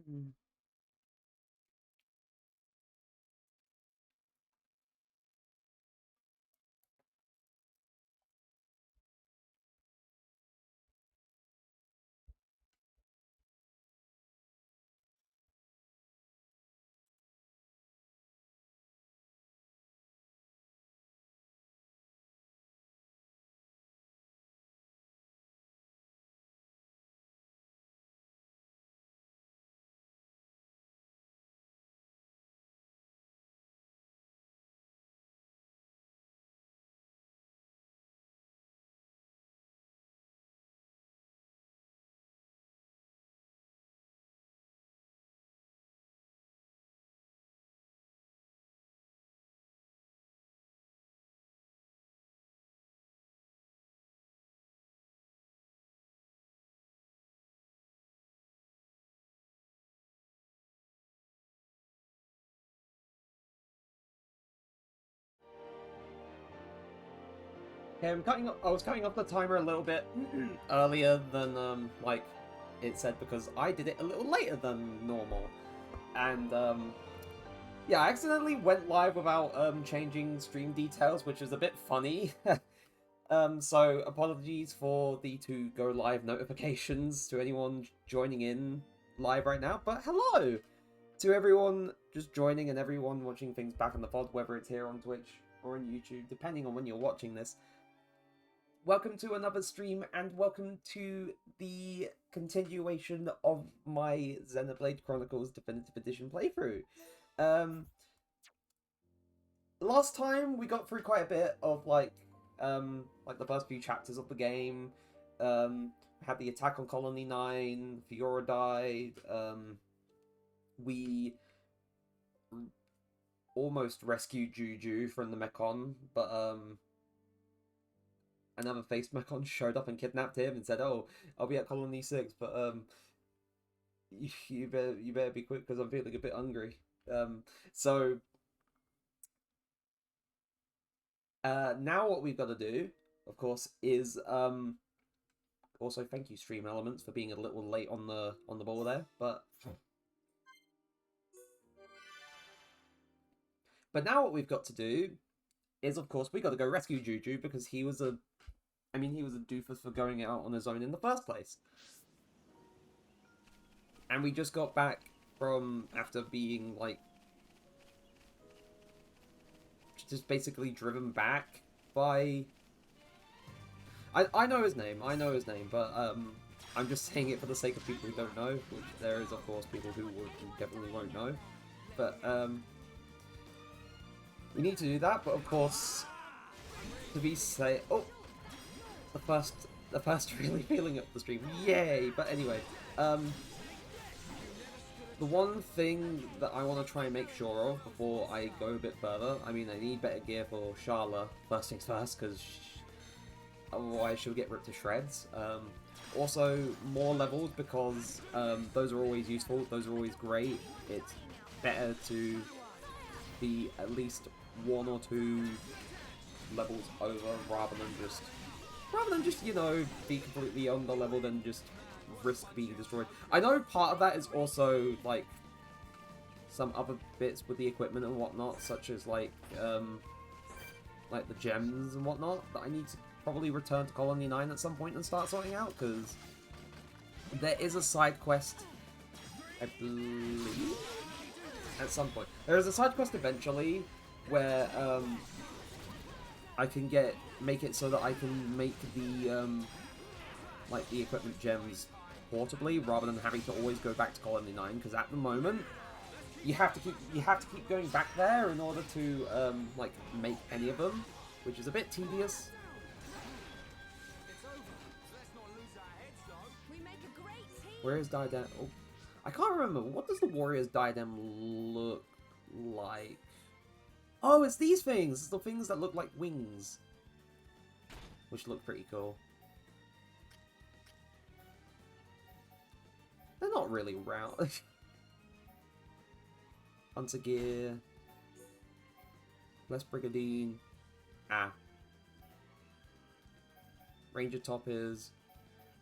Mm. Okay, I was cutting off the timer a little bit earlier than like it said because I did it a little later than normal, and yeah, I accidentally went live without changing stream details, which is a bit funny. So apologies for the to go live notifications to anyone joining in live right now, but hello to everyone just joining and everyone watching things back on the pod, whether it's here on Twitch or on YouTube, depending on when you're watching this. Welcome to another stream, and welcome to the continuation of my Xenoblade Chronicles Definitive Edition playthrough. Last time we got through quite a bit of like the first few chapters of the game. We had the attack on Colony 9, Fiora died, we almost rescued Juju from the Mechon, but another Faced Mechon showed up and kidnapped him and said, "Oh, I'll be at Colony 6, but you better be quick because I'm feeling a bit hungry." So now what we've got to do, of course, is also thank you Stream Elements for being a little late on the ball there, but now what we've got to do is, of course, we got to go rescue Juju because he was a doofus for going out on his own in the first place. And we just got back from after being like just basically driven back by I know his name, but I'm just saying it for the sake of people who don't know, which there is of course people who definitely won't know. But we need to do that, but of course to be safe, oh, the first really feeling up the stream. Yay! But anyway, the one thing that I want to try and make sure of before I go a bit further, I mean, I need better gear for Sharla, first things first, because otherwise she'll get ripped to shreds. Also, more levels, because those are always useful, those are always great. It's better to be at least 1 or 2 levels over rather than just, you know, be completely on the level than just risk being destroyed. I know part of that is also like some other bits with the equipment and whatnot, such as like the gems and whatnot, that I need to probably return to Colony 9 at some point and start sorting out, because there is a side quest, I believe, at some point. There is a side quest eventually where I can make it so that I can make the the equipment gems portably rather than having to always go back to Colony 9, because at the moment you have to keep going back there in order to make any of them, which is a bit tedious. Where is Diadem? Oh, I can't remember. What does the Warrior's Diadem look like? Oh, it's these things! It's the things that look like wings, which look pretty cool. They're not really round. Hunter gear. Less Brigadine. Ah. Ranger top is...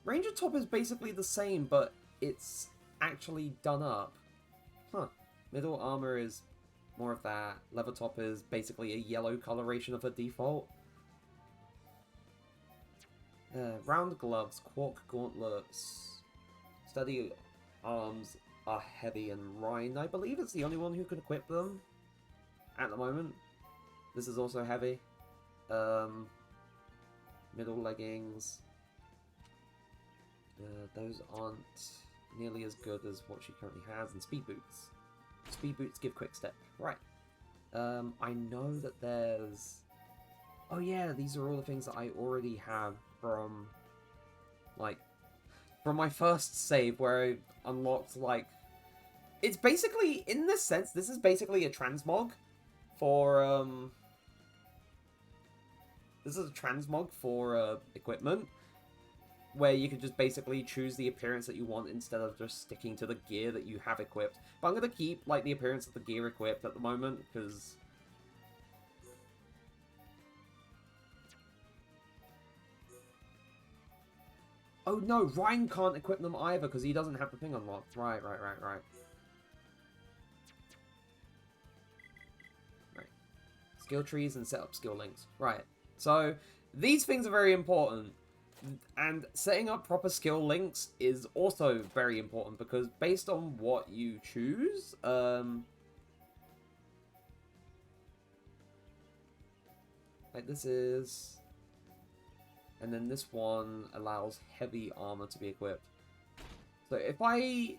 Ranger top is basically the same, but it's actually done up. Huh. Middle armor is more of that. Leather top is basically a yellow coloration of her default. Round gloves, quark gauntlets, sturdy arms are heavy, and Ryan, I believe, is the only one who can equip them at the moment. This is also heavy. Middle leggings. Those aren't nearly as good as what she currently has. And speed boots. Speed boots give quick step. Right. I know that there's... Oh yeah, these are all the things that I already have from... Like... From my first save where I unlocked, like... It's basically, in this sense, this is basically a transmog for, This is a transmog for, equipment, where you can just basically choose the appearance that you want instead of just sticking to the gear that you have equipped. But I'm gonna keep, like, the appearance of the gear equipped at the moment, because... Oh no, Ryan can't equip them either, because he doesn't have the thing unlocked. Right. Right. Skill trees and set up skill links. Right. So, these things are very important. And setting up proper skill links is also very important, because based on what you choose, like this is... And then this one allows heavy armor to be equipped. So if I...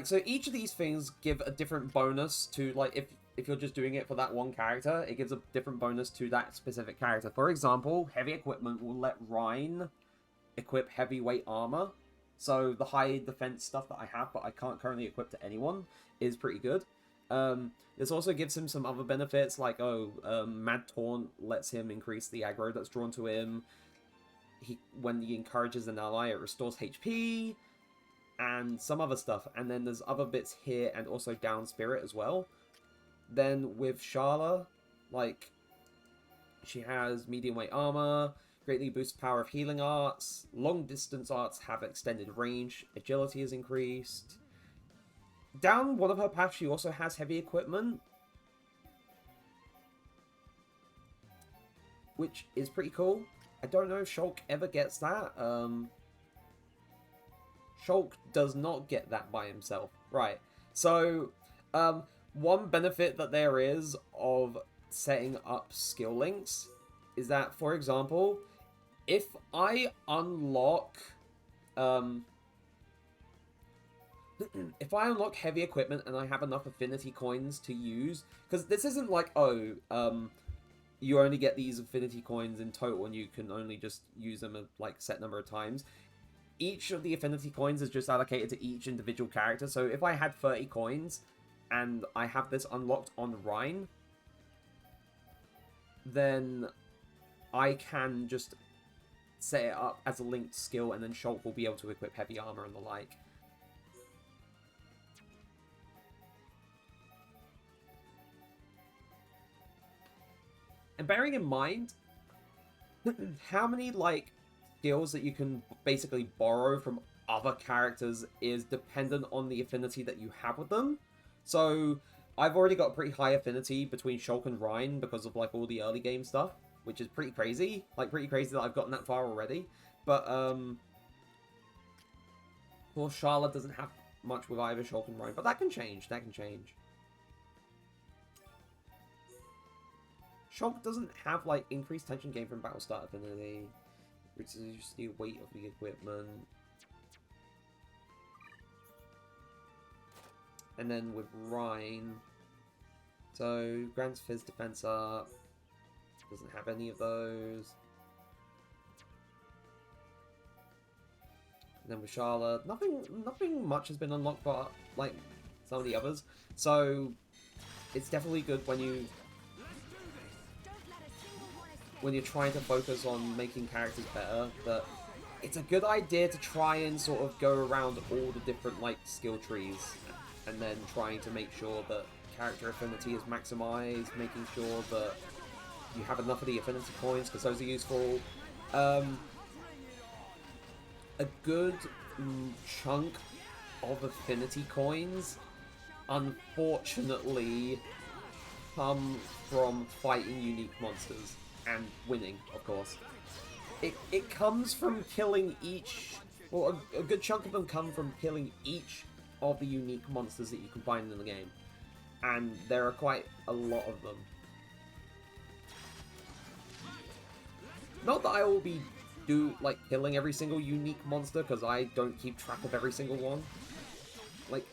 so each of these things give a different bonus to, like, if you're just doing it for that one character, it gives a different bonus to that specific character. For example, heavy equipment will let Rhine equip heavyweight armor. So the high defense stuff that I have, but I can't currently equip to anyone, is pretty good. This also gives him some other benefits, like, Mad Taunt lets him increase the aggro that's drawn to him. When he encourages an ally, it restores HP, and some other stuff. And then there's other bits here, and also down spirit as well. Then with Sharla, like, she has medium weight armor, greatly boosts power of healing arts, long distance arts have extended range, agility is increased. Down one of her paths, she also has heavy equipment, which is pretty cool. I don't know if Shulk ever gets that. Shulk does not get that by himself. Right. So, one benefit that there is of setting up skill links is that, for example, if I unlock... if I unlock heavy equipment and I have enough affinity coins to use, because this isn't like, you only get these affinity coins in total and you can only just use them a like set number of times. Each of the affinity coins is just allocated to each individual character. So if I had 30 coins and I have this unlocked on Rhine, then I can just set it up as a linked skill, and then Shulk will be able to equip heavy armor and the like. And bearing in mind how many, like, skills that you can basically borrow from other characters is dependent on the affinity that you have with them. So, I've already got a pretty high affinity between Shulk and Rhine because of, like, all the early game stuff, which is pretty crazy. Like, pretty crazy that I've gotten that far already. But, well, Charlotte doesn't have much with either Shulk and Rhine, but that can change, Shulk doesn't have, like, increased tension gain from battle start affinity, which is just the weight of the equipment. And then with Rhine, so grants Fizz defense up, doesn't have any of those. And then with Charlotte, nothing much has been unlocked, but like some of the others. So it's definitely good when you're trying to focus on making characters better, but it's a good idea to try and sort of go around all the different, like, skill trees, and then trying to make sure that character affinity is maximized, making sure that you have enough of the affinity points, because those are useful. a good chunk of affinity coins, unfortunately, come from fighting unique monsters and winning, of course. It comes from killing each... Well, a good chunk of them come from killing each of the unique monsters that you can find in the game. And there are quite a lot of them. Not that I will be killing every single unique monster, because I don't keep track of every single one. Like,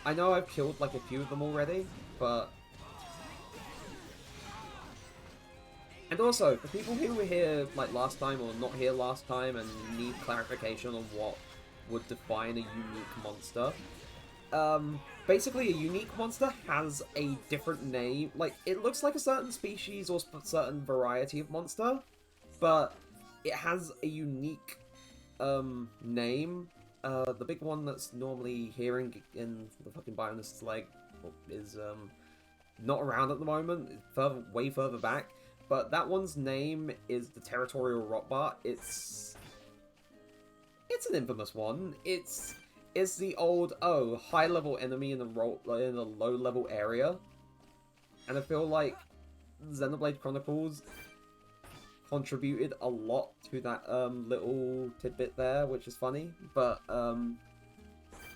I know I've killed like a few of them already, but... And also, for people who were here like last time or not here last time and need clarification on what would define a unique monster, basically a unique monster has a different name. Like, it looks like a certain species or certain variety of monster, but it has a unique name. The big one that's normally here in the fucking Bionist's leg is not around at the moment, way further back. But that one's name is the Territorial Rotbart. It's an infamous one. It's the old, high-level enemy in a low-level area. And I feel like Xenoblade Chronicles contributed a lot to that little tidbit there, which is funny. But,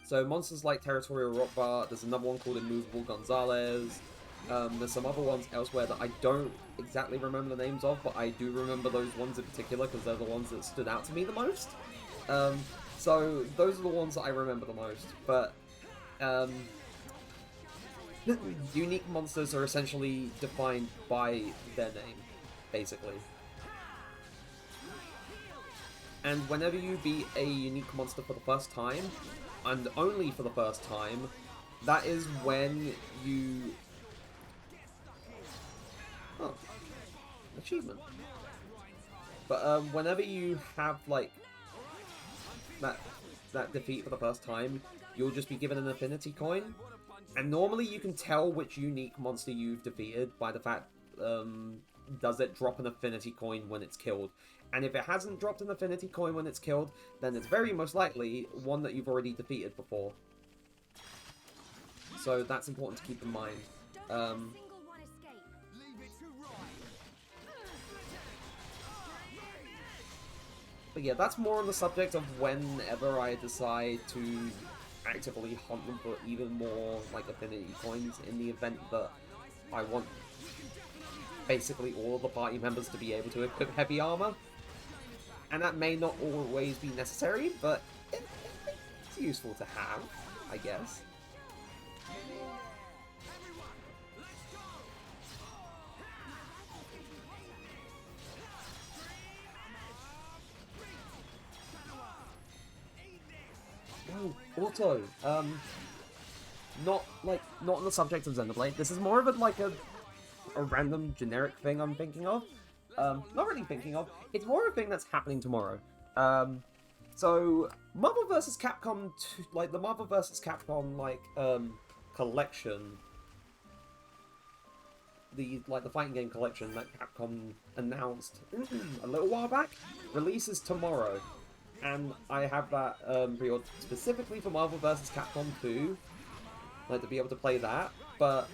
so monsters like Territorial Rotbart, there's another one called Immovable Gonzalez. There's some other ones elsewhere that I don't exactly remember the names of, but I do remember those ones in particular because they're the ones that stood out to me the most. So those are the ones that I remember the most. But unique monsters are essentially defined by their name, basically. And whenever you beat a unique monster for the first time, and only for the first time, that is when you... Oh, achievement. But whenever you have like that defeat for the first time, you'll just be given an affinity coin, and normally you can tell which unique monster you've defeated by the fact does it drop an affinity coin when it's killed. And if it hasn't dropped an affinity coin when it's killed, then it's very most likely one that you've already defeated before. So that's important to keep in mind. But yeah, that's more on the subject of whenever I decide to actively hunt them for even more like affinity coins, in the event that I want basically all of the party members to be able to equip heavy armor. And that may not always be necessary, but it's useful to have, I guess. Oh, also, not on the subject of Xenoblade. This is more of a random generic thing I'm thinking of. Not really thinking of. It's more a thing that's happening tomorrow. So Marvel vs. Capcom, the Marvel vs. Capcom collection, the fighting game collection that Capcom announced a little while back, releases tomorrow. And I have that pre-ordered specifically for Marvel vs. Capcom 2, to be able to play that. But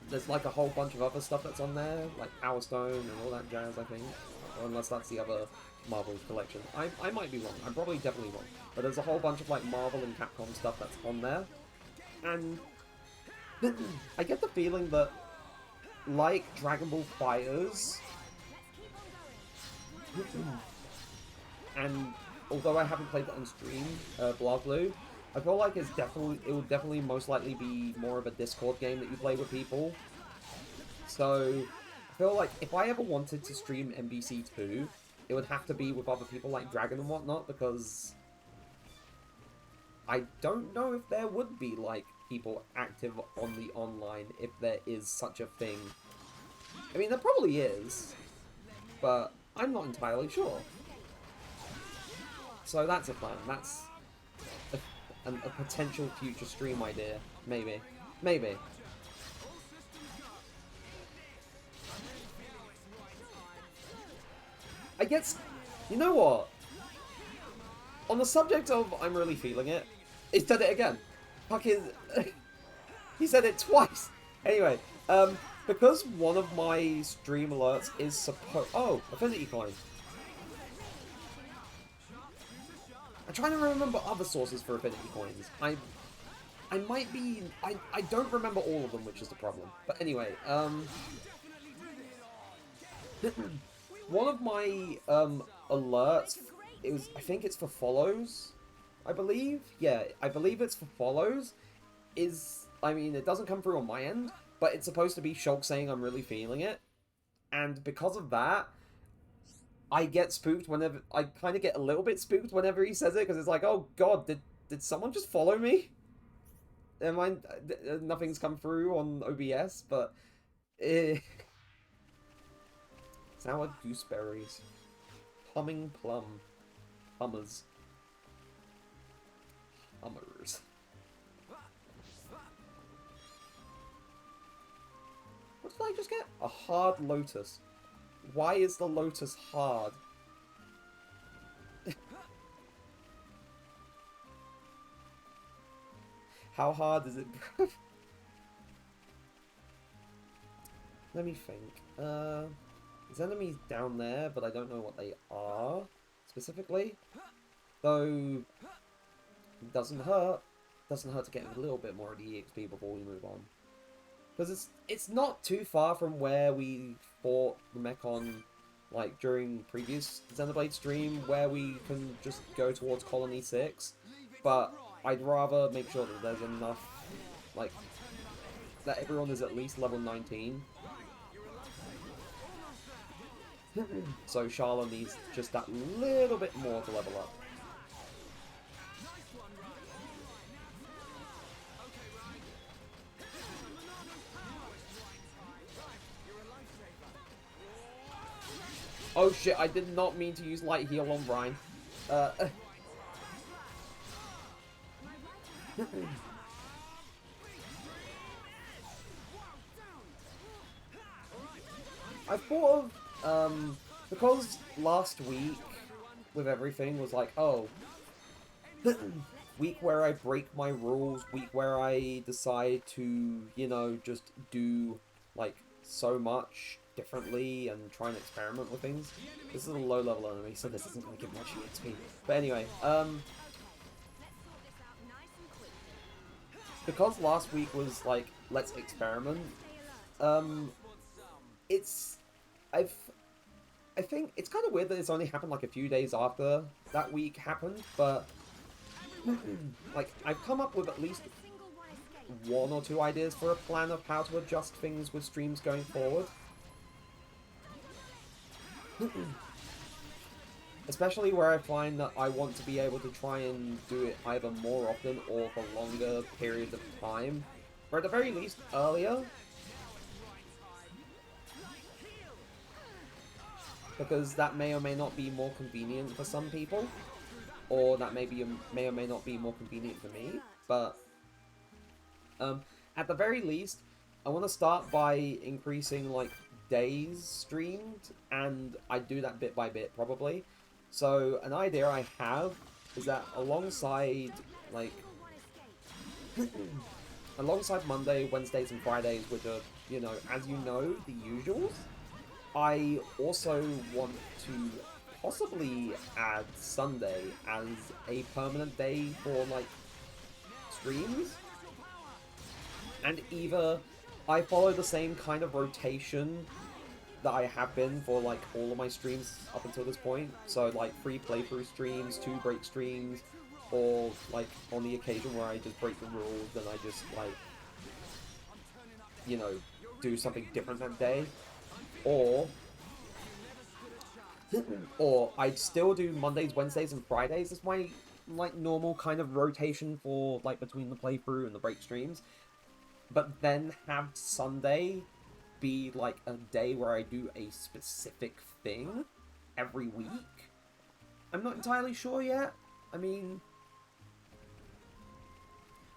there's a whole bunch of other stuff that's on there, like Power Stone and all that jazz, I think. Or unless that's the other Marvel collection. I might be wrong. I'm probably definitely wrong. But there's a whole bunch of Marvel and Capcom stuff that's on there. And I get the feeling that, like Dragon Ball FighterZ, and although I haven't played that on stream, Bloglu, I feel like it will definitely most likely be more of a Discord game that you play with people. So I feel like if I ever wanted to stream MBC2, it would have to be with other people like Dragon and whatnot, because I don't know if there would be people active on the online if there is such a thing. I mean, there probably is, but I'm not entirely sure. So that's a plan. That's a potential future stream idea. Maybe. Maybe. I get... You know what? On the subject of I'm really feeling it, he said it again. Fucking... he said it twice. Anyway, because one of my stream alerts is supposed... Oh, affinity coin. I'm trying to remember other sources for affinity coins. I might be... I don't remember all of them, which is the problem. But anyway, one of my alerts, I think it's for follows, I believe. Yeah, I believe it's for follows. I mean, it doesn't come through on my end, but it's supposed to be Shulk saying I'm really feeling it. And because of that, I get spooked whenever... I kind of get a little bit spooked whenever he says it, because it's like, oh god, did someone just follow me? Nothing's come through on OBS, but... Sour gooseberries. Humming plum. Hummers. Hummers. What did I just get? A hard lotus. Why is the lotus hard? How hard is it? Let me think. There's enemies down there, but I don't know what they are specifically. Though it doesn't hurt. Doesn't hurt to get a little bit more of the EXP before we move on. Because it's not too far from where we fought the Mechon, like, during previous Xenoblade stream, where we can just go towards Colony 6. But I'd rather make sure that there's enough, like, that everyone is at least level 19. So Charlotte needs just that little bit more to level up. Oh shit, I did not mean to use light heal on Brian. I thought of, because last week with everything was like, oh, week where I break my rules, week where I decide to, you know, just do, like, so much differently and try and experiment with things. This is a low level enemy, so this isn't going to give much EXP. But anyway, because last week was like, let's experiment, I think it's kind of weird that it's only happened like a few days after that week happened, but like, I've come up with at least one or two ideas for a plan of how to adjust things with streams going forward. Especially where I find that I want to be able to try and do it either more often or for longer periods of time. Or at the very least, earlier. Because that may or may not be more convenient for some people. Or that may or may not be more convenient for me. But at the very least, I want to start by increasing, like, days streamed, and I do that bit by bit, probably. So, an idea I have is that alongside, like, alongside Monday, Wednesdays, and Fridays, which are, you know, as you know, the usuals, I also want to possibly add Sunday as a permanent day for, like, streams. And either I follow the same kind of rotation that I have been for, like, all of my streams up until this point. So, like, 3 playthrough streams, 2 break streams, or, like, on the occasion where I just break the rules, then I just, like, you know, do something different that day. Or I'd still do Mondays, Wednesdays, and Fridays as my, like, normal kind of rotation for, like, between the playthrough and the break streams. But then have Sunday be, like, a day where I do a specific thing every week. I'm not entirely sure yet. I mean,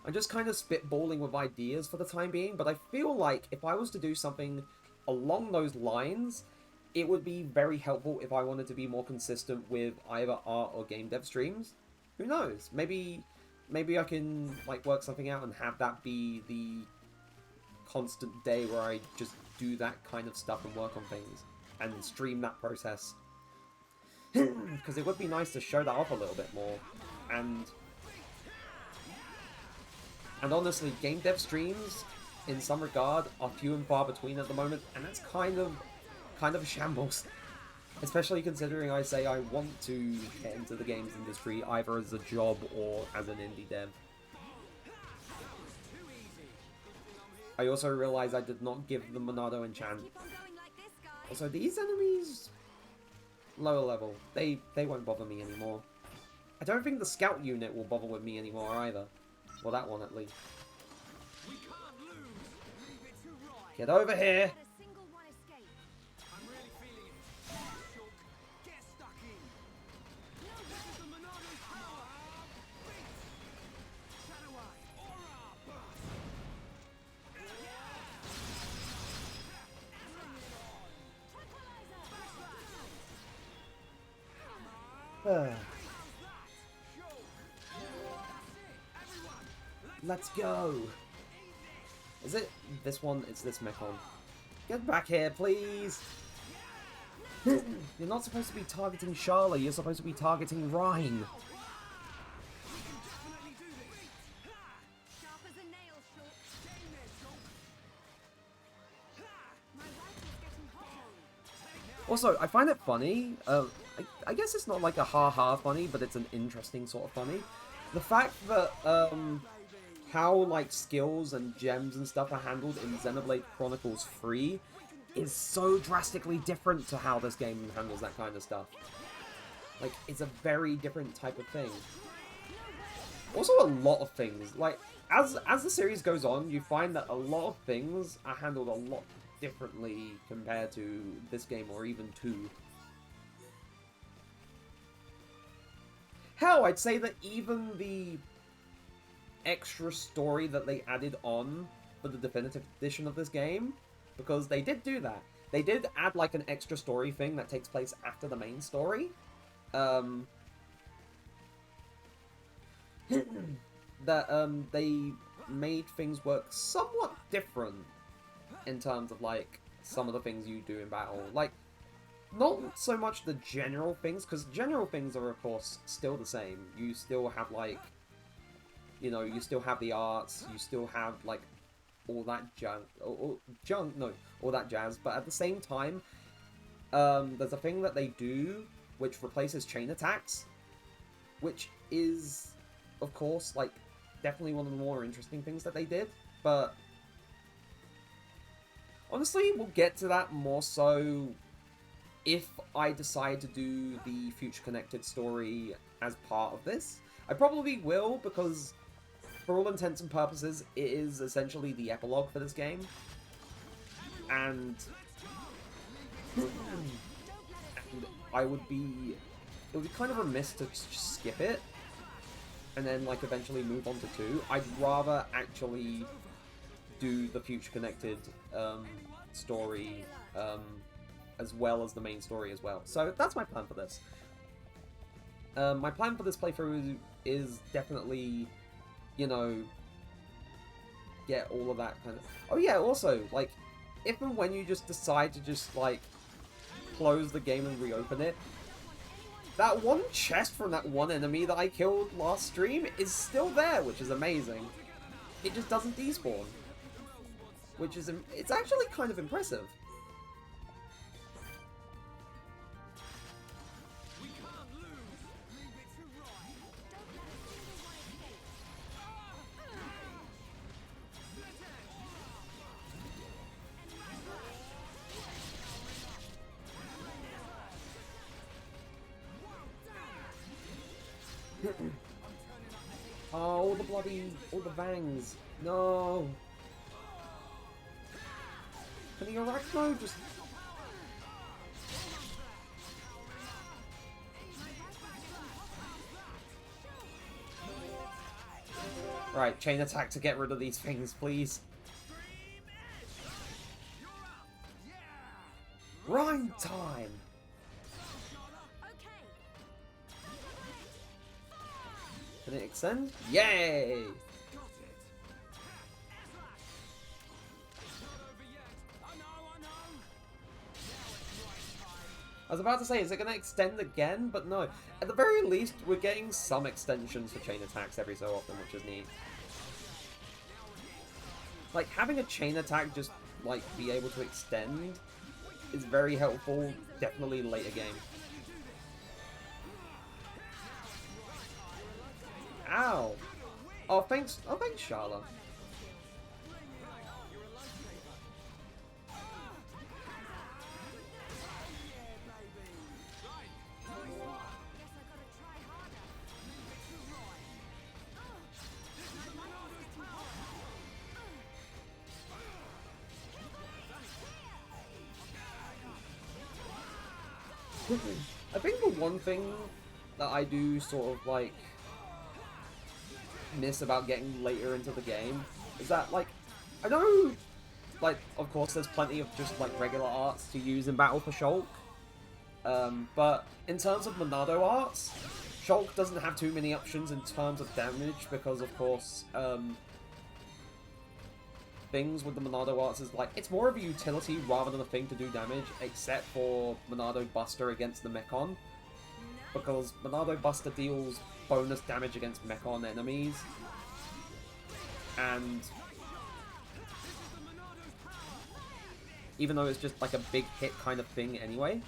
I'm just kind of spitballing with ideas for the time being, but I feel like if I was to do something along those lines, it would be very helpful if I wanted to be more consistent with either art or game dev streams. Who knows? Maybe I can like work something out and have that be the constant day where I just do that kind of stuff and work on things and stream that process. Because it would be nice to show that off a little bit more. And honestly, game dev streams, in some regard, are few and far between at the moment, and that's kind of a shambles. Especially considering I say I want to get into the games industry either as a job or as an indie dev. I also realized I did not give the Monado enchant. Also, these enemies, lower level, they won't bother me anymore. I don't think the scout unit will bother with me anymore either. Well, that one at least. Get over here! Let's go! Is it this one? It's this Mechon. Get back here, please! You're not supposed to be targeting Charlotte, you're supposed to be targeting Rhine. Also, I find it funny, I guess it's not like a ha-ha funny, but it's an interesting sort of funny. The fact that, how, like, skills and gems and stuff are handled in Xenoblade Chronicles 3 is so drastically different to how this game handles that kind of stuff. Like, it's a very different type of thing. Also, a lot of things, like, as the series goes on, you find that a lot of things are handled a lot differently compared to this game, or even 2. Hell, I'd say that even the extra story that they added on for the definitive edition of this game, because they did do that. They did add like an extra story thing that takes place after the main story. They made things work somewhat different in terms of like some of the things you do in battle. Like, not so much the general things, because general things are of course still the same. You still have like, you know, you still have the arts, you still have like all that all that jazz, but at the same time, there's a thing that they do which replaces chain attacks, which is, of course, like, definitely one of the more interesting things that they did, but honestly, we'll get to that more so if I decide to do the Future Connected story as part of this. I probably will, because for all intents and purposes, it is essentially the epilogue for this game. And it would be kind of remiss to just skip it and then like eventually move on to 2. I'd rather actually do the Future Connected story as well as the main story as well. So that's my plan for this. My plan for this playthrough is definitely, you know, get all of that kind of... Oh yeah, also, like, if and when you just decide to just, like, close the game and reopen it, that one chest from that one enemy that I killed last stream is still there, which is amazing. It just doesn't despawn. Which is... it's actually kind of impressive. Oh, all the bangs. No. Can the Arachno just... Right, chain attack to get rid of these things, please. Rhine time. Can it extend? Yay! I was about to say, is it going to extend again? But no. At the very least, we're getting some extensions for chain attacks every so often, which is neat. Like, having a chain attack just, like, be able to extend is very helpful, definitely later game. Ow! Oh, thanks, Charla. I think the one thing that I do sort of, like, miss about getting later into the game is that, like, I know, like, of course there's plenty of just, like, regular arts to use in battle for Shulk, but in terms of Monado arts, Shulk doesn't have too many options in terms of damage because, of course, things with the Monado arts is like, it's more of a utility rather than a thing to do damage, except for Monado Buster against the Mechon, because Monado Buster deals bonus damage against Mechon enemies, and even though it's just like a big hit kind of thing anyway,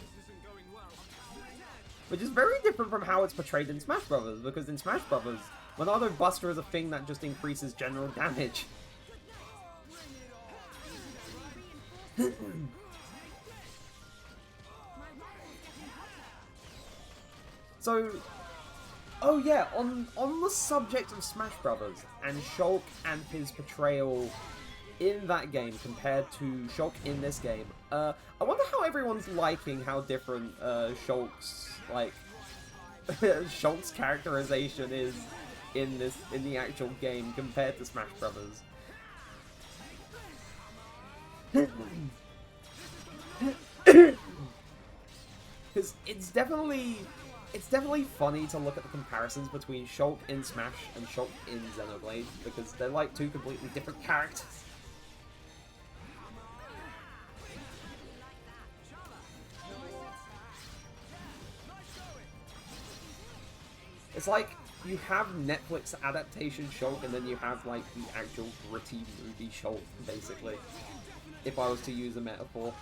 which is very different from how it's portrayed in Smash Brothers, because in Smash Brothers, Monado Buster is a thing that just increases general damage. So, oh yeah, on the subject of Smash Brothers and Shulk and his portrayal in that game compared to Shulk in this game, I wonder how everyone's liking how different Shulk's Shulk's characterization is in the actual game compared to Smash Brothers. Because it's definitely funny to look at the comparisons between Shulk in Smash and Shulk in Xenoblade, because they're like two completely different characters. It's like you have Netflix adaptation Shulk and then you have like the actual gritty movie Shulk, basically, if I was to use a metaphor.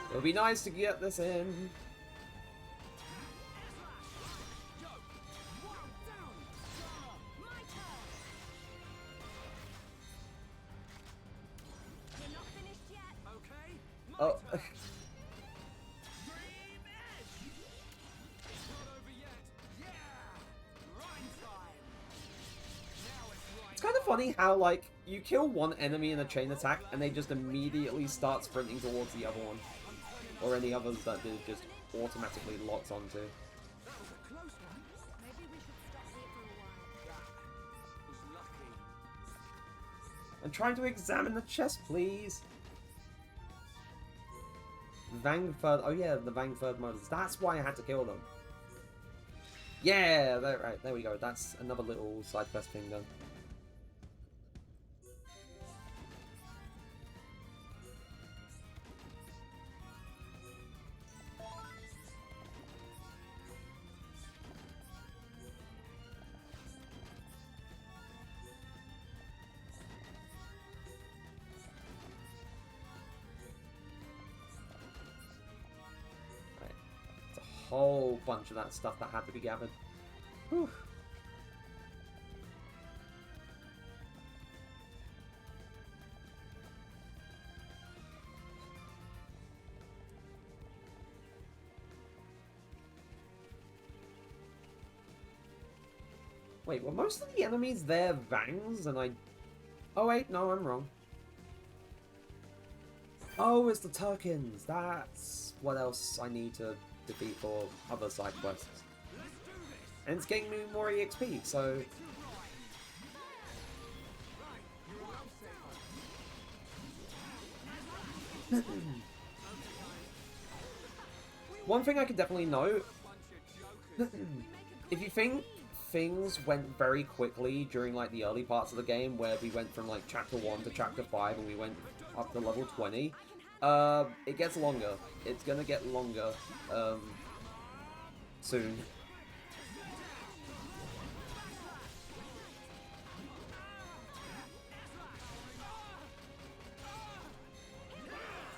It would be nice to get this in. Oh. It's kind of funny how, like, you kill one enemy in a chain attack and they just immediately start sprinting towards the other one. Or any others that it just automatically locks onto. I'm trying to examine the chest, please. Vangford. Oh yeah, the Vangford models. That's why I had to kill them. Yeah, right, there we go. That's another little side quest thing done. Whole bunch of that stuff that had to be gathered. Whew. Wait, were most of the enemies there Vangs and I... Oh wait, no, I'm wrong. Oh, it's the Turkins. That's what else I need to defeat for other side quests. And it's getting me more EXP, so... One thing I could definitely note, if you think things went very quickly during like the early parts of the game, where we went from like chapter 1 to chapter 5 and we went up to level 20, it gets longer. It's gonna get longer soon.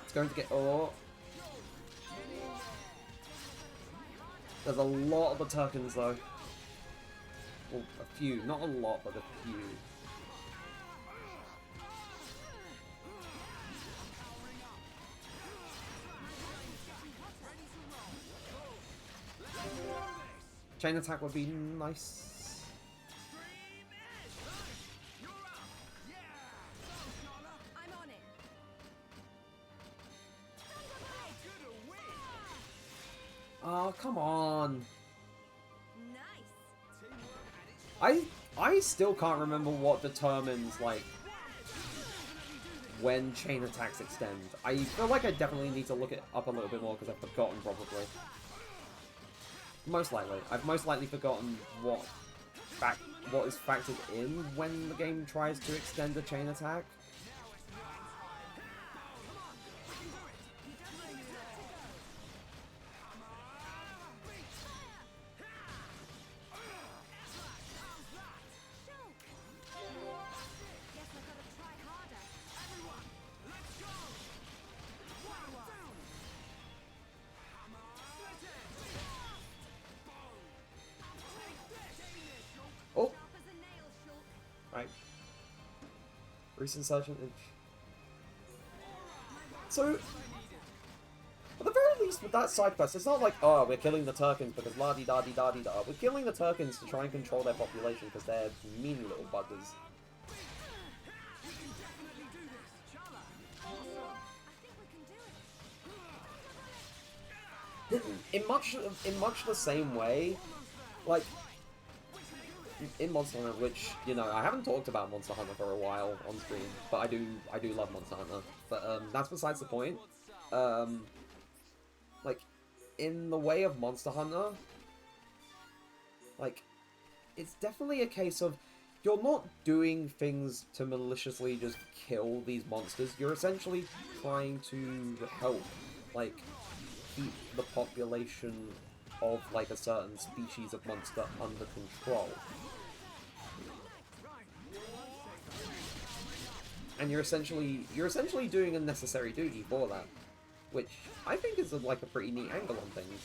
It's going to get... Oh. There's a lot of the Turkins, though. Well, a few. Not a lot, but a few. Chain attack would be nice. Oh, come on. I still can't remember what determines, like, when chain attacks extend. I feel like I definitely need to look it up a little bit more because I've forgotten, probably. Most likely. I've most likely forgotten what is factored in when the game tries to extend a chain attack. Oh! Right. Recent Sergeant Inch. So, at the very least with that side quest, it's not like, oh, we're killing the Turkins because la-di-da-di-da-di-da. We're killing the Turkins to try and control their population because they're mean little buggers. In much the same way, like, in Monster Hunter, which, you know, I haven't talked about Monster Hunter for a while on stream, but I do love Monster Hunter. But that's besides the point. Like, in the way of Monster Hunter, like, it's definitely a case of you're not doing things to maliciously just kill these monsters. You're essentially trying to help, like, keep the population of, like, a certain species of monster under control. And you're essentially doing a necessary duty for that, which I think is like a pretty neat angle on things.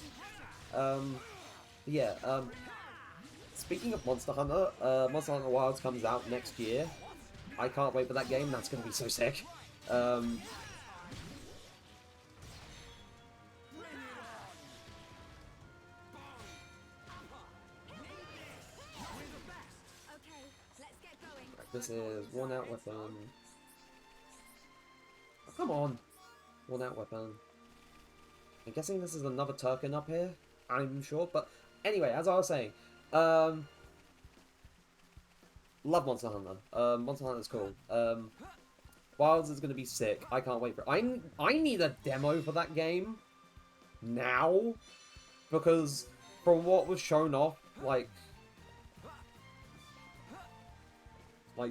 Speaking of Monster Hunter, Monster Hunter Wilds comes out next year. I can't wait for that game. That's going to be so sick. This is one out weapon. Oh, come on! One out weapon. I'm guessing this is another Turkin up here. I'm sure, but anyway, as I was saying, love Monster Hunter. Monster Hunter's cool. Wilds is gonna be sick. I can't wait for it. I need a demo for that game now, because from what was shown off, like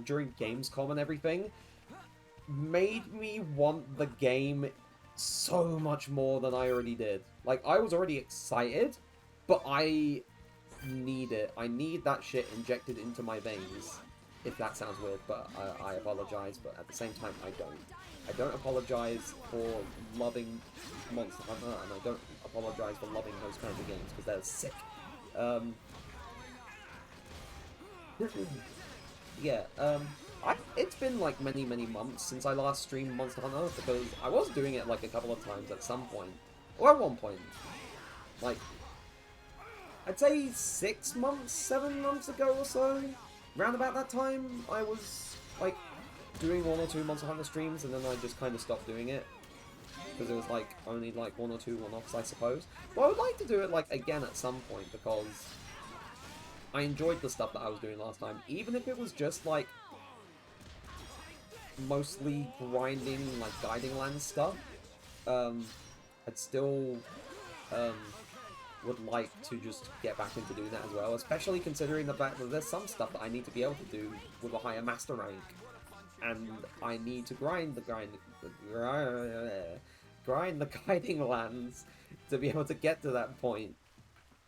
during Gamescom and everything, made me want the game so much more than I already did. Like, I was already excited, but I need it. I need that shit injected into my veins. If that sounds weird, but I apologize, but at the same time, I don't. I don't apologize for loving Monster Hunter, and I don't apologize for loving those kinds of games, because they're sick. Yeah, it's been like many months since I last streamed Monster Hunter, because I was doing it like a couple of times at some point, or at one point. Like, I'd say 6 months, 7 months ago or so, round about that time, I was like doing 1 or 2 Monster Hunter streams, and then I just kind of stopped doing it. because it was like only like 1 or 2 one-offs, I suppose. But I would like to do it like again at some point, because I enjoyed the stuff that I was doing last time, even if it was just like mostly grinding like guiding land stuff. I'd still would like to just get back into doing that as well, especially considering the fact that there's some stuff that I need to be able to do with a higher master rank, and I need to grind the guiding lands to be able to get to that point,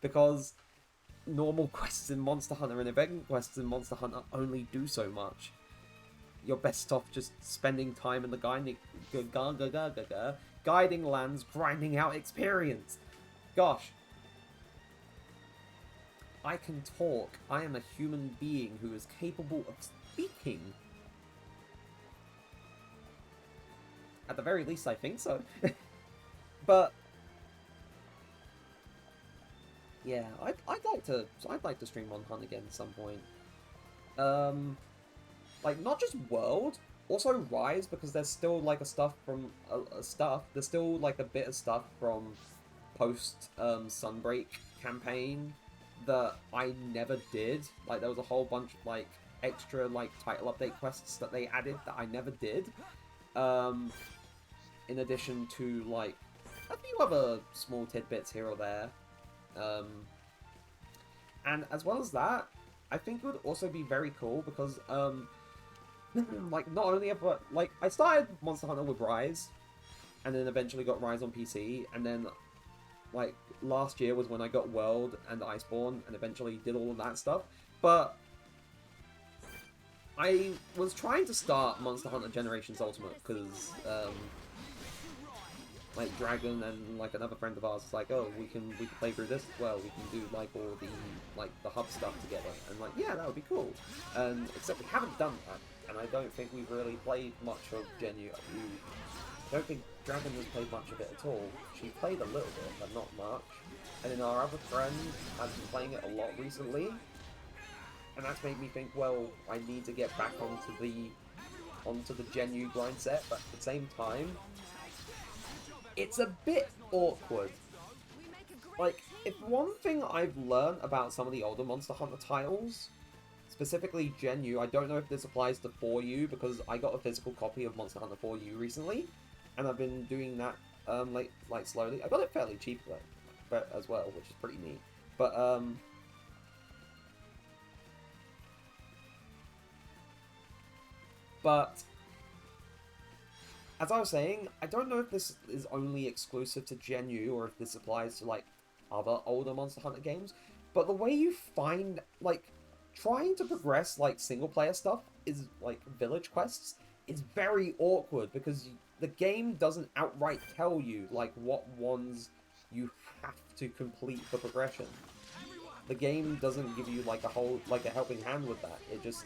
because normal quests in Monster Hunter and event quests in Monster Hunter only do so much. You're best off just spending time in the guiding lands, grinding out experience. Gosh. I can talk. I am a human being who is capable of speaking. At the very least, I think so. But yeah, I'd like to stream on Hunt again at some point. Like not just World, also Rise, because there's still like a stuff from there's still like a bit of stuff from post Sunbreak campaign that I never did. Like there was a whole bunch of like extra like title update quests that they added that I never did. In addition to like a few other small tidbits here or there. And as well as that, I think it would also be very cool because like not only but like I started Monster Hunter with Rise, and then eventually got Rise on PC, and then like last year was when I got World and Iceborne, and eventually did all of that stuff. But I was trying to start Monster Hunter Generations Ultimate because like Dragon and like another friend of ours was like, oh, we can play through this as well. We can do like all the hub stuff together, and like yeah, that would be cool. And except we haven't done that, and I don't think we've really played much of Genu. I don't think Dragon has played much of it at all. She played a little bit, but not much. And then our other friend has been playing it a lot recently, and that's made me think, well, I need to get back onto the Genu grind set, but at the same time, it's a bit awkward. Like, if one thing I've learned about some of the older Monster Hunter titles, specifically Genu, I don't know if this applies to 4U, because I got a physical copy of Monster Hunter 4U recently, and I've been doing that like slowly. I got it fairly cheap but as well, which is pretty neat. But as I was saying, I don't know if this is only exclusive to Genu or if this applies to like other older Monster Hunter games, but the way you find like trying to progress like single player stuff is like village quests is very awkward, because the game doesn't outright tell you like what ones you have to complete for progression. The game doesn't give you like a helping hand with that. It just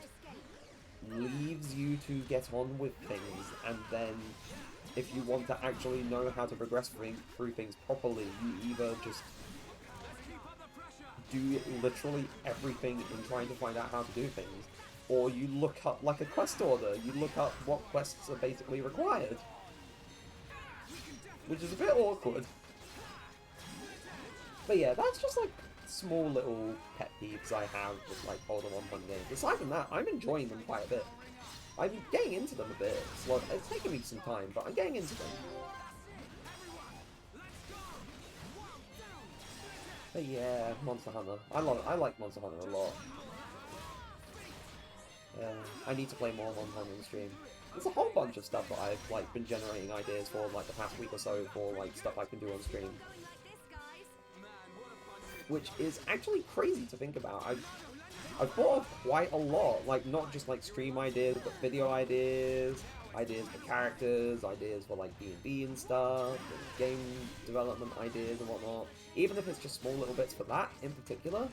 leaves you to get on with things, and then if you want to actually know how to progress through things properly, you either just do literally everything in trying to find out how to do things, or you look up like a quest order, you look up what quests are basically required, which is a bit awkward. But yeah, that's just like small little pet peeves I have with like older 1.1 games. Aside from that, I'm enjoying them quite a bit. I'm getting into them a bit. It's taking me some time, but I'm getting into them. But yeah, Monster Hunter. I like Monster Hunter a lot. I need to play more Monster Hunter on stream. There's a whole bunch of stuff that I've like been generating ideas for like the past week or so for like stuff I can do on stream, which is actually crazy to think about. I've thought of quite a lot, like not just like stream ideas, but video ideas, ideas for characters, ideas for like D&D and stuff, and game development ideas and whatnot. Even if it's just small little bits for that in particular,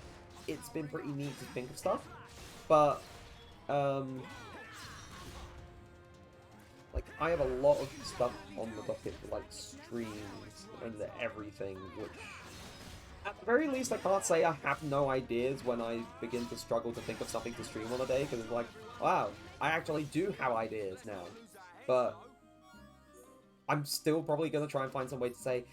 it's been pretty neat to think of stuff. But like I have a lot of stuff on the docket for like streams and everything, which at the very least I can't say I have no ideas when I begin to struggle to think of something to stream on a day, because it's like, wow, I actually do have ideas now. But I'm still probably going to try and find some way to say,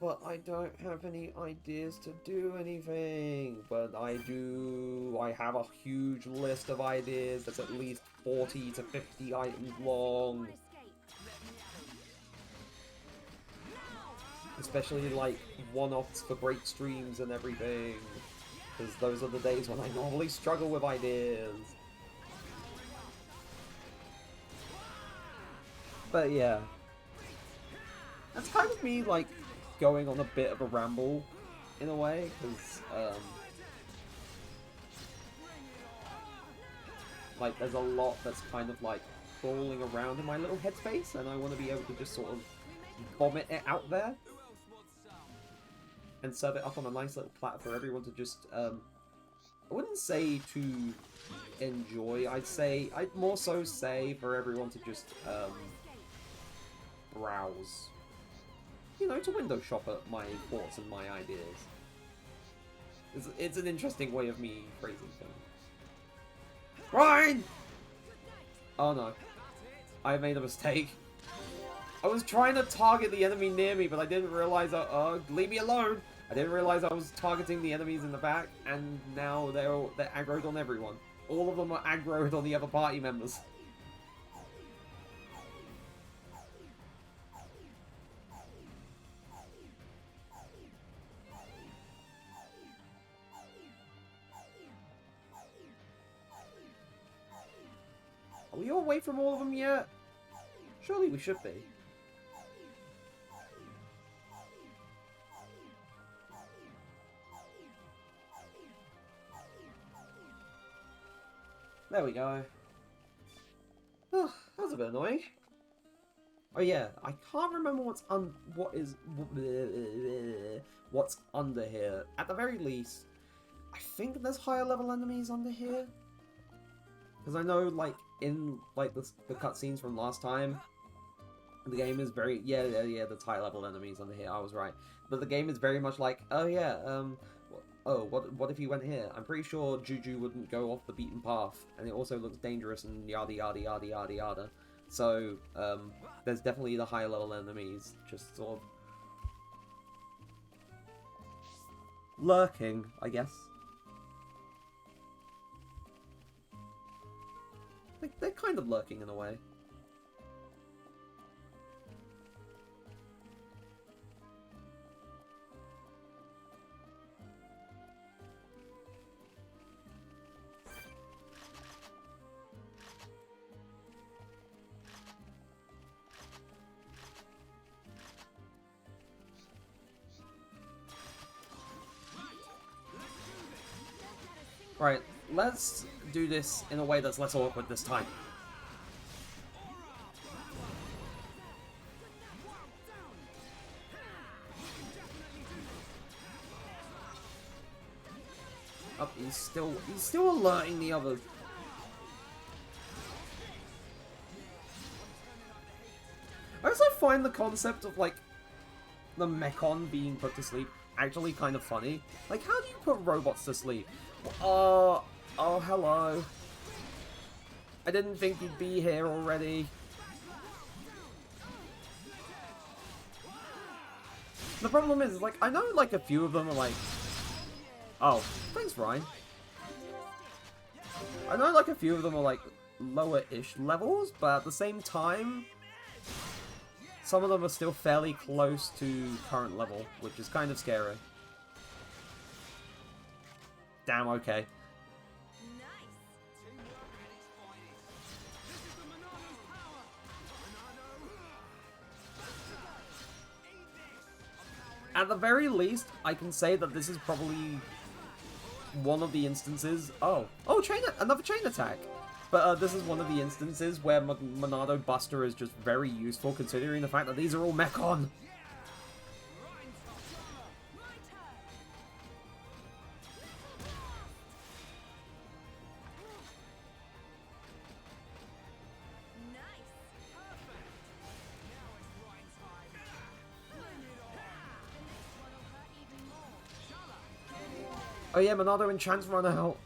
but I don't have any ideas to do anything. But I do. I have a huge list of ideas that's at least 40 to 50 items long. Especially like one-offs for break streams and everything. Because those are the days when I normally struggle with ideas. But yeah. That's kind of me like going on a bit of a ramble in a way, because like there's a lot that's kind of like crawling around in my little headspace, and I want to be able to just sort of vomit it out there and serve it up on a nice little platter for everyone to just I wouldn't say to enjoy, I'd more so say for everyone to just browse. You know, to window shop at my thoughts and my ideas. It's an interesting way of me phrasing things. Ryan! Oh no. I made a mistake. I was trying to target the enemy near me, but I didn't realize leave me alone! I didn't realize I was targeting the enemies in the back, and now they're aggroed on everyone. All of them are aggroed on the other party members. Are we all away from all of them yet? Surely we should be. There we go. Oh, that was a bit annoying. Oh yeah, I can't remember what's under here. At the very least, I think there's higher level enemies under here. Because I know, like, in like the cutscenes from last time, the game is very there's high level enemies under here. I was right, but the game is very much like, oh yeah, what if you went here? I'm pretty sure Juju wouldn't go off the beaten path, and it also looks dangerous and yada yada yada yada yada. So there's definitely the higher level enemies just sort of lurking, I guess. They're kind of lurking in a way. Right, let's do this in a way that's less awkward this time. Oh, he's still alerting the others. I also find the concept of like the Mechon being put to sleep actually kind of funny. Like, how do you put robots to sleep? Oh, hello. I didn't think you'd be here already. The problem is, like, I know, like, a few of them are, like... Oh, thanks, Ryan. I know, like, a few of them are, like, lower-ish levels, but at the same time... Some of them are still fairly close to current level, which is kind of scary. Damn, okay. At the very least, I can say that this is probably one of the instances... Oh, another chain attack! But this is one of the instances where Monado Buster is just very useful, considering the fact that these are all Mechon. Oh yeah, Monado enchants run out.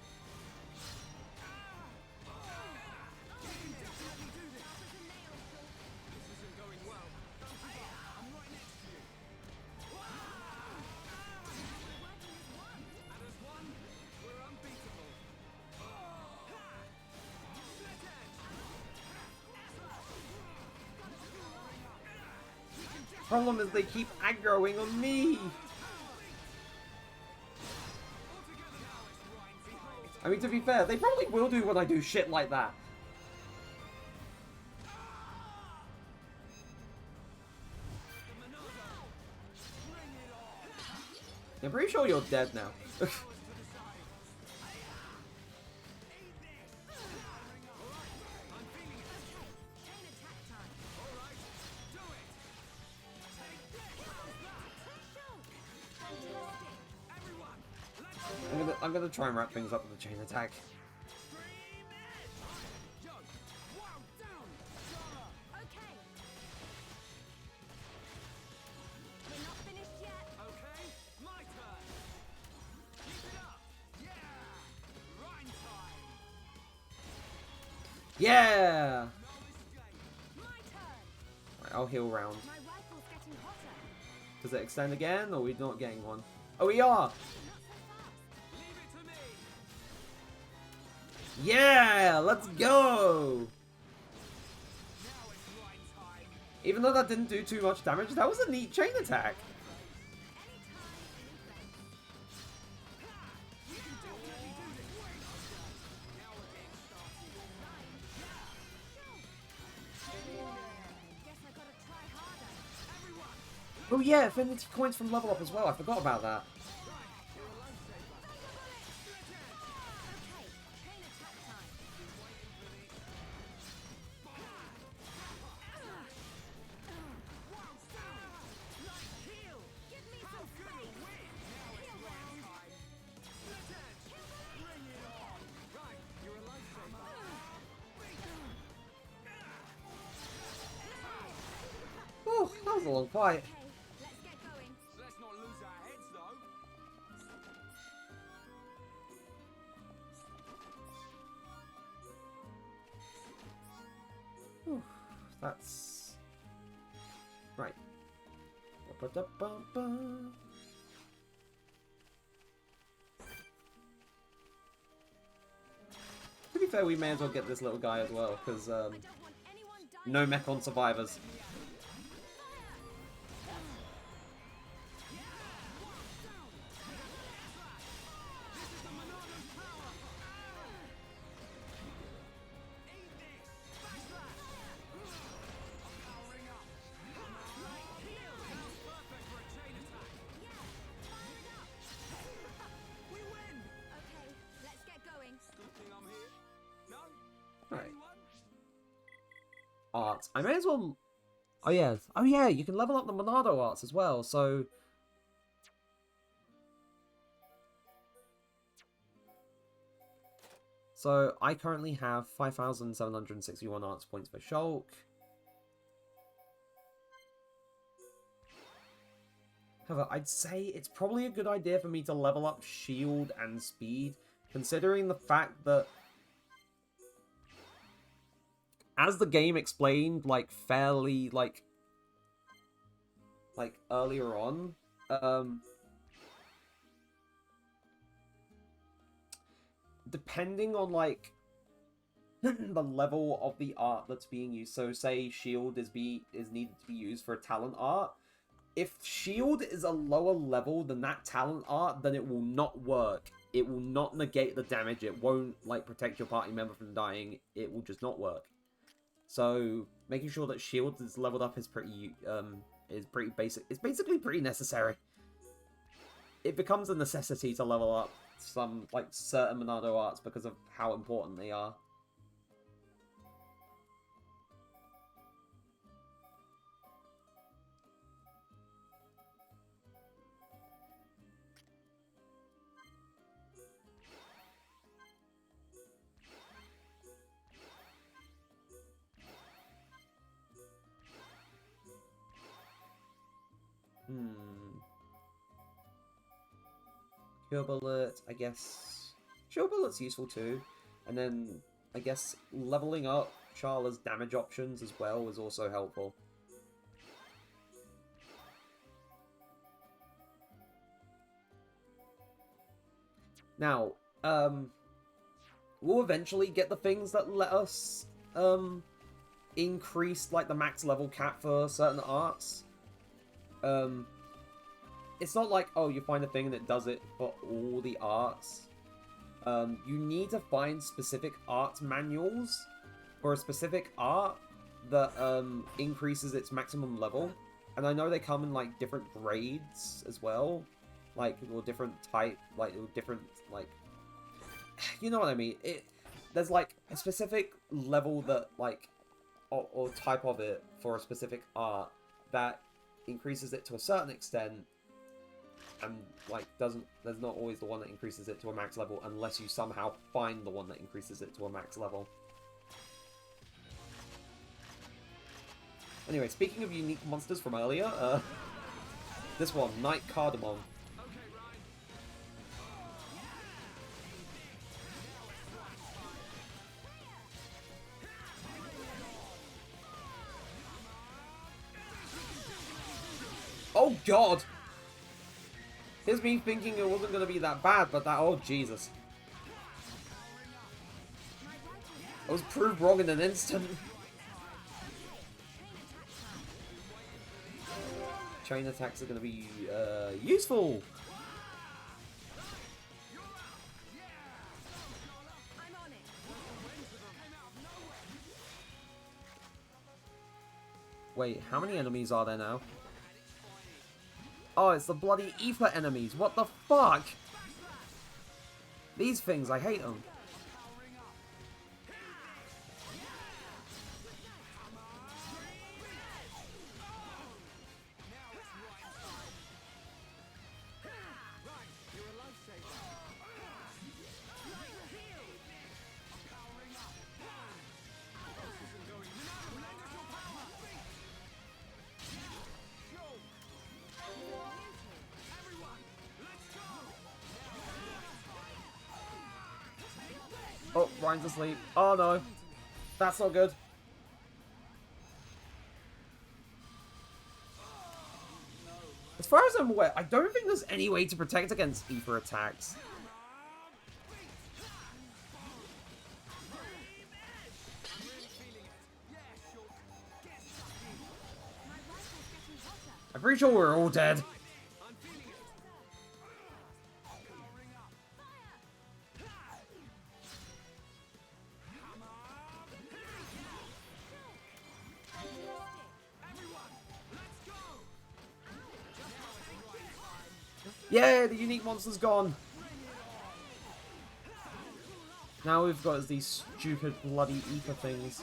problem is they keep aggroing on me. I mean, to be fair, they probably will do when I do shit like that. I'm pretty sure you're dead now. I'm gonna try and wrap things up with a chain attack. Yeah! Right, I'll heal round. Does it extend again, or are we not getting one? Oh, we are! Yeah! Let's go! Even though that didn't do too much damage, that was a neat chain attack. Oh yeah, affinity coins from level up as well. I forgot about that. Oh, that was a long fight. That's right. To be fair, we may as well get this little guy as well, because no Mechon survivors. Arts. I may as well... Oh yeah. Oh yeah, you can level up the Monado arts as well, so... So, I currently have 5,761 arts points for Shulk. However, I'd say it's probably a good idea for me to level up shield and speed, considering the fact that as the game explained, like, fairly, like earlier on, depending on, like, the level of the art that's being used, so say shield is needed to be used for a talent art, if shield is a lower level than that talent art, then it will not work. It will not negate the damage, it won't, like, protect your party member from dying, it will just not work. So, making sure that shield is leveled up is pretty basic. It's basically pretty necessary. It becomes a necessity to level up some, like, certain Monado arts because of how important they are. Cure Bullet, I guess... Cure Bullet's useful too. And then, I guess, leveling up Charla's damage options as well is also helpful. Now, we'll eventually get the things that let us, increase, like, the max level cap for certain arts. it's not like, oh, you find a thing that does it for all the arts. You need to find specific art manuals for a specific art that increases its maximum level. And I know they come in like different grades as well, like or different type, like or different like, you know what I mean. There's like a specific level that like or type of it for a specific art that increases it to a certain extent, and like there's not always the one that increases it to a max level unless you somehow find the one that increases it to a max level. Anyway, speaking of unique monsters from earlier, this one, Night Cardamom. Oh god! Here's me thinking it wasn't going to be that bad, but that, oh Jesus. I was proved wrong in an instant. Chain attacks are going to be useful. Wait, how many enemies are there now? Oh, it's the bloody ether enemies. What the fuck? These things, I hate them. Oh, Ryan's asleep. Oh no. That's not good. As far as I'm aware, I don't think there's any way to protect against ether attacks. I'm pretty sure we're all dead. Yeah, the unique monster's gone. Now we've got these stupid bloody ether things.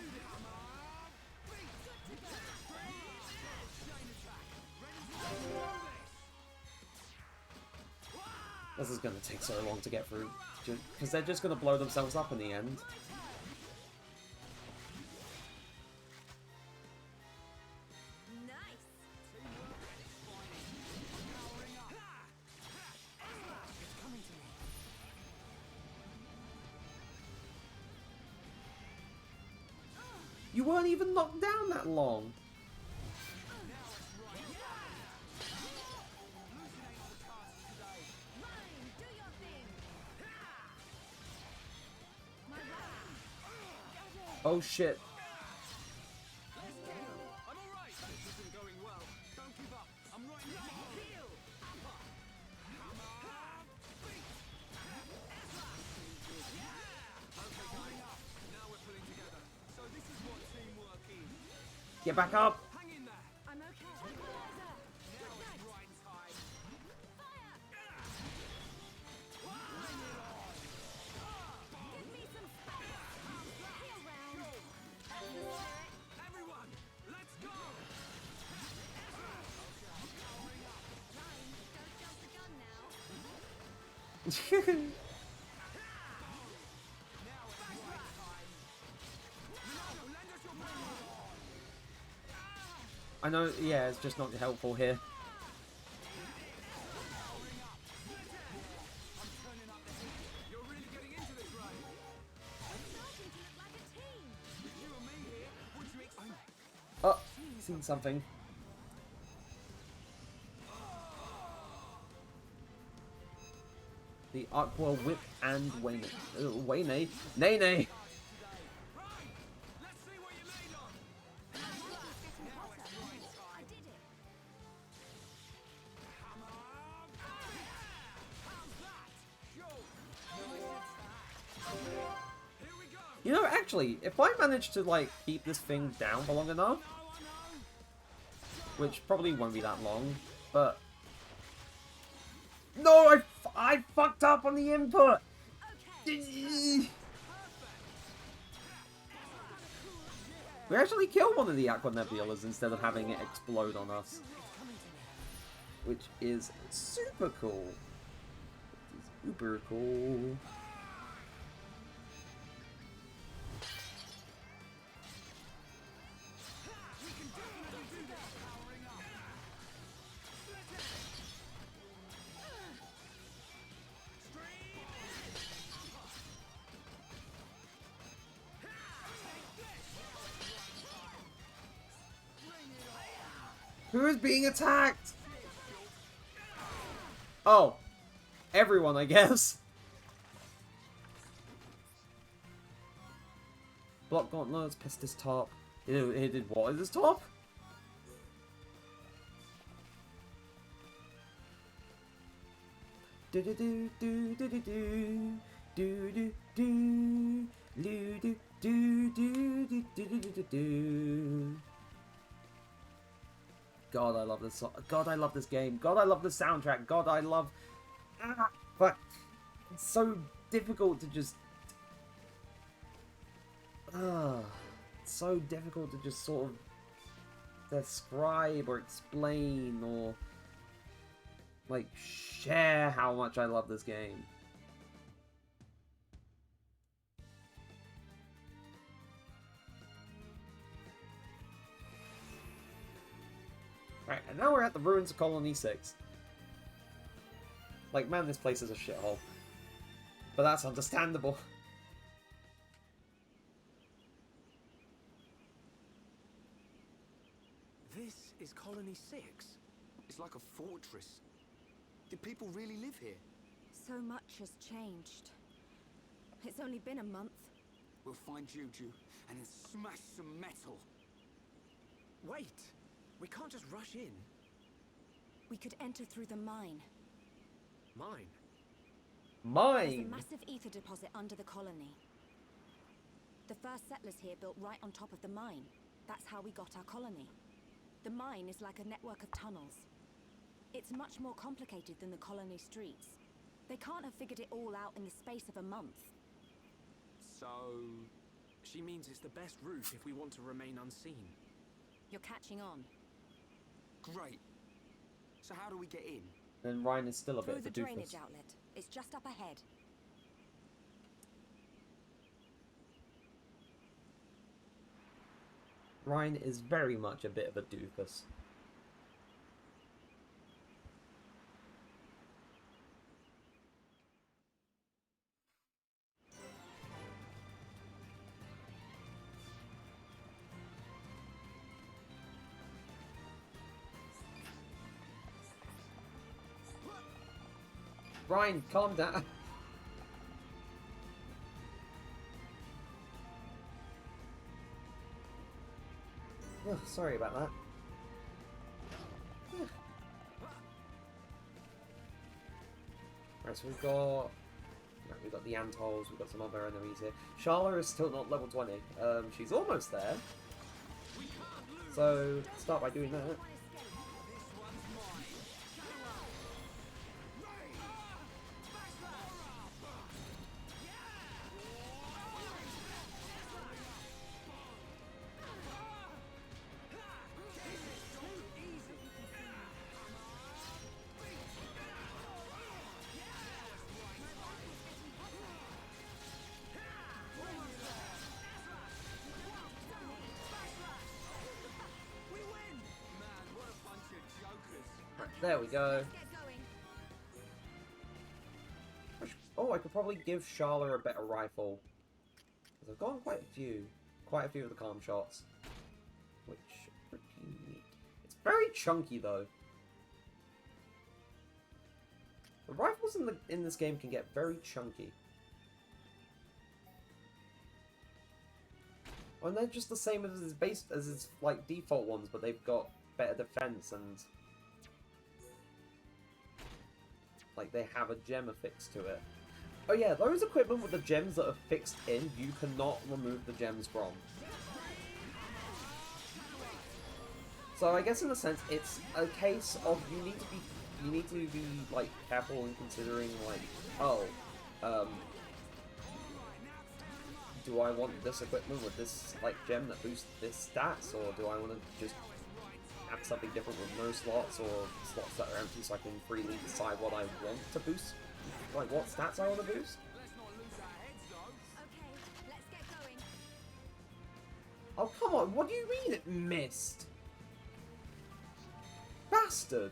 This is going to take so long to get through, because they're just going to blow themselves up in the end. You weren't even knocked down that long. Oh shit. Get back up. I'm okay. Everyone, let's go. Don't jump the gun now. I know, yeah, it's just not helpful here. Oh, seen something. The Aqua Whip and Wayne. Wayne? Nay. You know, actually, if I manage to, like, keep this thing down for long enough, which probably won't be that long, but... No, I fucked up on the input! We actually killed one of the Aqua Nebulas instead of having it explode on us. Which is super cool. Super cool. Who is being attacked? Oh. Everyone, I guess. Block gauntlets, pissed his top. It did what at his top? Do do do do do do do do do do do do do do do do. God, I love this song. God, I love this game. God, I love the soundtrack. God, I love... But it's so difficult to just... It's so difficult to just sort of describe or explain or like share how much I love this game. Right, and now we're at the ruins of Colony 6. Like, man, this place is a shithole. But that's understandable. This is Colony 6. It's like a fortress. Did people really live here? So much has changed. It's only been a month. We'll find Juju and then smash some metal. Wait! We can't just rush in. We could enter through the mine. Mine? There's a Mine! massive ether deposit under the colony. The first settlers here built right on top of the mine. That's how we got our colony. The mine is like a network of tunnels. It's much more complicated than the colony streets. They can't have figured it all out in the space of a month. So... She means it's the best route if we want to remain unseen. You're catching on. great. So how do we get in? And Ryan is still a bit Through of a the doofus. drainage outlet. It's just up ahead. Ryan is very much a bit of a doofus. Ryan, calm down. Oh, sorry about that. Right, so we've got the Anthols, we've got some other enemies here. Sharla is still not level 20. She's almost there. So start by doing that. There we go. Oh, I could probably give Sharla a better rifle. Because I've got quite a few of the calm shots. Which are pretty neat. It's very chunky though. The rifles in this game can get very chunky. And they're just the same as its like default ones, but they've got better defense and like they have a gem affixed to it. Oh yeah, those equipment with the gems that are fixed in, you cannot remove the gems from. So I guess in a sense, it's a case of you need to be like careful in considering like, oh, do I want this equipment with this like gem that boosts this stats, or do I want to just have something different with no slots, or slots that are empty so I can freely decide what I want to boost, like what stats I want to boost? Okay, let's get going. Oh come on, what do you mean it missed? Bastard!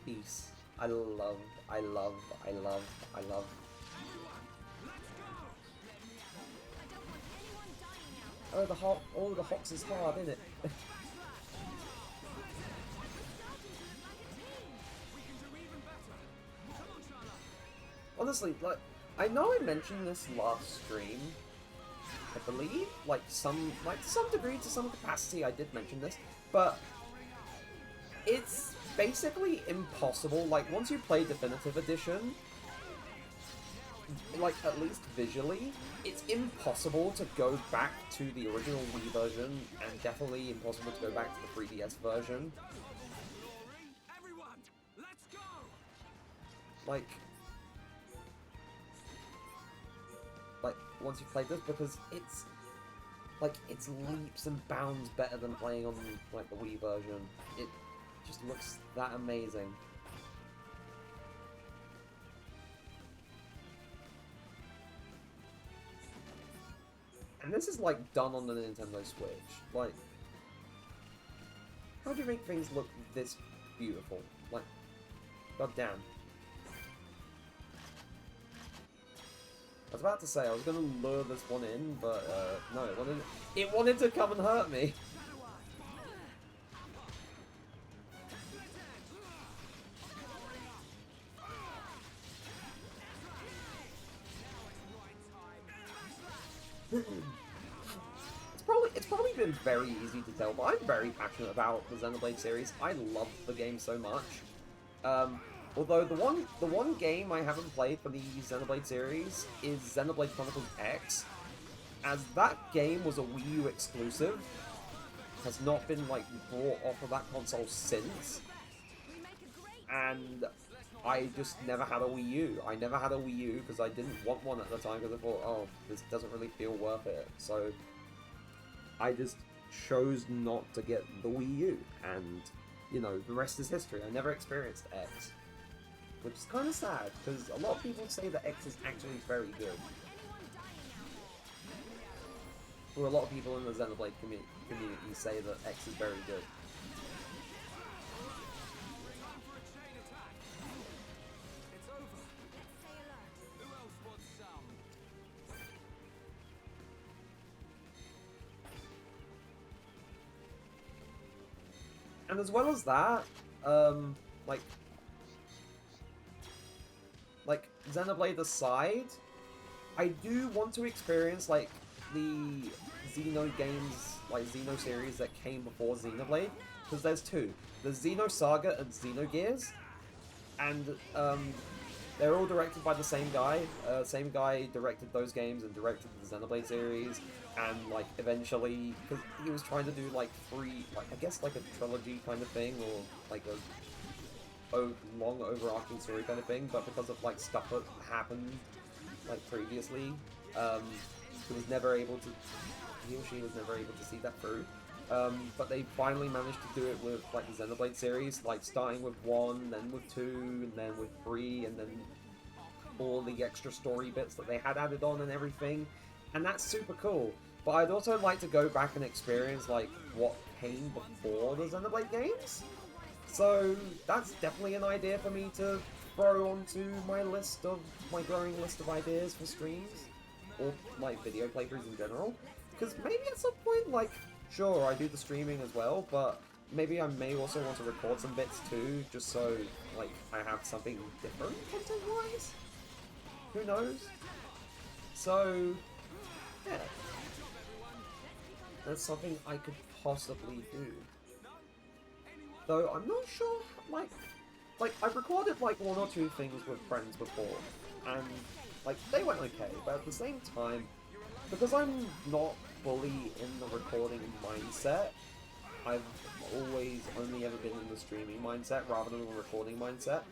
Peace. I love. Oh, the Hox is hard, isn't it? Honestly, like, I know I mentioned this last stream, I believe, like to some degree, to some capacity I did mention this, but it's basically impossible, like, once you play Definitive Edition, like, at least visually, it's impossible to go back to the original Wii version, and definitely impossible to go back to the 3DS version. Like, once you play this, because it's leaps and bounds better than playing on, like, the Wii version. It just looks that amazing. And this is, like, done on the Nintendo Switch. Like, how do you make things look this beautiful? Like, goddamn. I was about to say I was gonna lure this one in, but no, it wanted to come and hurt me. It's probably been very easy to tell, but I'm very passionate about the Xenoblade series. I love the game so much. Although the one game I haven't played for the Xenoblade series is Xenoblade Chronicles X, as that game was a Wii U exclusive, has not been like brought off of that console since, and I just never had a Wii U. I never had a Wii U because I didn't want one at the time because I thought, oh, this doesn't really feel worth it. So I just chose not to get the Wii U, and you know, the rest is history. I never experienced X. Which is kind of sad, because a lot of people say that X is actually very good. Or a lot of people in the Xenoblade community say that X is very good. And as well as that, like, Xenoblade aside, I do want to experience, like, the Xeno games, like, Xeno series that came before Xenoblade, because there's two. There's Xeno Saga and Xenogears, and, they're all directed by the same guy. Same guy directed those games and directed the Xenoblade series, and, like, eventually, because he was trying to do, like, I guess, like, a trilogy kind of thing, or, like, a long overarching story kind of thing, but because of like stuff that happened like previously, he or she was never able to see that through. But they finally managed to do it with like the Xenoblade series, like starting with 1, then with 2, and then with 3, and then all the extra story bits that they had added on and everything, and that's super cool. But I'd also like to go back and experience like what came before the Xenoblade games. So that's definitely an idea for me to throw onto my growing list of ideas for streams, or like video playthroughs in general. Because maybe at some point, like, sure, I do the streaming as well, but maybe I may also want to record some bits too, just so, like, I have something different content-wise? Who knows? So, yeah. That's something I could possibly do. Though, I'm not sure, like, I've recorded, like, one or two things with friends before, and, like, they went okay, but at the same time, because I'm not fully in the recording mindset, I've always only ever been in the streaming mindset rather than the recording mindset.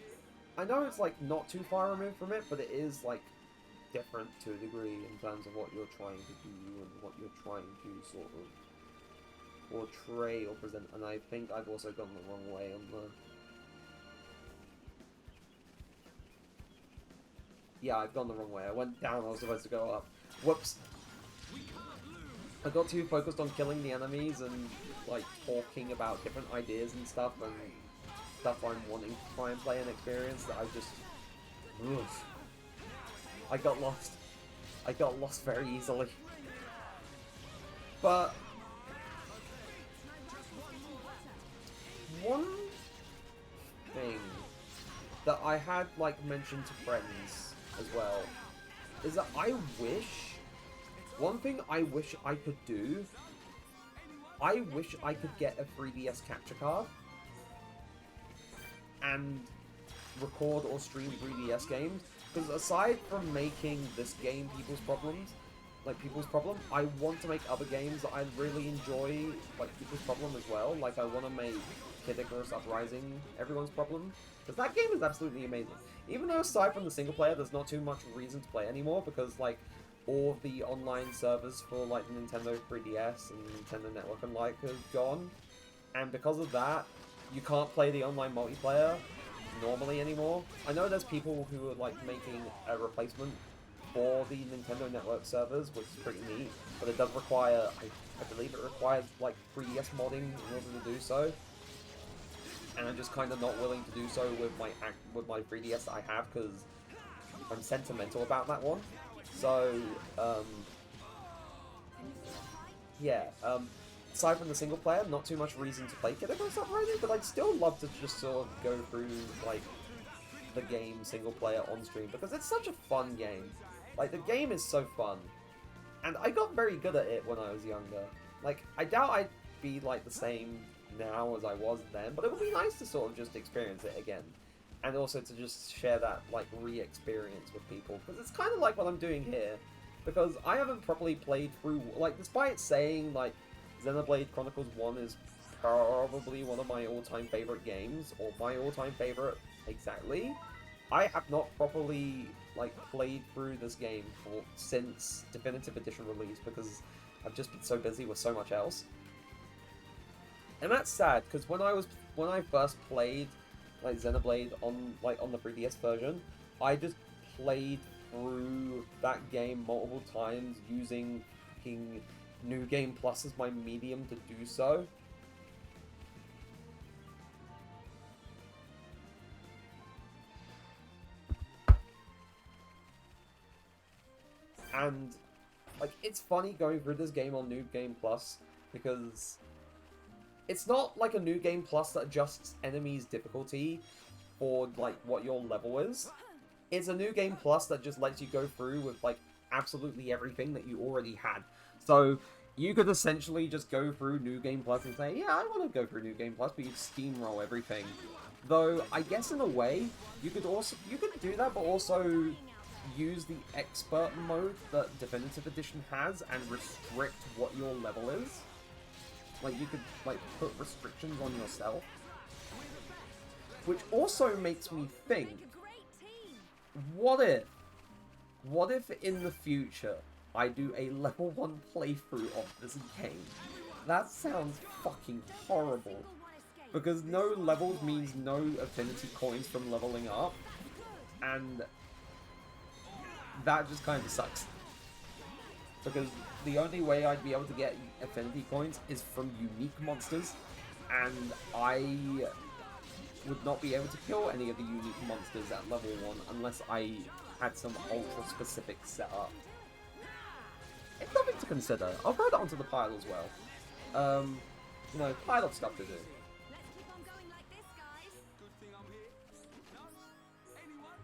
I know it's, like, not too far removed from it, but it is, like, different to a degree in terms of what you're trying to do and what you're trying to sort of portray or present, and I think I've also gone the wrong way on the... Yeah, I've gone the wrong way. I went down, I was supposed to go up. Whoops. I got too focused on killing the enemies and, like, talking about different ideas and stuff I'm wanting to try and play and experience that I just... Oof. I got lost. I got lost very easily. But... one thing that I had, like, mentioned to friends as well is that one thing I wish I could do, I wish I could get a 3DS capture card and record or stream 3DS games, because aside from making this game people's problem, I want to make other games that I really enjoy, like People's Problem as well. Like, I want to make Kid Icarus Uprising everyone's problem, because that game is absolutely amazing. Even though aside from the single player, there's not too much reason to play anymore, because, like, all of the online servers for, like, Nintendo 3DS and Nintendo Network and like have gone, and because of that, you can't play the online multiplayer normally anymore. I know there's people who are, like, making a replacement for the Nintendo Network servers, which is pretty neat, but it does require, I believe it requires, like, 3DS modding in order to do so, and I'm just kind of not willing to do so with my 3DS that I have, because I'm sentimental about that one. So, yeah, aside from the single player, not too much reason to play Kid Icarus Uprising, but I'd still love to just sort of go through, like, the game single player on stream, because it's such a fun game. Like, the game is so fun, and I got very good at it when I was younger. Like, I doubt I'd be, like, the same now as I was then, but it would be nice to sort of just experience it again. And also to just share that, like, re-experience with people. Because it's kind of like what I'm doing here. Because I haven't properly played through... Like, despite saying, like, Xenoblade Chronicles 1 is probably one of my all-time favorite games, or my all-time favorite exactly, I have not properly, like, played through this game since Definitive Edition release, because I've just been so busy with so much else. And that's sad, because when I first played, like, Xenoblade on the 3DS version, I just played through that game multiple times using fucking New Game Plus as my medium to do so. And, like, it's funny going through this game on New Game Plus, because it's not like a New Game Plus that adjusts enemies' difficulty for, like, what your level is. It's a New Game Plus that just lets you go through with, like, absolutely everything that you already had. So, you could essentially just go through New Game Plus and say, yeah, I want to go through New Game Plus, but you'd steamroll everything. Though, I guess in a way, you could do that, but also use the expert mode that Definitive Edition has and restrict what your level is. Like, you could, like, put restrictions on yourself. Which also makes me think, what if in the future I do a level 1 playthrough of this game? That sounds fucking horrible. Because no levels means no affinity coins from leveling up. And that just kind of sucks. Because the only way I'd be able to get affinity coins is from unique monsters, and I would not be able to kill any of the unique monsters at level 1 unless I had some ultra specific setup. It's nothing to consider. I'll throw that onto the pile as well. You know, pile of stuff to do. Let's keep on going like this, guys. Good thing I'm here. No? Anyone?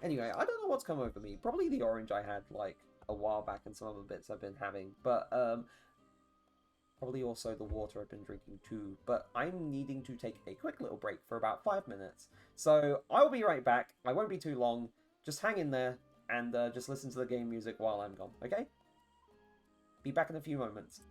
Anyway, I don't know what's come over me. Probably the orange I had, like, a while back and some other bits I've been having. But, probably also the water I've been drinking too. But I'm needing to take a quick little break for about 5 minutes. So, I'll be right back. I won't be too long. Just hang in there and just listen to the game music while I'm gone, okay? Be back in a few moments.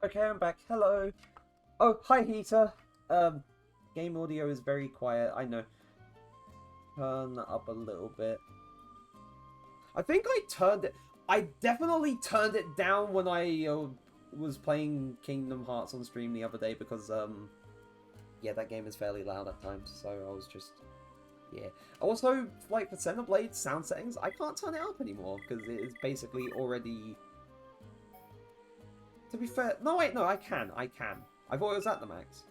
Okay, I'm back. Hello. Oh, hi, Heater. Game audio is very quiet. I know. Turn that up a little bit. I think I turned it... I definitely turned it down when I was playing Kingdom Hearts on stream the other day because, yeah, that game is fairly loud at times, so I was just... Yeah. Also, like, for Xenoblade sound settings, I can't turn it up anymore because it is basically already... To be fair... No, wait, no, I can. I thought it was at the max.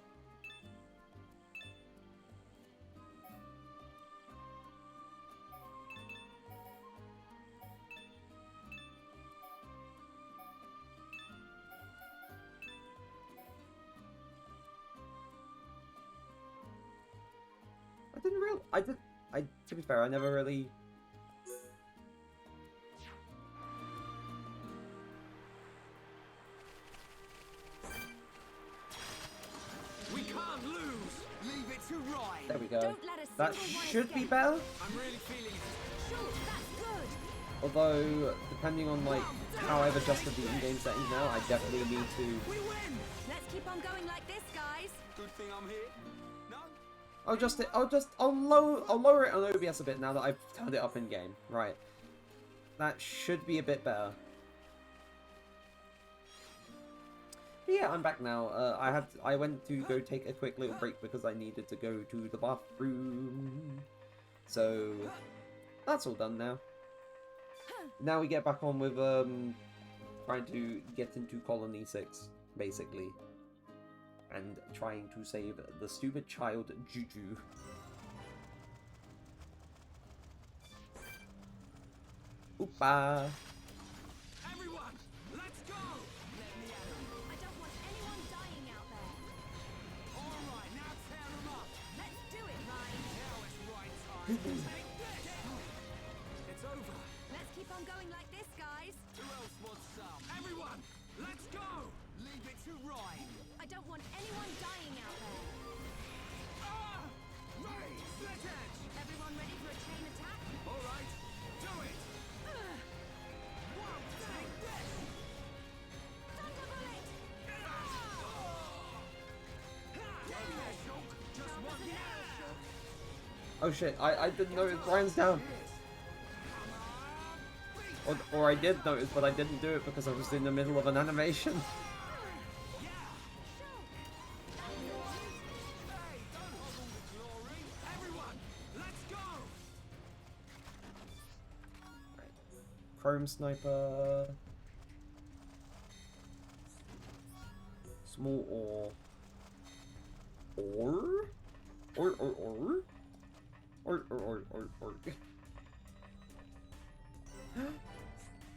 To be fair, I never really... We can't lose. Leave it to Ryan. There we go. Don't let a That single one should be escape. better. I'm really feeling it. Shoot, that's good. Although, depending on like how I've adjusted the in-game settings now, I definitely need to. We win! Let's keep on going like this, guys. Good thing I'm here. No? I'll lower it on OBS a bit now that I've turned it up in game. Right. That should be a bit better. But yeah, I'm back now. I went to go take a quick little break because I needed to go to the bathroom. So that's all done now. Now we get back on with trying to get into Colony 6, basically. And trying to save the stupid child, Juju. Oopa! Everyone, let's go! Let me at 'em. I don't want anyone dying out there. All right, now tear 'em up. Let's do it, Ryan. Now it's right time. Take this! It's over. Let's keep on going like this, guys. Who else wants some? Everyone, let's go! Leave it to Ryan. I don't want anyone dying out there. Ah! Ray, slit edge! Everyone ready for a chain attack? All right, do it! One, take this! Thunder bullet! Get in there, Shulk! Just one more! Oh shit, I didn't notice Brian's down. Or I did notice, but I didn't do it because I was in the middle of an animation. Hey, don't hog all the glory! Everyone, let's go! Chrome Sniper. Small ore. Ore? Or.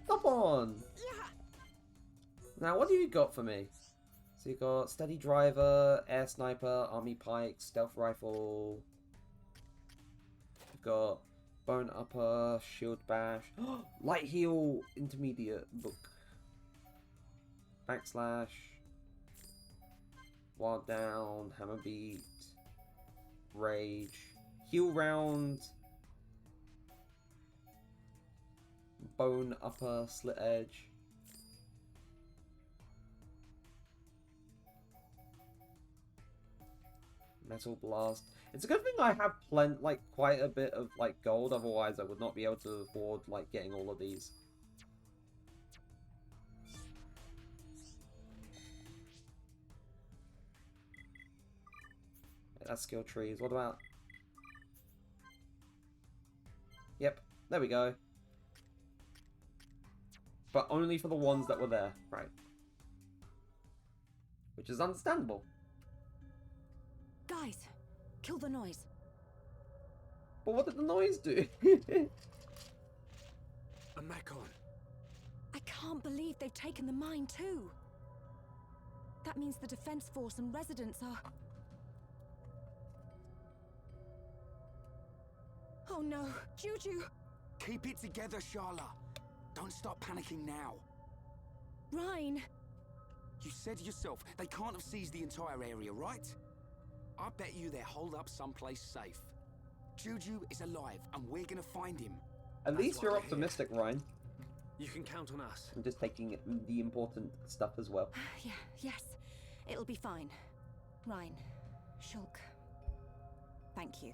Come on! Now, what do you got for me? So you got Steady Driver, Air Sniper, Army Pike, Stealth Rifle. You've got Bone Upper, Shield Bash, Light Heal, Intermediate Book. Backslash. Wild Down, Hammer Beat. Rage. Heal Round. Bone Upper, Slit Edge. Metal Blast. It's a good thing I have quite a bit of gold, otherwise I would not be able to afford getting all of these. That's skill trees. What about? Yep, there we go. But only for the ones that were there, right? Which is understandable. Guys, kill the noise. But what did the noise do? A Mechon. I can't believe they've taken the mine too. That means the defense force and residents are... Oh no, Juju! Keep it together, Sharla. Don't start panicking now. Rhine! You said yourself, they can't have seized the entire area, right? I bet you they're holed up someplace safe. Juju is alive, and we're gonna find him. At That's least what you're I hear. optimistic, Ryan. You can count on us. I'm just taking the important stuff as well. Yeah, yes. It'll be fine. Rhine. Shulk. Thank you.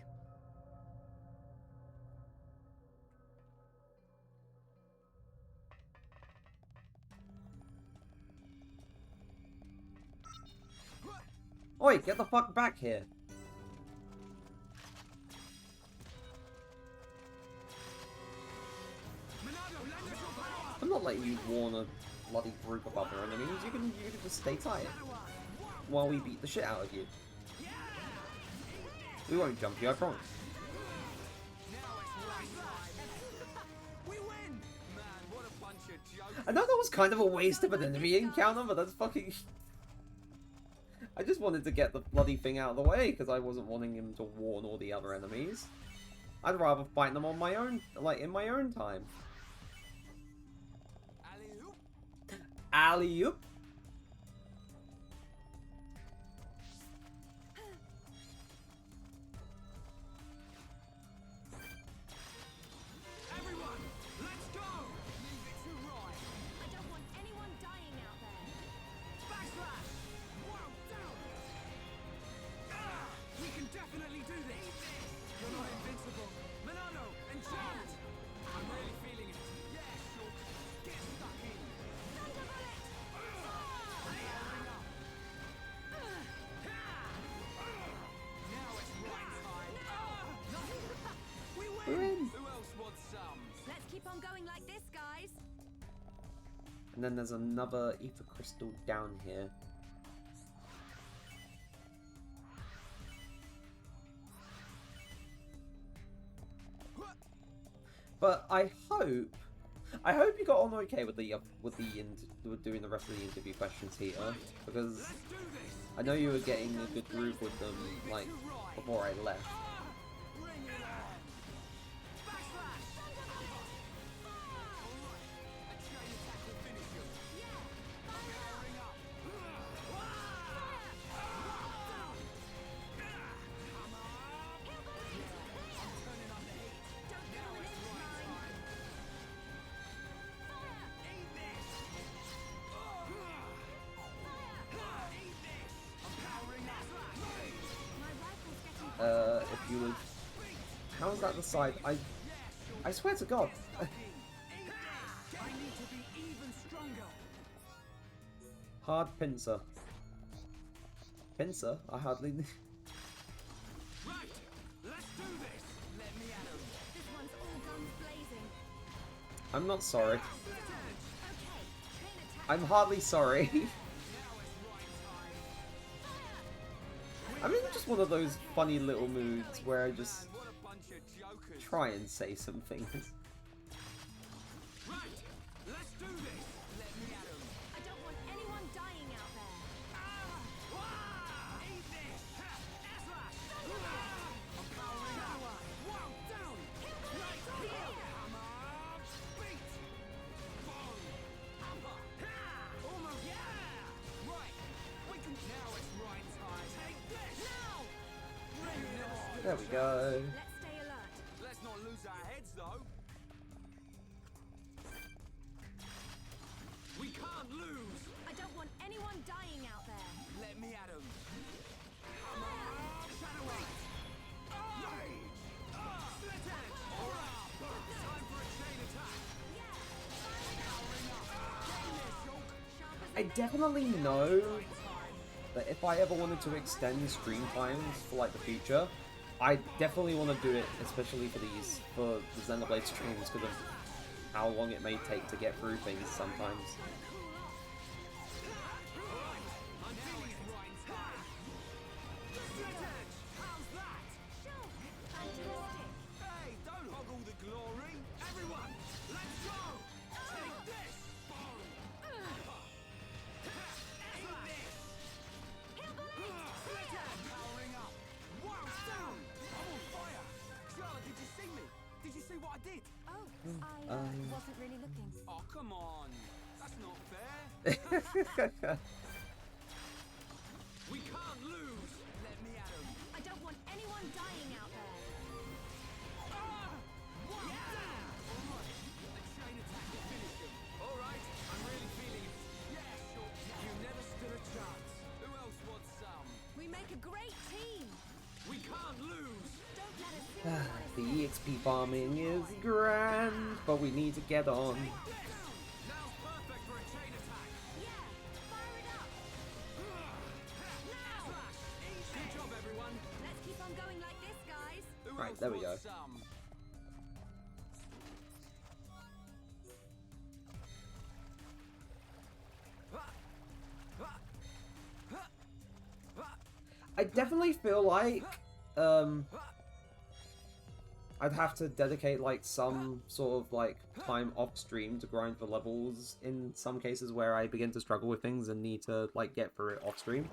Oi, get the fuck back here! I'm not letting you warn a bloody group of other enemies. You can just stay tight while we beat the shit out of you. We won't jump you, I promise. We win! Man, what a bunch of jokes. I know that was kind of a waste of an enemy encounter, but that's fucking... I just wanted to get the bloody thing out of the way, because I wasn't wanting him to warn all the other enemies. I'd rather fight them on my own, in my own time. Alley-oop. Alley-oop! Everyone, let's go! keep on going like this, guys. And then there's another ether crystal down here. But I hope you got on okay with doing the rest of the interview questions here, because I know you were getting a good groove with them like before I left. If you would... How is that the side? I swear to God. Hard pincer. Pincer? I hardly... Right, let's do this. Let me at 'em. This one's all guns blazing. I'm not sorry. Okay, train attack. I'm hardly sorry. I'm in just one of those funny little moods where I just What a bunch of jokers. try and say some things. Right, let's do this. Let me at 'em. I don't want anyone dying out there. Eat this. Air slash. I'm powering up. Whoa, down. Right here. Hammer. Beat. Bong. Upper. Almost. Yeah. Right. We can. Now it's right time. Take this. Now. Bring it on. There we go. Let's stay alert. Let's not lose our heads though. We can't lose. I don't want anyone dying out there. Let me at 'em. Shadow Wave. Rage. Split edge. Time for a chain attack. Powering up. Getting there, Shulk. I definitely know that if I ever wanted to extend stream times for like the future, I definitely want to do it, especially for the Xenoblade streams, because of how long it may take to get through things sometimes. I'm feeling it. Right time. Split edge. How's that? Fantastic. Hey, don't hog all the glory. Everyone, let's go. Take this. Bong. Eat this. Split edge. Powering up. Wow, down. I'm on fire. Charlotte, did you see me? Did you see what I did? Oh, I wasn't really looking. Oh, come on. That's not fair. We can't lose. Let me at 'em. I don't want anyone dying out there. A chain attack to finish him. All right, I'm really feeling it. Yeah, sure. You never stood a chance. Who else wants some? We make a great team. We can't lose. Don't let a single one The escape. EXP farming is grand, but we need to get on. Now's perfect for a chain attack. Yeah, fire it up. Now. Good job, everyone. Let's keep on going like this, guys. Who Right, else there we wants go. some? I definitely feel like I'd have to dedicate like some sort of like time off stream to grind for levels in some cases where I begin to struggle with things and need to like get through it off stream.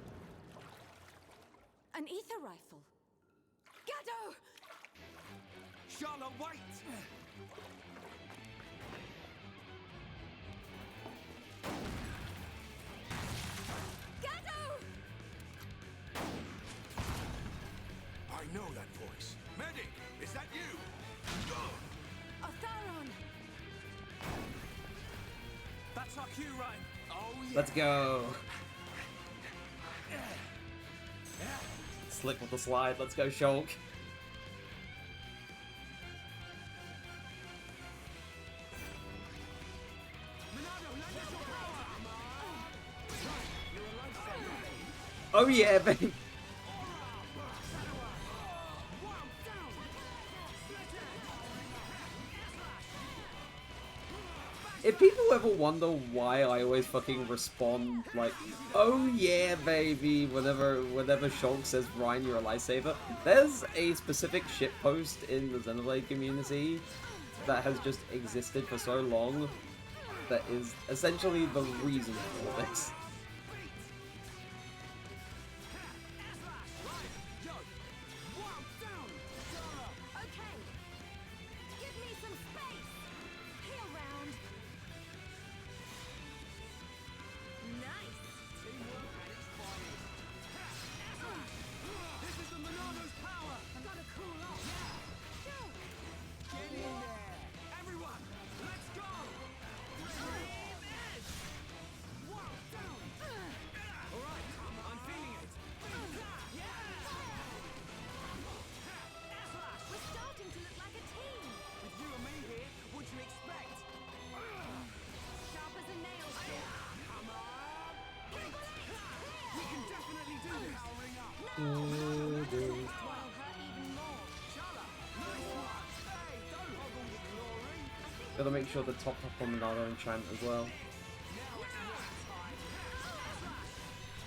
An ether rifle. Gado! Charlotte, wait! Gado! I know that voice. Medic, is that you? Otharon! That's our cue, Ryan. Oh, yeah. Let's go. Slick with the slide. Let's go, Shulk. Oh yeah, baby. If people ever wonder why I always fucking respond like, "Oh yeah, baby," whenever Shulk says, "Ryan, you're a lifesaver," there's a specific shitpost in the Xenoblade community that has just existed for so long that is essentially the reason for this. Okay. Give me some space. Heal round. Nice. Teamwork at its finest. This is the Monado's power. I've got to cool off. Sure. Get in there. Everyone, let's go. Wow, down. All right, I'm feeling it. We're starting to look like a team. With you and me here, what'd you expect? Sharp as a nail. Come on. We can definitely do this. Powering up. While hurt even more. Shala, nice one. Hey, don't hobble the glory. Gotta make sure to top up on Monado enchant as well.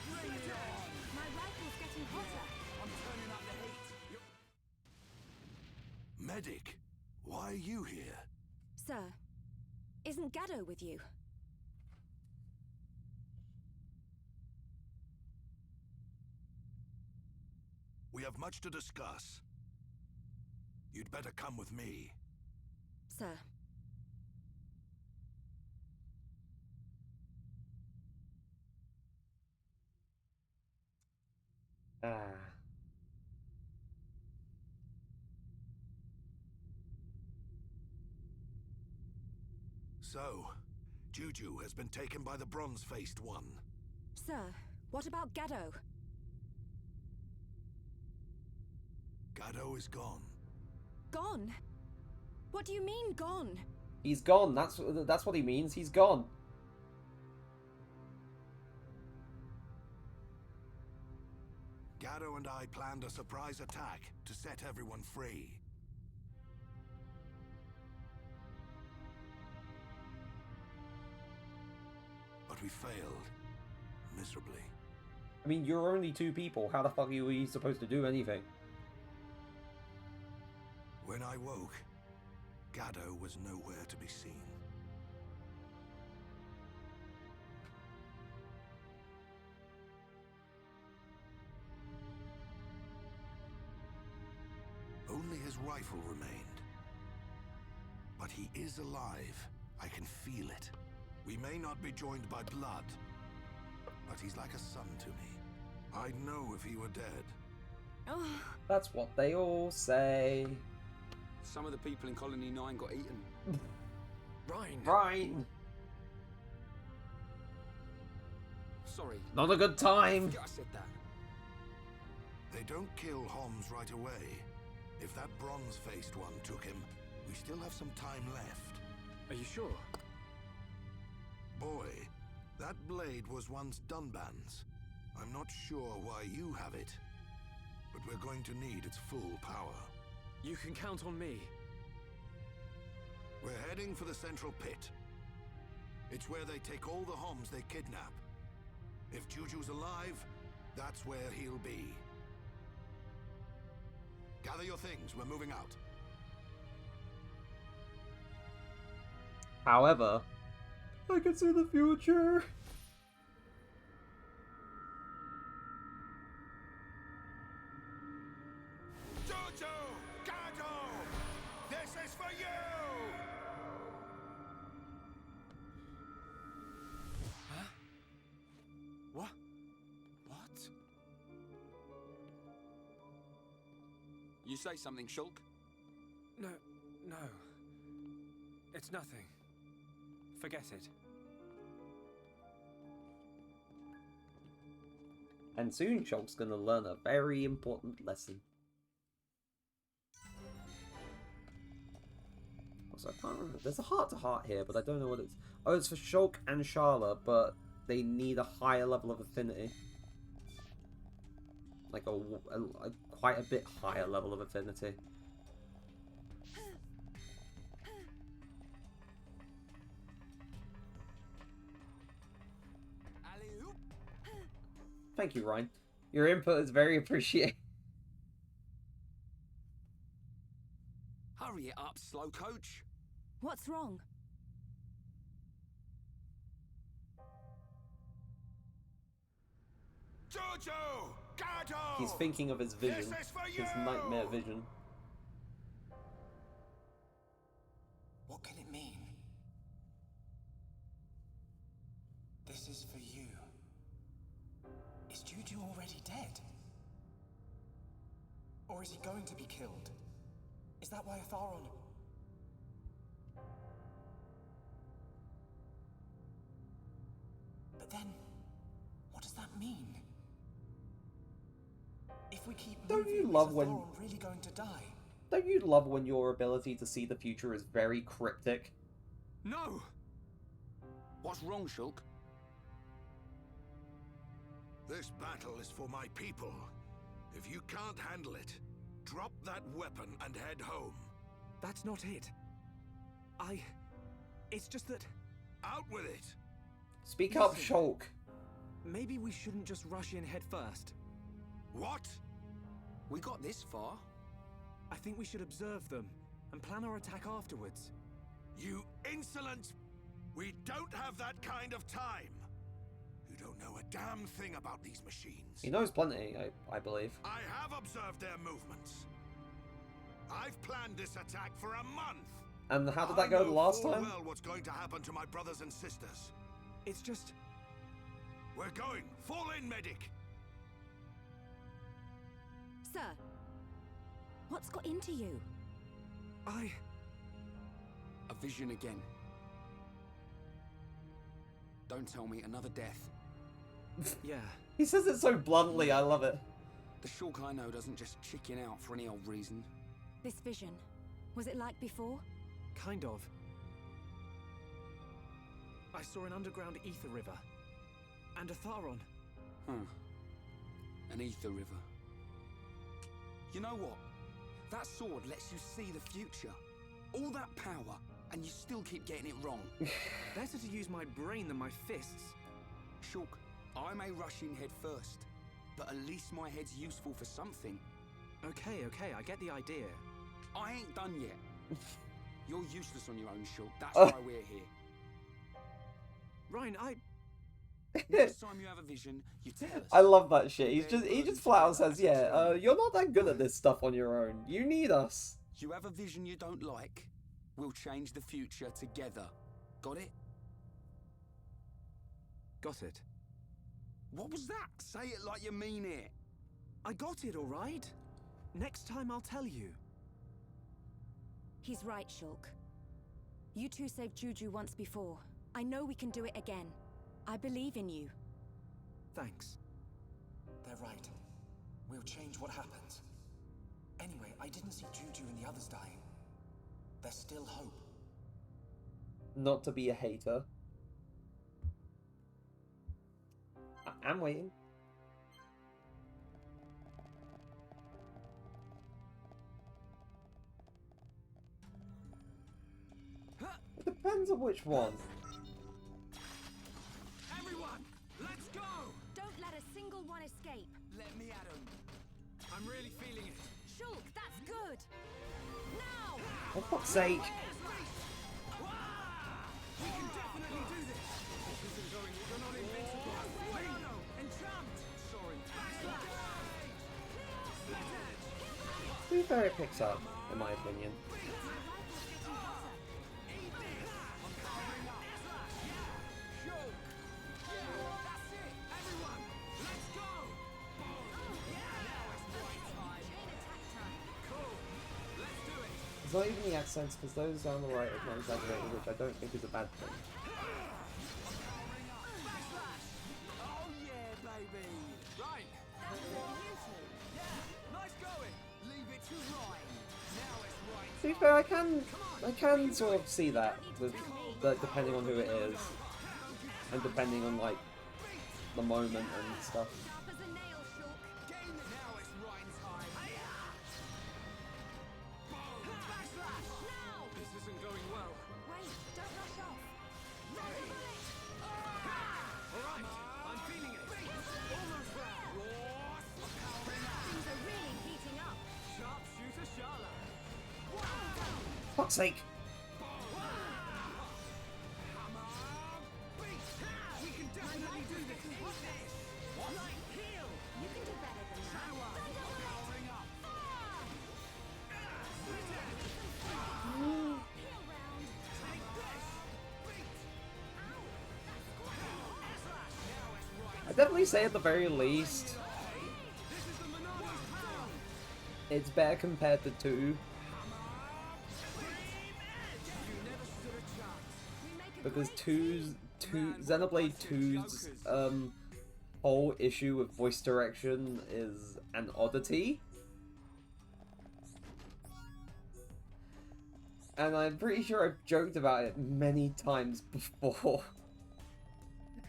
Bring it on. My rifle's getting hotter. I'm turning up the heat. Medic, why are you here? Sir, isn't Gaddo with you? We have much to discuss. You'd better come with me. Sir. Ah. So, Juju has been taken by the bronze-faced one. Sir, what about Gaddo? Gaddo is gone. Gone? What do you mean, gone? He's gone. That's what he means. He's gone. Gaddo and I planned a surprise attack to set everyone free. But we failed. Miserably. I mean, you're only 2 people. How the fuck are we supposed to do anything? When I woke, Gaddo was nowhere to be seen. Only his rifle remained. But he is alive. I can feel it. We may not be joined by blood, but he's like a son to me. I'd know if he were dead. Oh, That's what they all say. Some of the people in Colony 9 got eaten. Ryan. Right. Sorry. Not a good time. Forget I said that. They don't kill Homs right away. If that bronze-faced one took him, we still have some time left. Are you sure? Boy, that blade was once Dunban's. I'm not sure why you have it, but we're going to need its full power. You can count on me. We're heading for the central pit. It's where they take all the Homs they kidnap. If Juju's alive, that's where he'll be. Gather your things, we're moving out. However, I can see the future. Juju! Gaddo! This is for you! What? What? You say something, Shulk? No. It's nothing. Forget it. And soon Shulk's gonna learn a very important lesson. Also, I can't remember. There's a heart-to-heart here, but I don't know what it's... Oh, it's for Shulk and Sharla, but they need a higher level of affinity. Like a quite a bit higher level of affinity. Thank you, Ryan. Your input is very appreciated. Hurry it up, slow coach. What's wrong? Juju! Gato! He's thinking of his vision, This is for his you! nightmare vision. What can it mean? This is for you. Is Juju already dead? Or is he going to be killed? Is that why Atharon... But then, what does that mean? If we keep Don't moving, you is love when- Atharon really going to die? Don't you love when your ability to see the future is very cryptic? No! What's wrong, Shulk? This battle is for my people. If you can't handle it, drop that weapon and head home. That's not it. It's just that... Out with it! Speak up, Listen. Shulk. Maybe we shouldn't just rush in head first. What? We got this far. I think we should observe them and plan our attack afterwards. You insolent... We don't have that kind of time. You don't know a damn thing about these machines. He knows plenty, I believe. I have observed their movements. I've planned this attack for a month. And how did that go the last I know time? full well what's going to happen to my brothers and sisters. It's just... We're going. Fall in, medic. Sir, what's got into you? A vision again. Don't tell me another death. Yeah. He says it so bluntly, I love it. The Shulk I know doesn't just chicken out for any old reason. This vision, was it like before? Kind of. I saw an underground ether river. And Atharon. An ether river. You know what? That sword lets you see the future. All that power, and you still keep getting it wrong. Better to use my brain than my fists. Shulk, I may rush in head first, but at least my head's useful for something. Okay, I get the idea. I ain't done yet. You're useless on your own, Shulk. That's why we're here. Ryan, Next time you have a vision, you tell us. I love that shit. He just flat out says, yeah, you're not that good at this stuff on your own. You need us. You have a vision you don't like, we'll change the future together. Got it? Got it. What was that? Say it like you mean it. I got it, all right? Next time I'll tell you. He's right, Shulk. You two saved Juju once before. I know we can do it again. I believe in you. Thanks. They're right. We'll change what happens. Anyway, I didn't see Juju and the others dying. There's still hope. Not to be a hater. I'm waiting. It depends on which one. Everyone, let's go! Don't let a single one escape. Let me at 'em. I'm really feeling it. Shulk, that's good. Now! For fuck's sake. We can definitely do this. This isn't going. You're not invincible. Fuego! Enchant! Soaring. To be fair, it picks up, in my opinion. It's not even the accents, because those down the right are not exaggerated, which I don't think is a bad thing. Oh yeah, baby! Right! Nice going! Leave it to Ryan. Now it's Ryan. To be fair, I can sort of see that, with depending on who it is, and depending on, like, the moment and stuff. Sharp as a nail, Shulk. Now it's Ryan's time. Now! This isn't going well. Wait, don't rush off. All right, I'm feeling it. Almost there. fuck's sake! We can definitely do this. Right, heal. You can do better than that. Powering up. Heal round. Take this. Beat. I definitely say at the very least, it's better compared to 2. Because Xenoblade 2's whole issue with voice direction is an oddity. And I'm pretty sure I've joked about it many times before.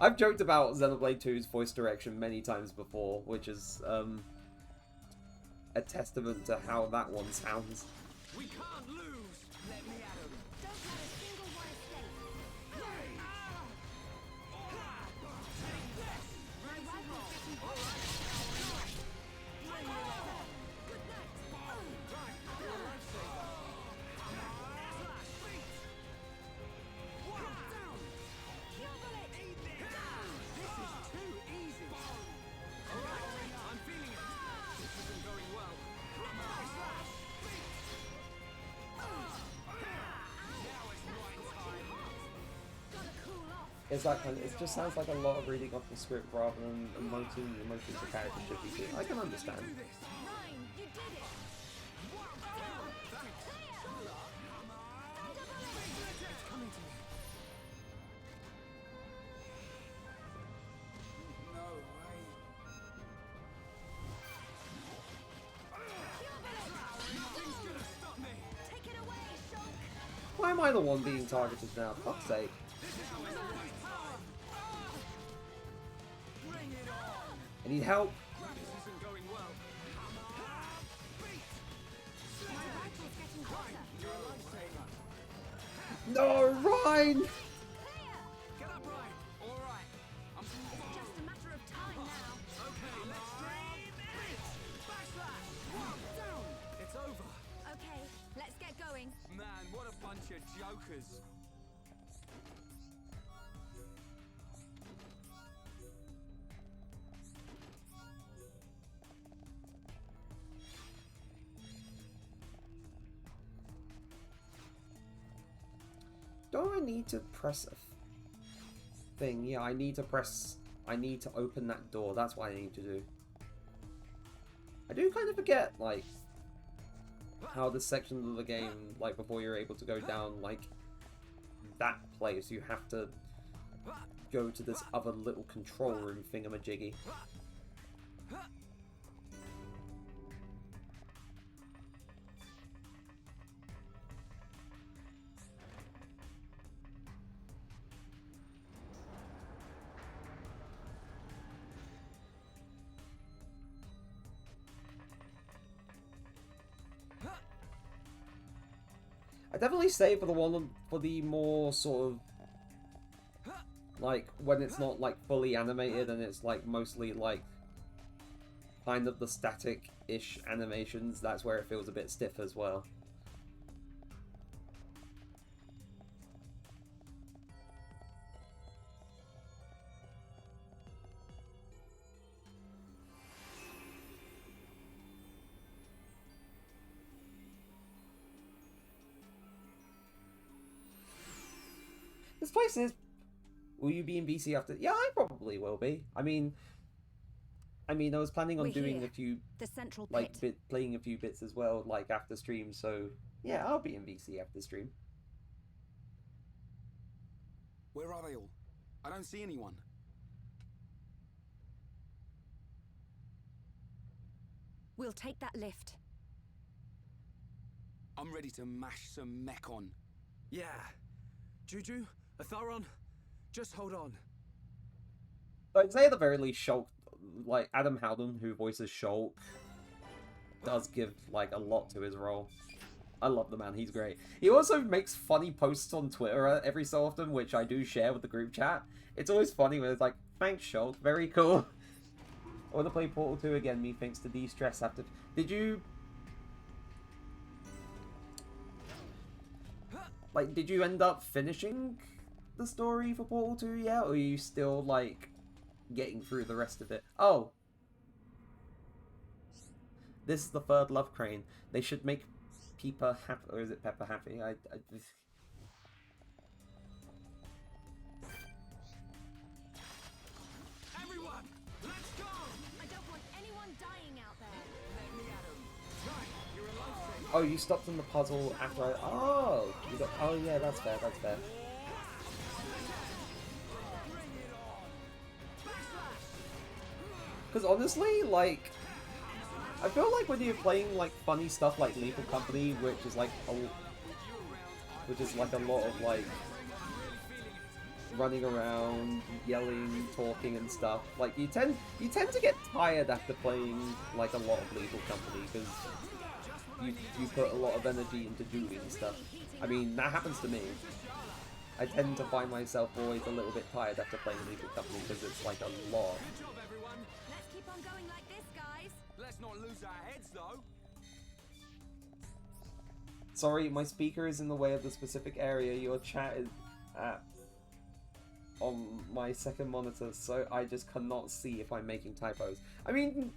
I've joked about Xenoblade 2's voice direction many times before, which is a testament to how that one sounds. We can't lose. Let me at him. Don't let a single one escape. Take this. My rifle's getting hot. Good night. Right, you're a lifesaver. Slash. Beat. One down. Kill bullet. Eat this. This is too easy. All right, I'm feeling it. This isn't going well. Slash. Beat. Now it's right time. Gotta cool off. It's that kind of, it just sounds like a lot of reading off the script rather than emoting the emotions the character should be doing. I can understand. Nine, you did it. It's coming to me. No way. Nothing's gonna stop me. Take it away, Shulk. Why am I the one being targeted now? For fuck's sake. Bring it on. I need help. This isn't going well. My rifle's getting hotter. You're a lifesaver. No, Ryan! Clear. Get up, Ryan. All right. It's just a matter of time now. Okay, let's dream it. Backslash. Down. It's over. Okay, let's get going. Man, what a bunch of jokers. Don't I need to press a thing? Yeah, I need to open that door. That's what I need to do. I do kind of forget, like, how this section of the game, like, before you're able to go down, like, that place, you have to go to this other little control room thingamajiggy. I definitely say for the more sort of, like, when it's not like fully animated and it's like mostly like kind of the static-ish animations, that's where it feels a bit stiff as well. This place is... Will you be in BC after... Yeah, I probably will be. I mean, I was planning on We're doing here. a few, The central pit. like, playing a few bits as well, like, after stream, so... Yeah, I'll be in BC after stream. Where are they all? I don't see anyone. We'll take that lift. I'm ready to mash some Mechon. Yeah. Juju, Atharon, just hold on. I'd say at the very least, Shulk, like, Adam Howden, who voices Shulk, does give, like, a lot to his role. I love the man, he's great. He also makes funny posts on Twitter every so often, which I do share with the group chat. It's always funny when it's like, thanks Shulk, very cool. I want to play Portal 2 again, methinks, to de-stress after... Did you... Like, did you end up finishing the story for Portal 2 yet? Or are you still, like, getting through the rest of it? Oh! This is the third Love Crane. They should make Peppa happy. Or is it Peppa happy? Everyone, let's go! I don't want anyone dying out there. Let me at 'em. Right, you're alone. Oh, you stopped on the puzzle after I... Oh! You got... Oh, yeah, that's fair, that's fair. Because honestly, like... I feel like when you're playing, like, funny stuff like Lethal Company, which is, like, a lot of, like, running around, yelling, talking and stuff, like, you tend to get tired after playing, like, a lot of Lethal Company, because you put a lot of energy into doing stuff. I mean, that happens to me. I tend to find myself always a little bit tired after playing Lethal Company, because it's, like, a lot. Good job, everyone. Let's keep on going like this, guys. Let's not lose our heads, though. Sorry, my speaker is in the way of the specific area your chat is at on my second monitor, so I just cannot see if I'm making typos. I mean,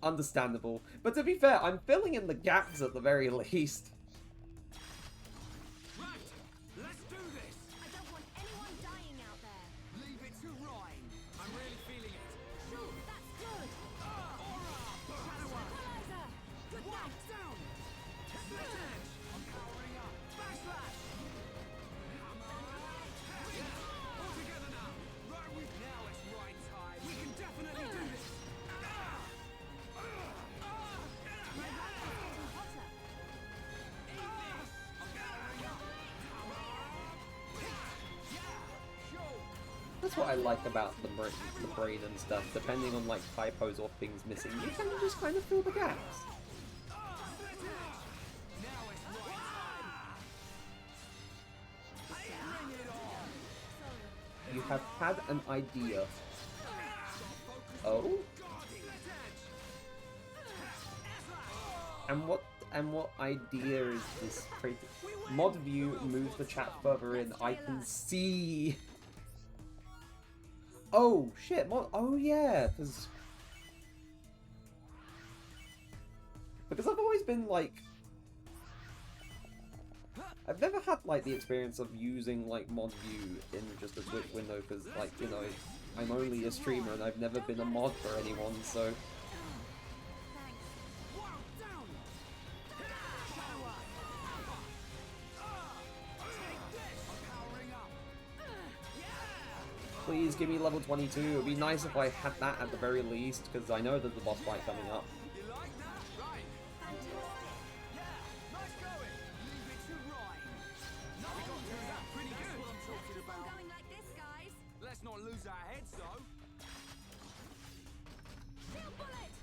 understandable. But to be fair, I'm filling in the gaps at the very least. Right, let's do this. I don't want anyone dying out there. Leave it to Ryan. I'm really feeling it. Shoot, that's good. Equalizer. Good night. Down. Split edge. I'm powering up. Backslash. Hammer. All together now. Right, now it's right time. We can definitely do this. That's what I like about the brain and stuff. Depending on like typos or things missing, you can just kind of fill the gaps. You have had an idea. Oh? And what idea is this created? Mod view moves the chat further in. I can see. Oh shit! Oh yeah, because I've always been like, I've never had like the experience of using like mod view in just a Twitch window because like, you know, I'm only a streamer and I've never been a mod for anyone, so. Please give me level 22. It would be nice if I had that at the very least, because I know there's the boss fight coming up. You like that? Right. Yeah, nice going. Leave it to Ryan. No, we got through that pretty good. That's what I'm talking Keep on about. going like this, guys. Let's not lose our heads, though. Steel bullet.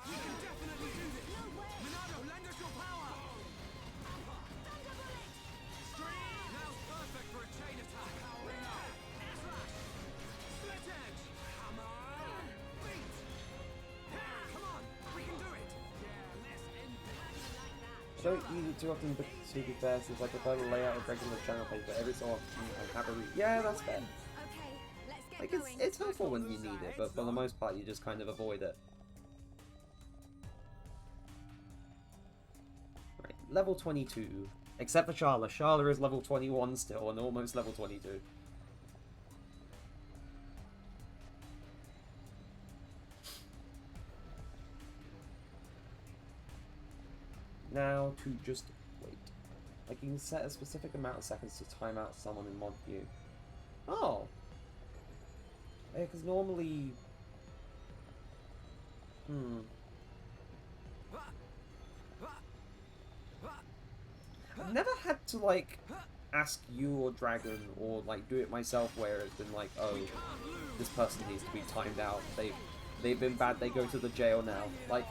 We can definitely do this. No way. Ronaldo, lend us your power. Thunder bullet. Now's perfect for a chain attack. Powering up. Slash. Split edge. Hammer. Beat. Come on, we can do it. Yeah, let's end this. I don't use it too often, but to be fair, since I prefer the layout of regular channel paper, every so often I have a yeah, that's fair. Okay, let's get Like, going. it's helpful when you need it, but for the most part, you just kind of avoid it. Right, level 22. Except for Sharla. Sharla is level 21 still, and almost level 22. Now to just wait. Like, you can set a specific amount of seconds to time out someone in mod view. Oh! Yeah, because normally... I've never had to, like, ask you or Dragon, or, like, do it myself where it's been like, oh, this person needs to be timed out. They've been bad, they go to the jail now. Like,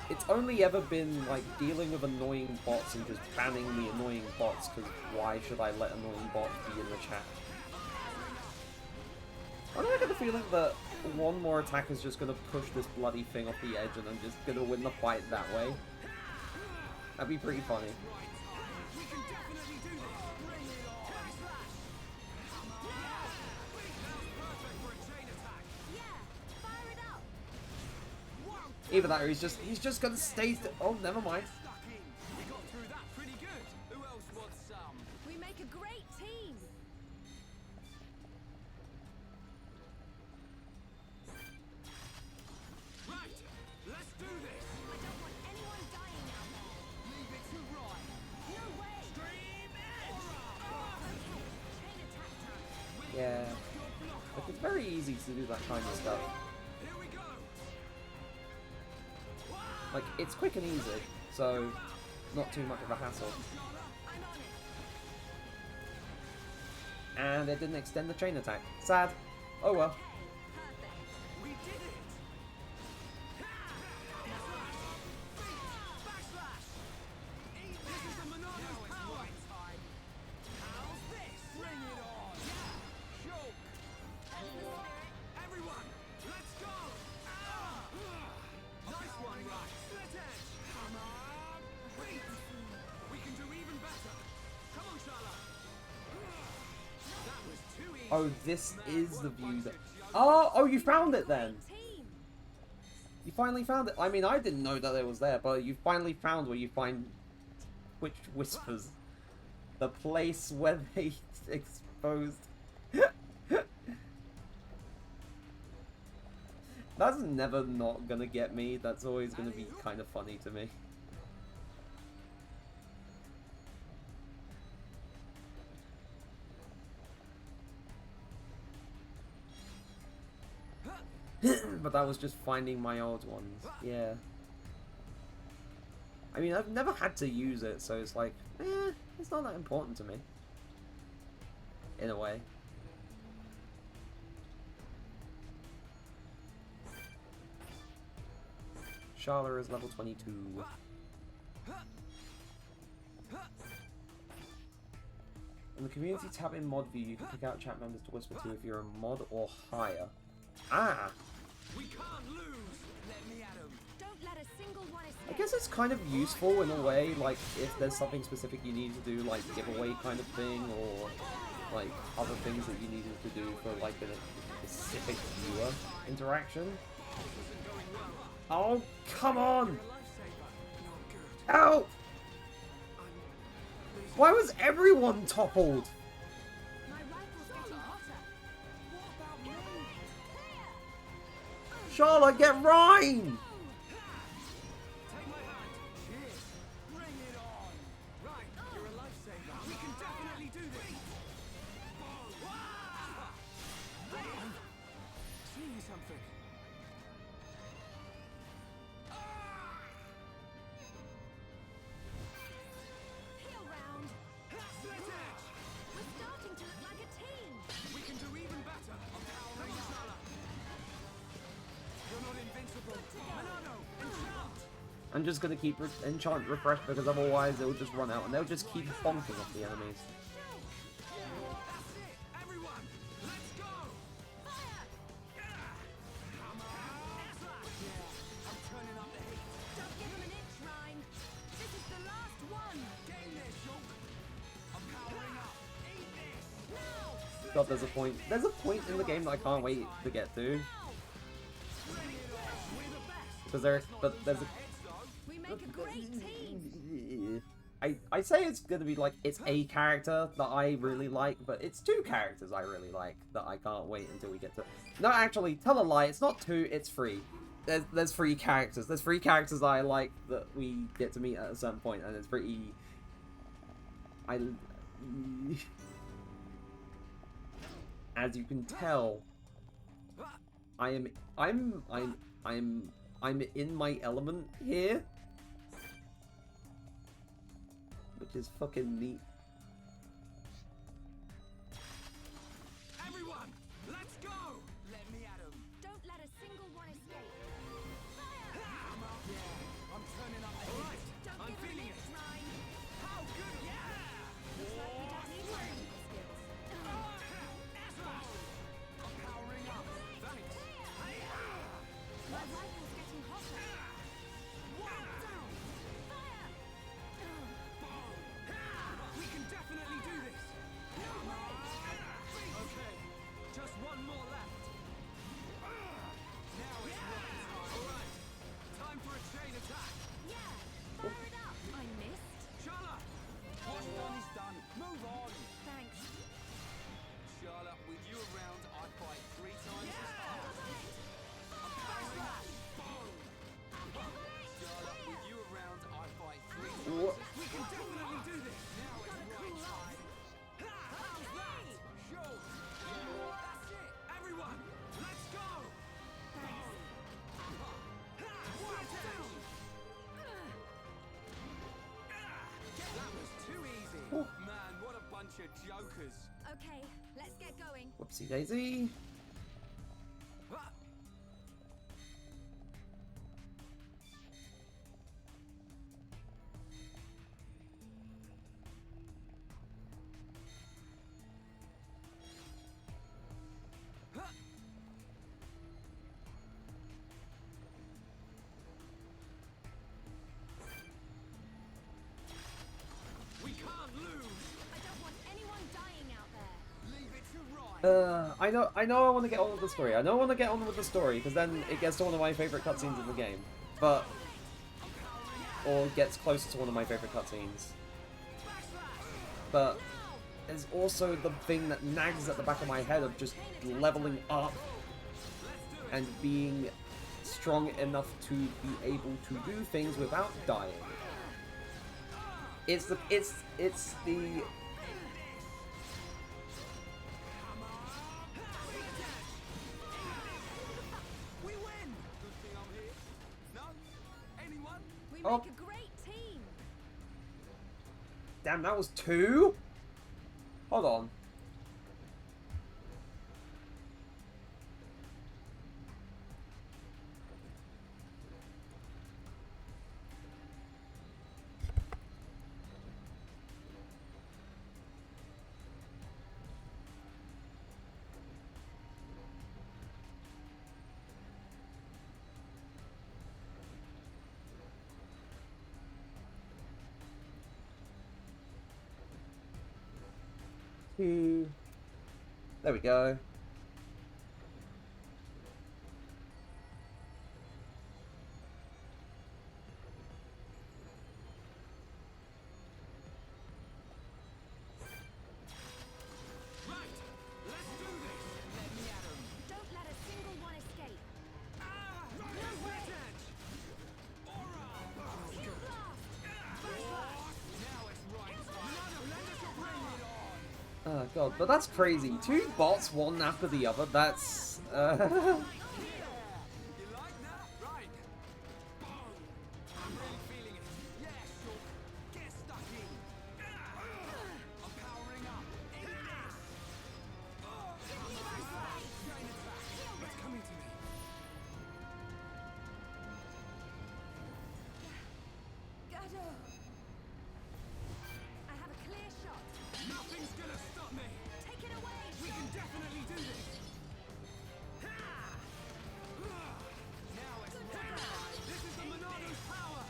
it's only ever been, like, dealing with annoying bots and just banning the annoying bots, because why should I let annoying bots be in the chat? I don't get the feeling that one more attack is just going to push this bloody thing off the edge and I'm just going to win the fight that way. That'd be pretty funny. We can definitely do this. Bring it on. Slash. Perfect for a chain attack. Yeah, fire it up. Either that or he's just gonna stay oh, never mind. Stuck in. We got through that pretty good. Who else wants some? We make a great team. Right. Let's do this. I don't want anyone dying out there. Leave it to Ryan. No way. Stream edge. Okay, chain attack time. Yeah. Like, it's very easy to do that kind of stuff. Here we go. Like, it's quick and easy, so not too much of a hassle. I'm on it. And it didn't extend the chain attack. Sad. Oh well. Okay, perfect. We did it. Backslash. This is the Monano's power. How's this? Bring it on. Yeah. Choke. That's the spirit. Everyone, let's go. Nice one, right. Split edge. Come on. Beat. We can do even better. Come on, Shala. That was too easy. Oh, this is the view that... Oh, you found it then! Team. You finally found it. I mean, I didn't know that it was there, but you finally found where you find Witch Whispers. The place where they exposed... That's never not gonna get me. That's always gonna be kind of funny to me. But that was just finding my old ones. Yeah. I mean, I've never had to use it, so it's like, it's not that important to me. In a way. Shala is level 22. In the community tab in mod view, you can pick out chat members to whisper to if you're a mod or higher. Ah! We can't lose. Let me at him. Don't let a single one I escape. guess it's kind of useful in a way, like if there's something specific you need to do, like giveaway kind of thing, or like other things that you needed to do for like a specific viewer interaction. Oh, come on! Help! Why was everyone toppled? My rifle's getting hotter. Charlotte, get Rhine! Take my hand. Cheers. Bring it on. Right, you're a lifesaver. We can definitely do this. See something. Heal round. Split edge. We're starting to look like a team. We can do even better. Come on, Shala. You're not invincible. Manano, enchant. I'm just gonna keep enchant refresh because otherwise it'll just run out and they'll just keep bonking off the enemies. That's it. Everyone, let's go. Come on. Slash. Yeah, I'm turning up the heat. Don't give him an inch, Rhyme. This is the last one. Gain this, Shulk. I'm powering up. Eat this. Now. God, there's a point. There's a point in the game that I can't wait to get to. Because there's a... We make a great team. I say it's gonna be like, it's a character that I really like, but it's two characters I really like that I can't wait until we get to... No, actually, tell a lie, it's not two, it's three. There's three characters. There's three characters I like that we get to meet at a certain point, and it's pretty... As you can tell, I'm in my element here, which is fucking neat. Everyone, let's go. Let me at him. Don't let a single one escape. I'm up. Yeah, I'm turning up the heat. Don't I'm give him an feeling inch, it. Rhyme. How good? Yeah. Looks like we don't need technical skills. Slash. I'm powering up. Thanks. My rifle's getting hotter. One down. Fire. Man, what a bunch of jokers. Okay, let's get going. Whoopsie daisy. Ah! We can't lose. I don't want anyone dying out there. Leave it to Ryan. I know I want to get on with the story. I know I want to get on with the story, because then it gets to one of my favourite cutscenes in the game. But... Or gets closer to one of my favourite cutscenes. But... There's also the thing that nags at the back of my head of just leveling up and being strong enough to be able to do things without dying. It's the We win. Good thing I'm here. No? Anyone? We Oh. make a great team. damn, that was 2? Hold on. There we go. Right. Let's do this. Let me at 'em. Don't let a single one escape. Ah! Right way. Aura. Heal blast. Now it's right. None of lend us a bring it on. Oh god, but that's crazy. 2 bots, one after the other. That's You like that? Right. Boom. I'm really feeling it. Yeah, sure. Get stuck in. I'm powering up. In this. Chain attack. It's coming to me. Gado. I have a clear shot. Nothing's gonna stop me. Take it away. We can definitely do this. Now it's right. This is the Monado's power.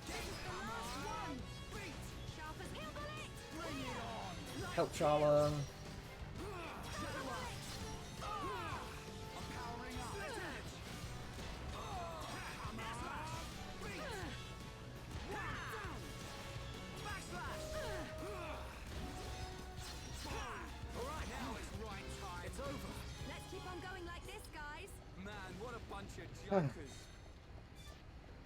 This is the last one. Beat. Sharp as heal bullet. Bring it on. help Charla. I'm powering up. Edge. Beat. Backslash. All right, now it's right time. It's over. Let's keep on going like this, guys. Man, what a bunch of jokers.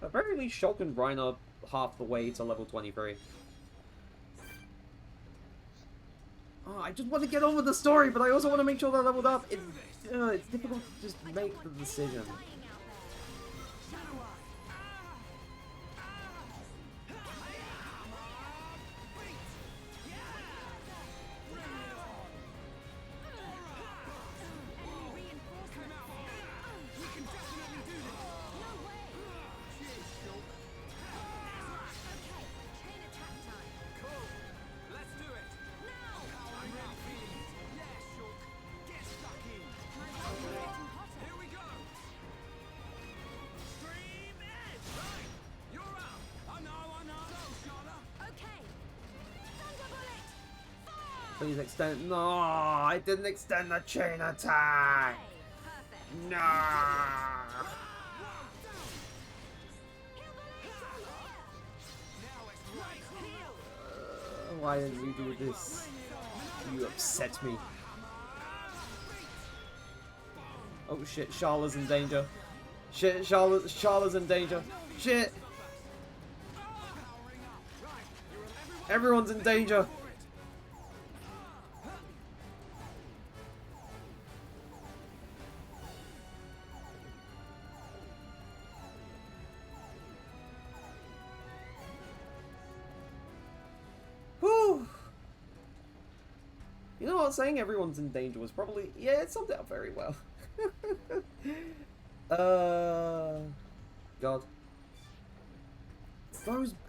At the very least, Shulk and Ryan are half the way to level 23. Oh, I just want to get on with the story, but I also want to make sure they're leveled up. It's difficult to just I don't make want the anyone decision. dying out there. Enemy reinforcements. We can definitely do this. No way. Cheers, Shulk. Okay, chain attack time. Cool. Let's do it. Now. I'm really feeling it. Yeah, Shulk. Get stuck in. My body's getting hotter. Here we go. Stream edge. Right. You're up. I know. Go, Charla. Okay. Thunder bullet. Fire. Please extend. No, I didn't extend the chain attack. Okay, perfect. No. Heal bullet. Now it's right. Heal. Why did you do this? You upset me. Oh shit, Charla's in danger. Shit, Charla's in danger. Shit. Everyone's in danger. You know what? Saying everyone's in danger was probably... Yeah, it summed it up very well. God.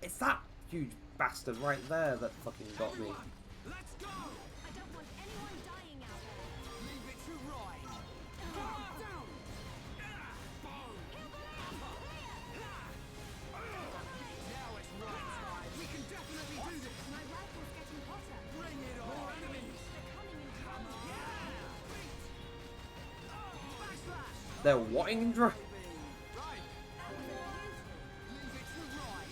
It's that huge bastard right there that fucking got me. Let's go! I don't want anyone dying out there. Leave it to Ryan. Down! Boom! Now it's right time. We can definitely do this. My rifle's getting hotter. Bring it on. More enemies. They're coming in Come on. Backslash. They're watting and dry. Right. Leave it to Ryan.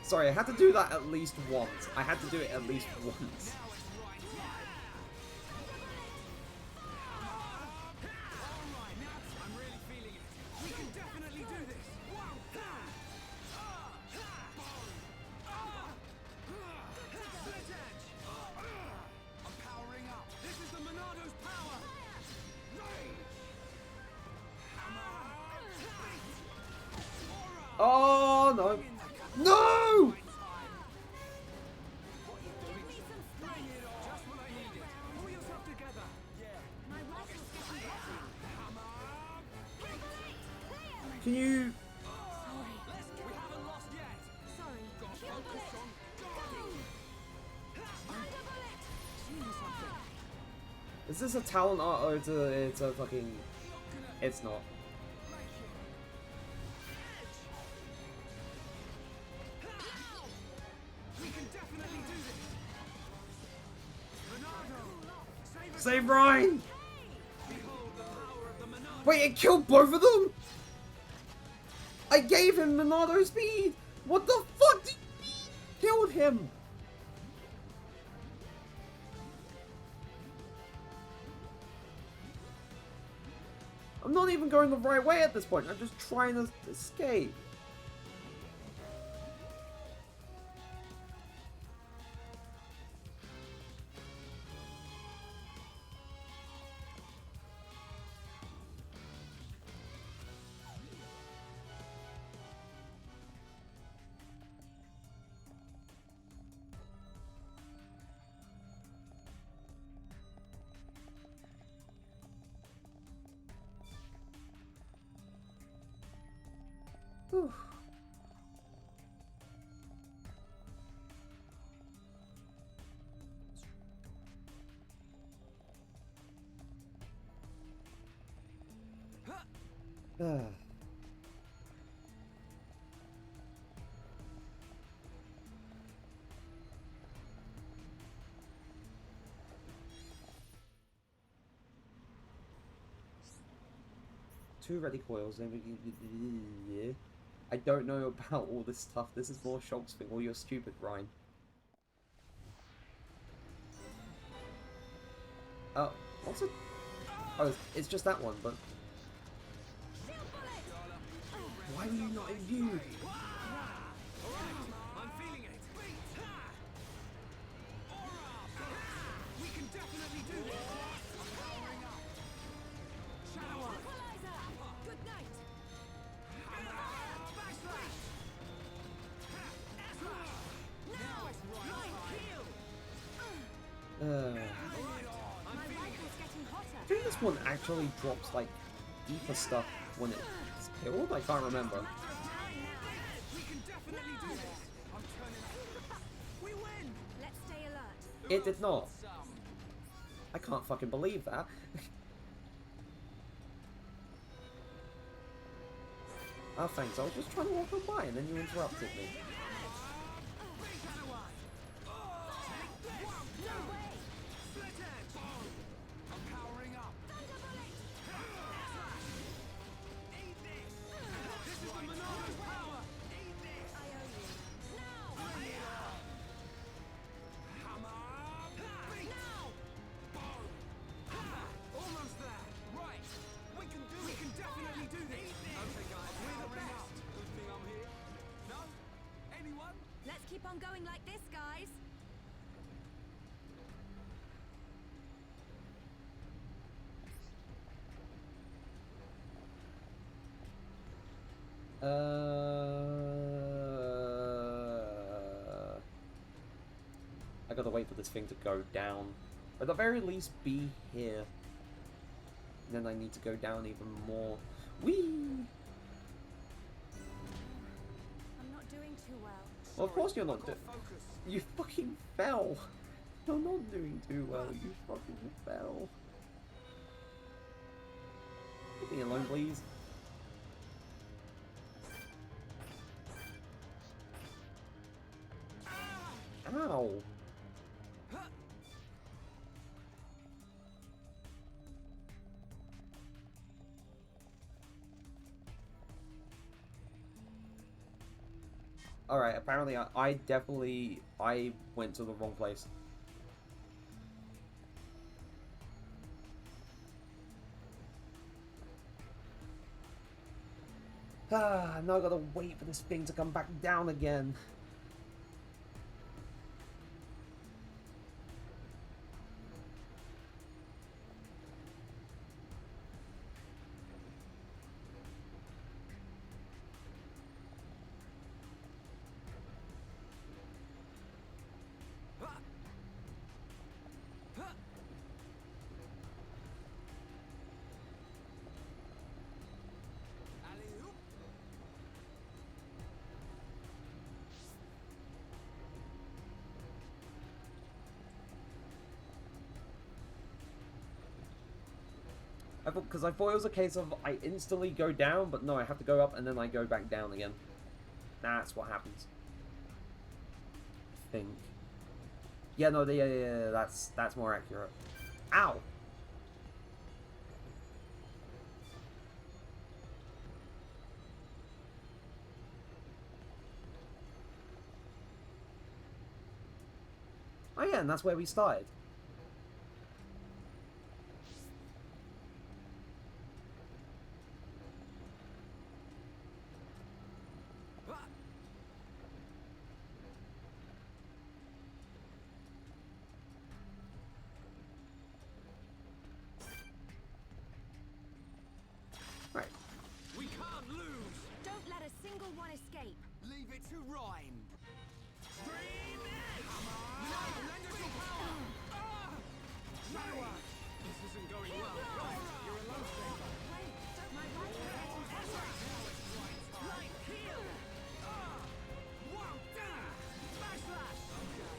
Sorry, I had to do that at least once. I had to do it at least once. Now it's right time. Alright, now I'm really feeling it. We can definitely do this. Wow, down. Split edge. I'm powering up. This is the Monado's power. Rage. Hammer. Aura. Oh, no. No! Right time. Give me some Bring space. it on. Just what I needed. Pull yourself together. Yeah. My rifle's getting hotter. Can you... Sorry. We haven't lost yet. Sorry. Got Kill focus bullet. on going. Thunder bullet. Seeing something. Is this a talent art or it's a fucking... It's not. We can definitely do this. Monado. Save it. Save Ryan! Behold the power of the Monado. Wait, it killed both of them? I gave him Monado speed! What the fuck did you mean? Killed him! I'm not even going the right way at this point. I'm just trying to escape. Whew. Ah. Two ready coils. Yeah. I don't know about all this stuff. This is more Shog's thing. Or you're stupid, Ryan. Oh, what's it? Oh, it's just that one, but... Why were you not imbued? I'm feeling it. We can definitely do this. I'm powering up. Shadow Eye. Good night. Backslash. Now it's right time. My rifle's getting hotter. I think this one actually drops, like, ether stuff when it's killed? I can't remember. We can definitely do this. I'm turning up. We win. Let's stay alert. It did not. Some. I can't fucking believe that. Oh, thanks. I was just trying to walk on by and then you interrupted me. Shadow Eye. No way. Split edge. I'm powering up. Eat this. This is the Monado's power. Eat this. I owe you. Now. Hammer. Beat. Boom. Almost there. Right. We can definitely do this. Okay, guys. We're the best. Good thing I'm here. No? Anyone? Let's keep on going like this, guys. I gotta wait for this thing to go down. at the very least, be here. Then I need to go down even more. Whee! I'm not doing too well. Well, of course you're not doing. Focus. You fucking fell. You're not doing too well. You fucking fell. Leave me alone, please. Ow. Alright, apparently I definitely went to the wrong place. Ah, now I gotta wait for this thing to come back down again. Alley-oop. Because I thought it was a case of I instantly go down, but no, I have to go up and then I go back down again. That's what happens. I think. Yeah, no, yeah, that's more accurate. Ow! Oh yeah, and that's where we started. Right. We can't lose. Don't let a single one escape. Leave it to Rhyme. Stream Edge! No, lend us your power! Noah! This isn't going well. Right, you're a lifesaver. Wait, don't my rifle getting better. Light heal! Wow, damn! Smash slash! Okay,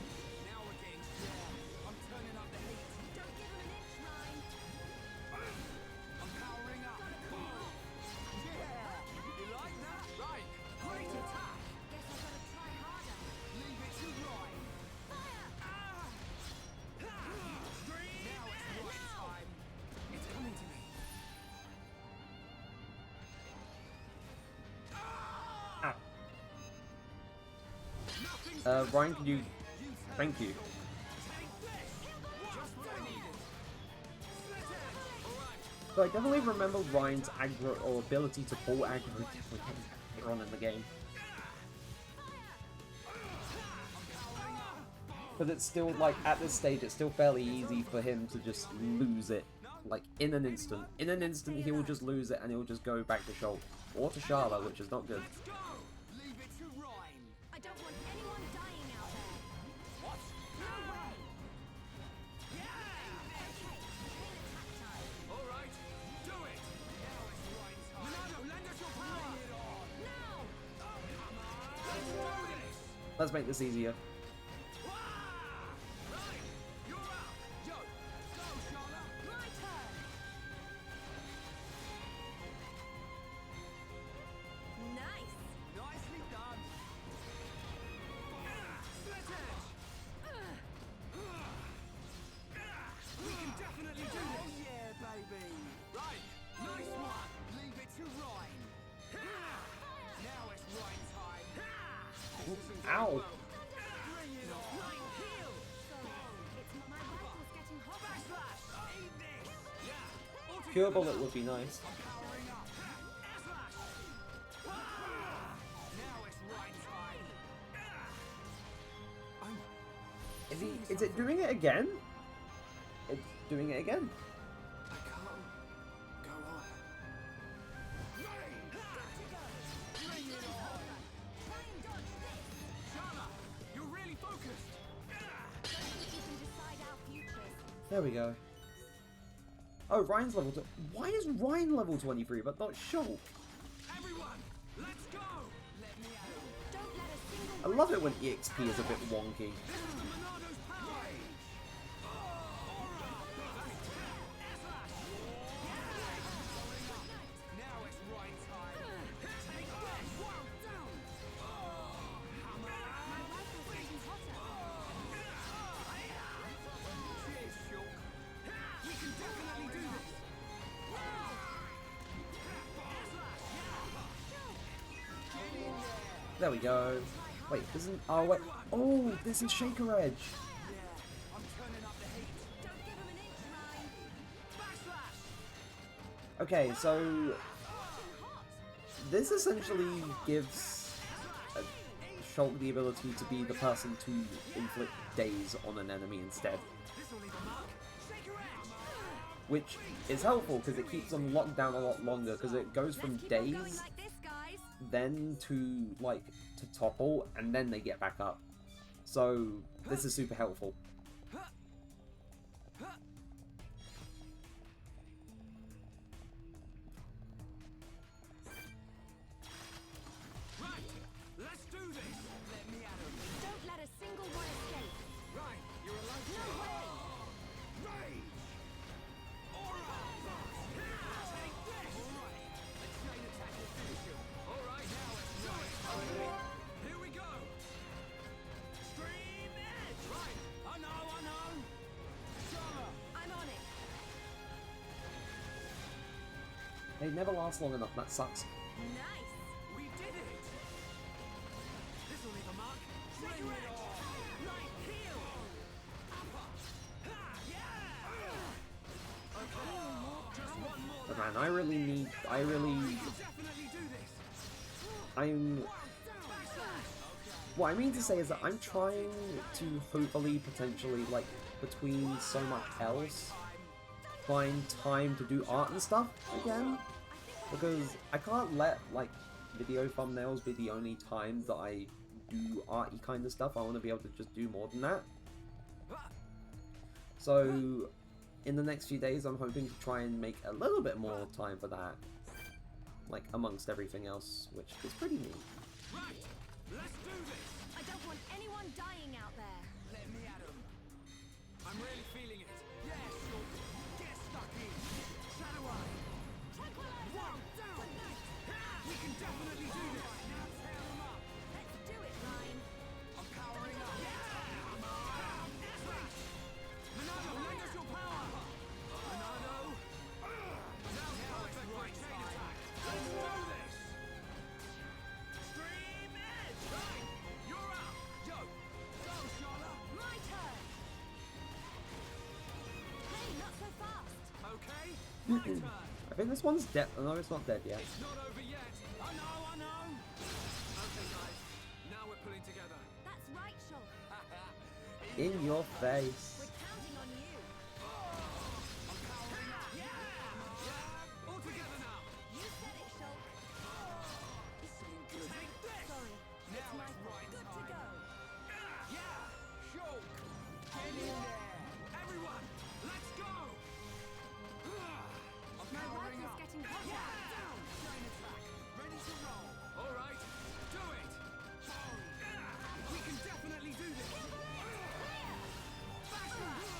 now we're getting strong. I'm turning up the heat. Don't give him an inch, Ryan. I'm powering up. Boom! Yeah! You like that? Right, great attack! Guess I gotta try harder. Leave it to Rhyme. Fire! Now it's right time. It's coming to me. Ow. Nothing's Ryan, could you... Thank you. Take this! Just what I needed. Split it! Alright. So I definitely remember Ryan's aggro, or ability to pull aggro definitely later on in the game. But it's still, like, at this stage, it's still fairly easy for him to just lose it. Like, in an instant. In an instant, he will just lose it and he'll just go back to Schultz. Or to Charlotte, which is not good. Let's go! Leave it to Rhyme. I don't want anyone dying out there. What? No way! Yeah! Okay, chain attack time. Alright, do it! Now it's Rhyme's time. Monado, lend us your power! Bring it on! No! Come on! Let's do this! Let's make this easier. Right, you're up! Yo, go, Charlotte! My turn! Nice! Nicely done! Split edge! We can definitely do this! Oh yeah, baby! Right, nice one! Leave it to Rhyme! Now it's Rhyme time! This isn't going Ow. well. Bring it on! Rhyme heal! It's my rifle's getting hot. Backslash! Eat this! Yeah! All Cure together Bullet now. would be nice. Powering up! Air slash! Now it's Rhyme time! Is it doing it again? It's doing it again. I can't go on. Bring it on! Try and dodge this. Shana, you're really focused! Don't think you can decide our futures. There we go. Oh, Ryan's level 2. Why is Ryan level 23 but not Shulk? Everyone, let's go! Let me out. Don't let a I single love it when EXP is a bit wonky. This is the Monado's power! Now it's right time. Take this! Wow, down! Hammer! My rifle's getting hotter. Cheers, Shulk. We can definitely do this! Get in there! There we go. Wait, isn't... Oh, wait. Oh, this is Shaker Edge. Yeah, I'm turning up the heat. Don't give him an inch, Ryan. Backslash! Okay, so... This essentially gives Shulk the ability to be the person to inflict daze on an enemy instead. This'll leave a mark. Shake your edge! Which is helpful because it keeps them locked down a lot longer because it goes from Let's keep on going daze like this, guys. then to like to topple and then they get back up. So this is super helpful. Right, let's do this! Let me at him. Don't let a single one escape. Right, you're alone. No way. Rage! Alright! Take this! Alright, a chain attack will finish him. Alright, now let's do it! Here we go! Stream edge! Right, I know! Summer! I'm on it. They never last long enough, that sucks. Nice. We did it! This'll leave a mark. Bring it on! Light heal! Upper! Ha! Yeah! Okay, just one more. But man, I really We can definitely do this! I'm... What I mean to say is that I'm trying to hopefully, potentially, like, between so much else, find time to do art and stuff again. Because I can't let, like, video thumbnails be the only time that I do arty kind of stuff. I want to be able to just do more than that. So, in the next few days, I'm hoping to try and make a little bit more time for that. Like, amongst everything else, which is pretty neat. Right, let's do this! I don't want anyone dying out there. Let me at him. I'm really feeling it. Yeah, Shulk. Get stuck in. Shadow Eye. Wow, down. We can definitely do this. Now tear them up. Let's do it, Ryan. I'm powering up. Slash. Monado, lend us your power. Monado. Now it's right chain attack. Let's do this. Stream edge. Right. You're up. Yo. Go, Charlotte. My turn. Hey, not so fast. Okay. My turn. I think this one's dead. No, it's not dead yet. It's not over yet. I know. Okay, guys. Now we're pulling together. That's right, Shulk. In your face. We're counting on you. I'm powering up. Yeah. All together now. You said it, Shulk. This ain't good. Take this. Sorry. Now It's my it's right good to time. go. Yeah. Shulk. Get in there. Everyone, let's go. I'm My powering rifle's up. getting hotter. Down. Chain attack. Ready to roll. All right. Do it. We can definitely do this. Backslash.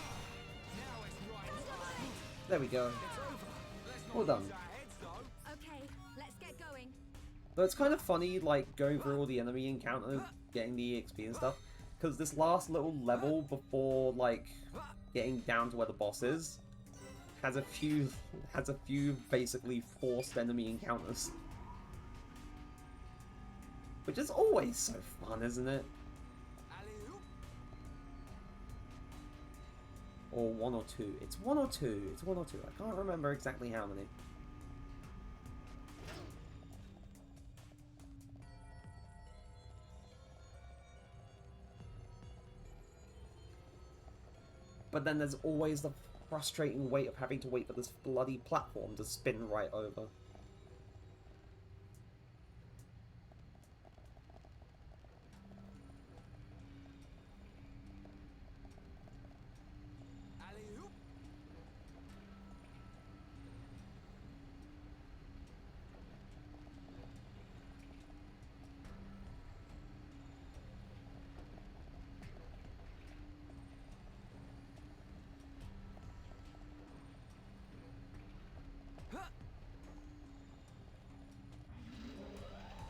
Now it's right time. There we go. It's over. Let's not Well done. lose our heads, though. Okay, let's get going. Though it's kind of funny, like, going through all the enemy encounters, getting the EXP and stuff, because this last little level before, like, getting down to where the boss is, has a few basically forced enemy encounters. Which is always so fun, isn't it? Alley-oop. Or one or two. It's one or two. It's one or two. I can't remember exactly how many. But then there's always the frustrating wait of having to wait for this bloody platform to spin right over. Alley-oop.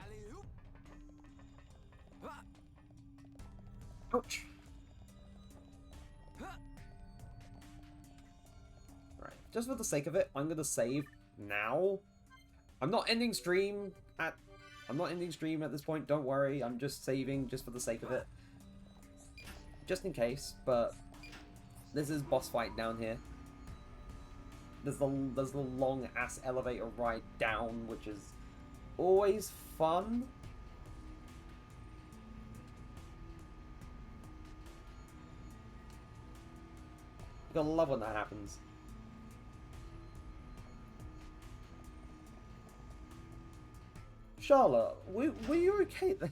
Alley-oop. Ah. Ouch. Right, just for the sake of it, I'm gonna save now. I'm not ending stream at this point, don't worry. I'm just saving just for the sake of it. Just in case, but this is boss fight down here. There's the long ass elevator ride down, which is always fun. I gotta love when that happens. Charlotte, were you okay then?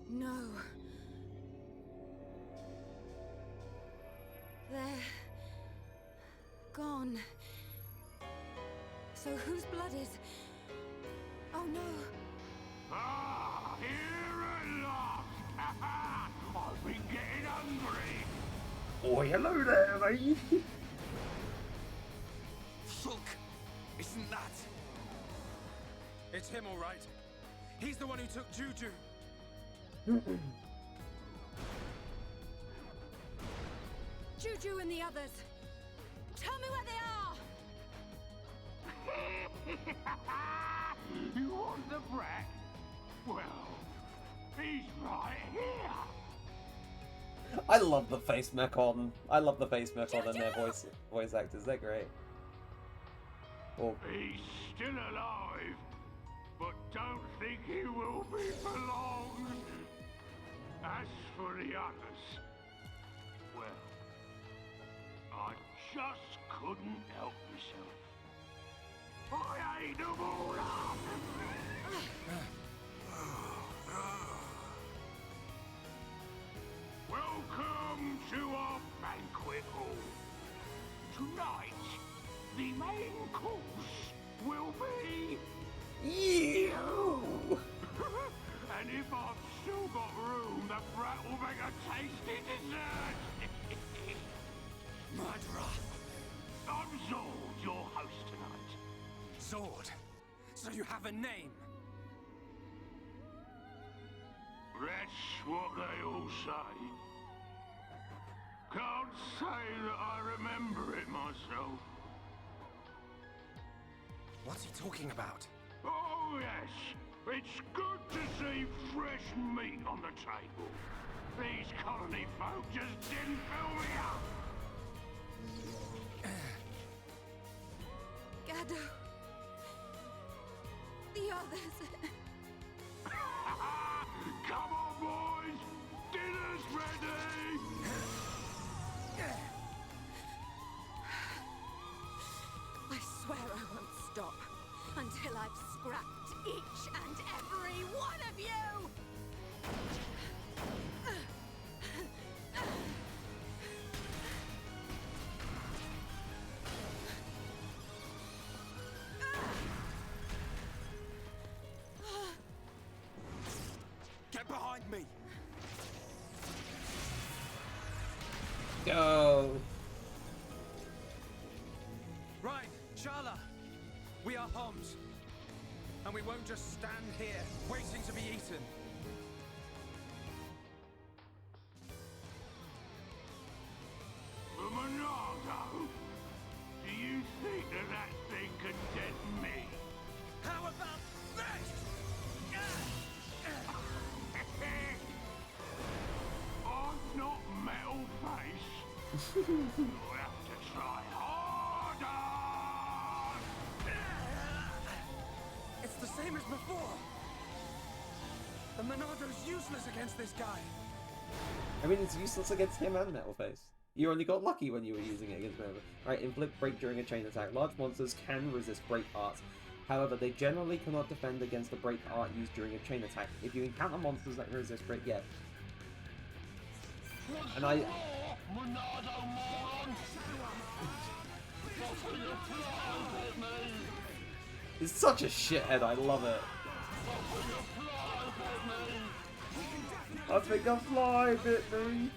No. They're gone. So whose blood is... Oh no. Ah, here at last! I've been getting hungry! Oh, hello there, mate. Look! Isn't that? It's him, all right. He's the one who took Juju. Juju and the others. Tell me where they are! You want the brat? Well, he's right here! I love the Faced Mechon. I love the Faced Mechon and their voice actors. They're great. Oh. He's still alive, but don't think he will be for long. As for the others, well, I just couldn't help myself. I ate them all up! Welcome to our banquet hall. Tonight, the main course will be... You! And if I've still got room, the brat will make a tasty dessert! Murderer! I'm Zord, your host tonight. Zord. So you have a name. That's what they all say. Can't say that I remember it myself. What's he talking about? Oh, yes. It's good to see fresh meat on the table. These colony folk just didn't fill me up. Gado. The others. Come on, boys! Dinner's ready! I swear I won't stop until I've scrapped each and every one of you! Get behind me! Go! Right, Shala. We are Homs. And we won't just stand here, waiting to be eaten. Monado, do you think that thing can get me? How about this? I'm not metal face. You'll have to try harder. It's the same as before. The Monado's useless against this guy. I mean, it's useless against him and Metalface. You only got lucky when you were using it against Metalface. Right, inflict break during a chain attack. Large monsters can resist break art. However, they generally cannot defend against the break art used during a chain attack. If you encounter monsters that can resist break, yeah. And I... Monado moron! He's such a shithead, I love it. I think a fly bit me.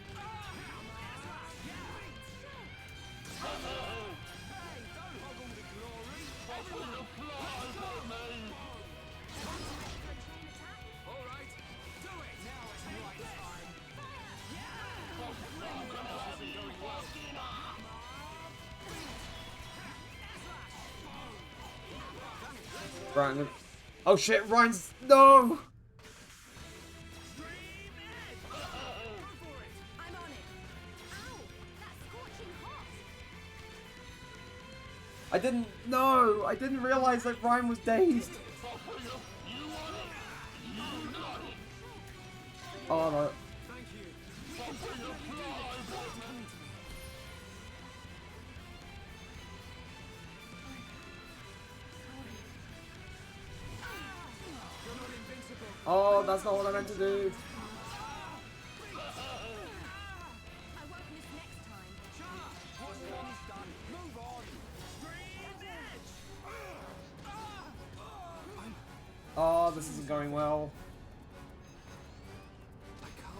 Right, oh shit, Ryan's... No! I'm on it. Ow! That's scorching hot. I didn't... No! I didn't realize that Ryan was dazed. Oh no. Thank you. You're not invincible. Oh, that's not what I meant to do. I won't miss next time. Shala, what's done is done. Move on. Stream edge. Oh, this isn't going well. I can't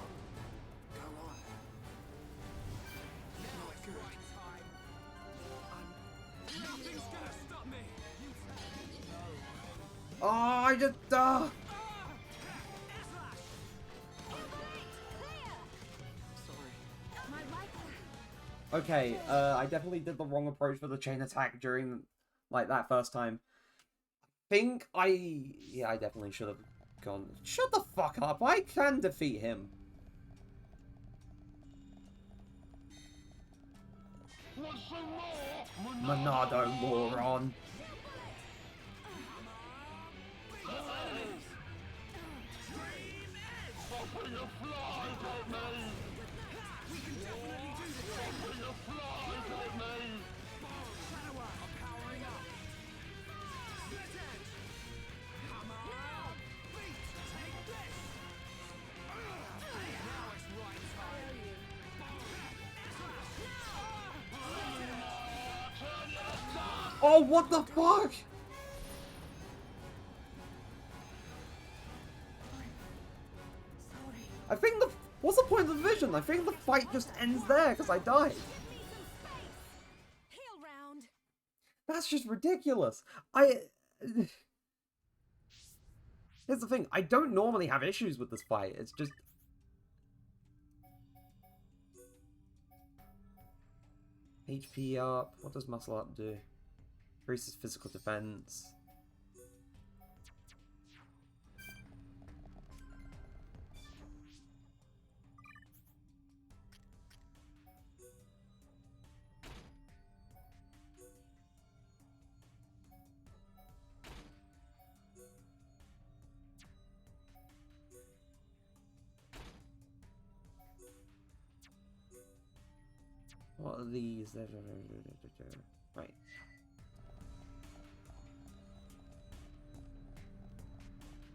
go on. Not good. Nothing's gonna stop me. Oh, I just... Sorry. My rifle. Okay, I definitely did the wrong approach for the chain attack during, like, that first time. Yeah, I definitely should have gone... Shut the fuck up, I can defeat him. Monado moron. Oh, what the fuck? I think the... What's the point of the vision? I think the fight just ends there because I died. Give me some space. Heal round. That's just ridiculous. Here's the thing. I don't normally have issues with this fight. It's just... HP up. What does muscle up do? Increases physical defense. What are these? Right.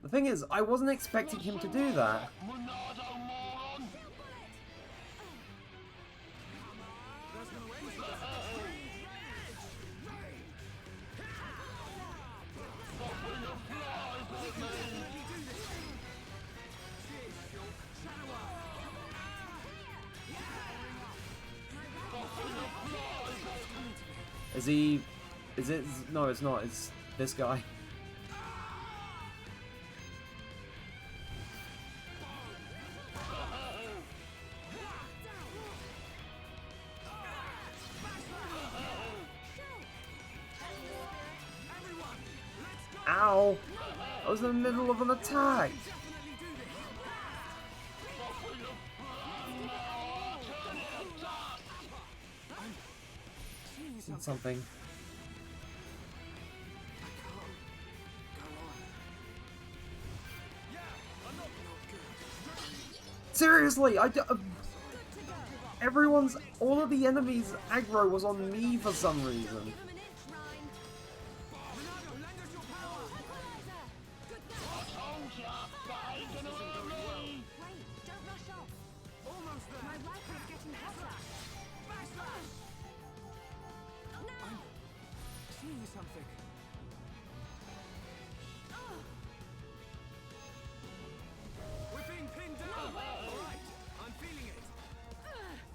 The thing is, I wasn't expecting him to do that. Is he... Is it... No, it's not. It's this guy. Ow! I was in the middle of an attack! Something. Seriously, everyone's... All of the enemies' aggro was on me for some reason. Give him an inch, Rhyme. Ronaldo, lend us your power. Wait, don't rush off. Almost there. My rifle's getting hotter. Backslash. No! Seeing something. We're being pinned down. All right, I'm feeling it.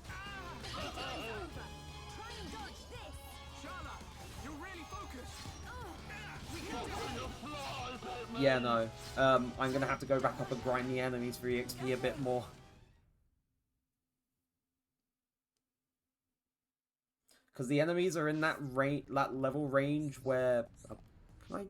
Time's over. Try and dodge this. Shala, you're really focused. Yeah, no. I'm gonna have to go back up and grind the enemies for EXP a bit more. Because the enemies are in that level range where... can I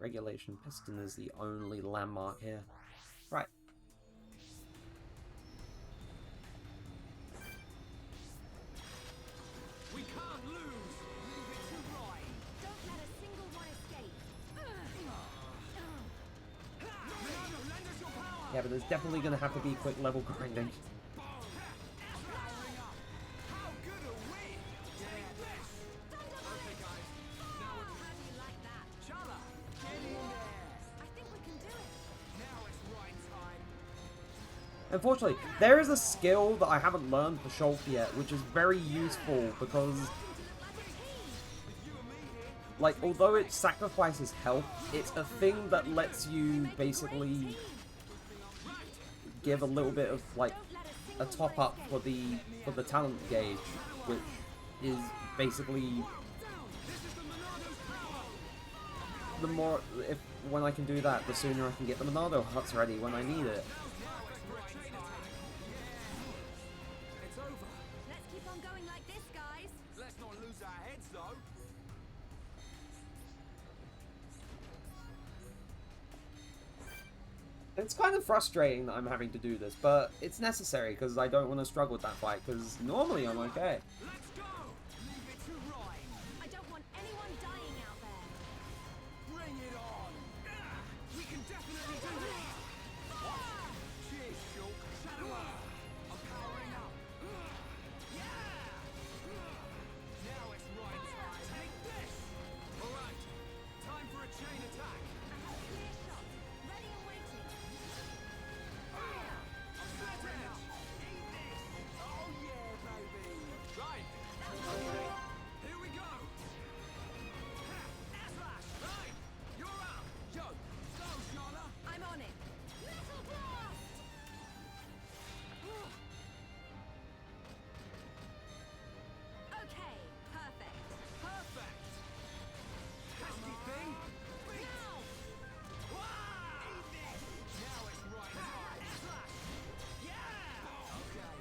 Regulation Piston is the only landmark here. Right. We can't lose. Leave it to Ryan. Don't let a single one escape. Ronaldo, lend us your power. Yeah, but there's definitely going to have to be quick level grinding. Powering up. How good are we? Take this. Okay, guys. Now we're How do you like that? Chala, get in there. I think we can do it. Now it's right time. Unfortunately, there is a skill that I haven't learned for Shulk yet, which is very useful because, like, although it sacrifices health, it's a thing that lets you basically give a little bit of, like, a top up for the talent gauge, which is basically the more, when I can do that, the sooner I can get the Monado huts ready when I need it. It's over. Let's keep on going like this, guys. Let's not lose our heads, though. It's kind of frustrating that I'm having to do this, but it's necessary because I don't want to struggle with that fight, because normally I'm okay. Let's go. Leave it to Ryan. I don't want anyone dying out there. Bring it on. We can definitely do this. Cheers, Shulk. Shadow up. I'm powering up. Yeah. Now it's right time. Take this. All right. Time for a chain attack. I have a clear shot. Ready and waiting. I'm sweating. Eat this. Oh yeah, baby. Right. Here we go. Air slash. Right. You're up. Yo. Go, Shala. I'm on it. Metal blast! Okay, perfect. Perfect. Pesky thing. Now! Eat this. Now it's right time. Air slash. Yeah. Okay.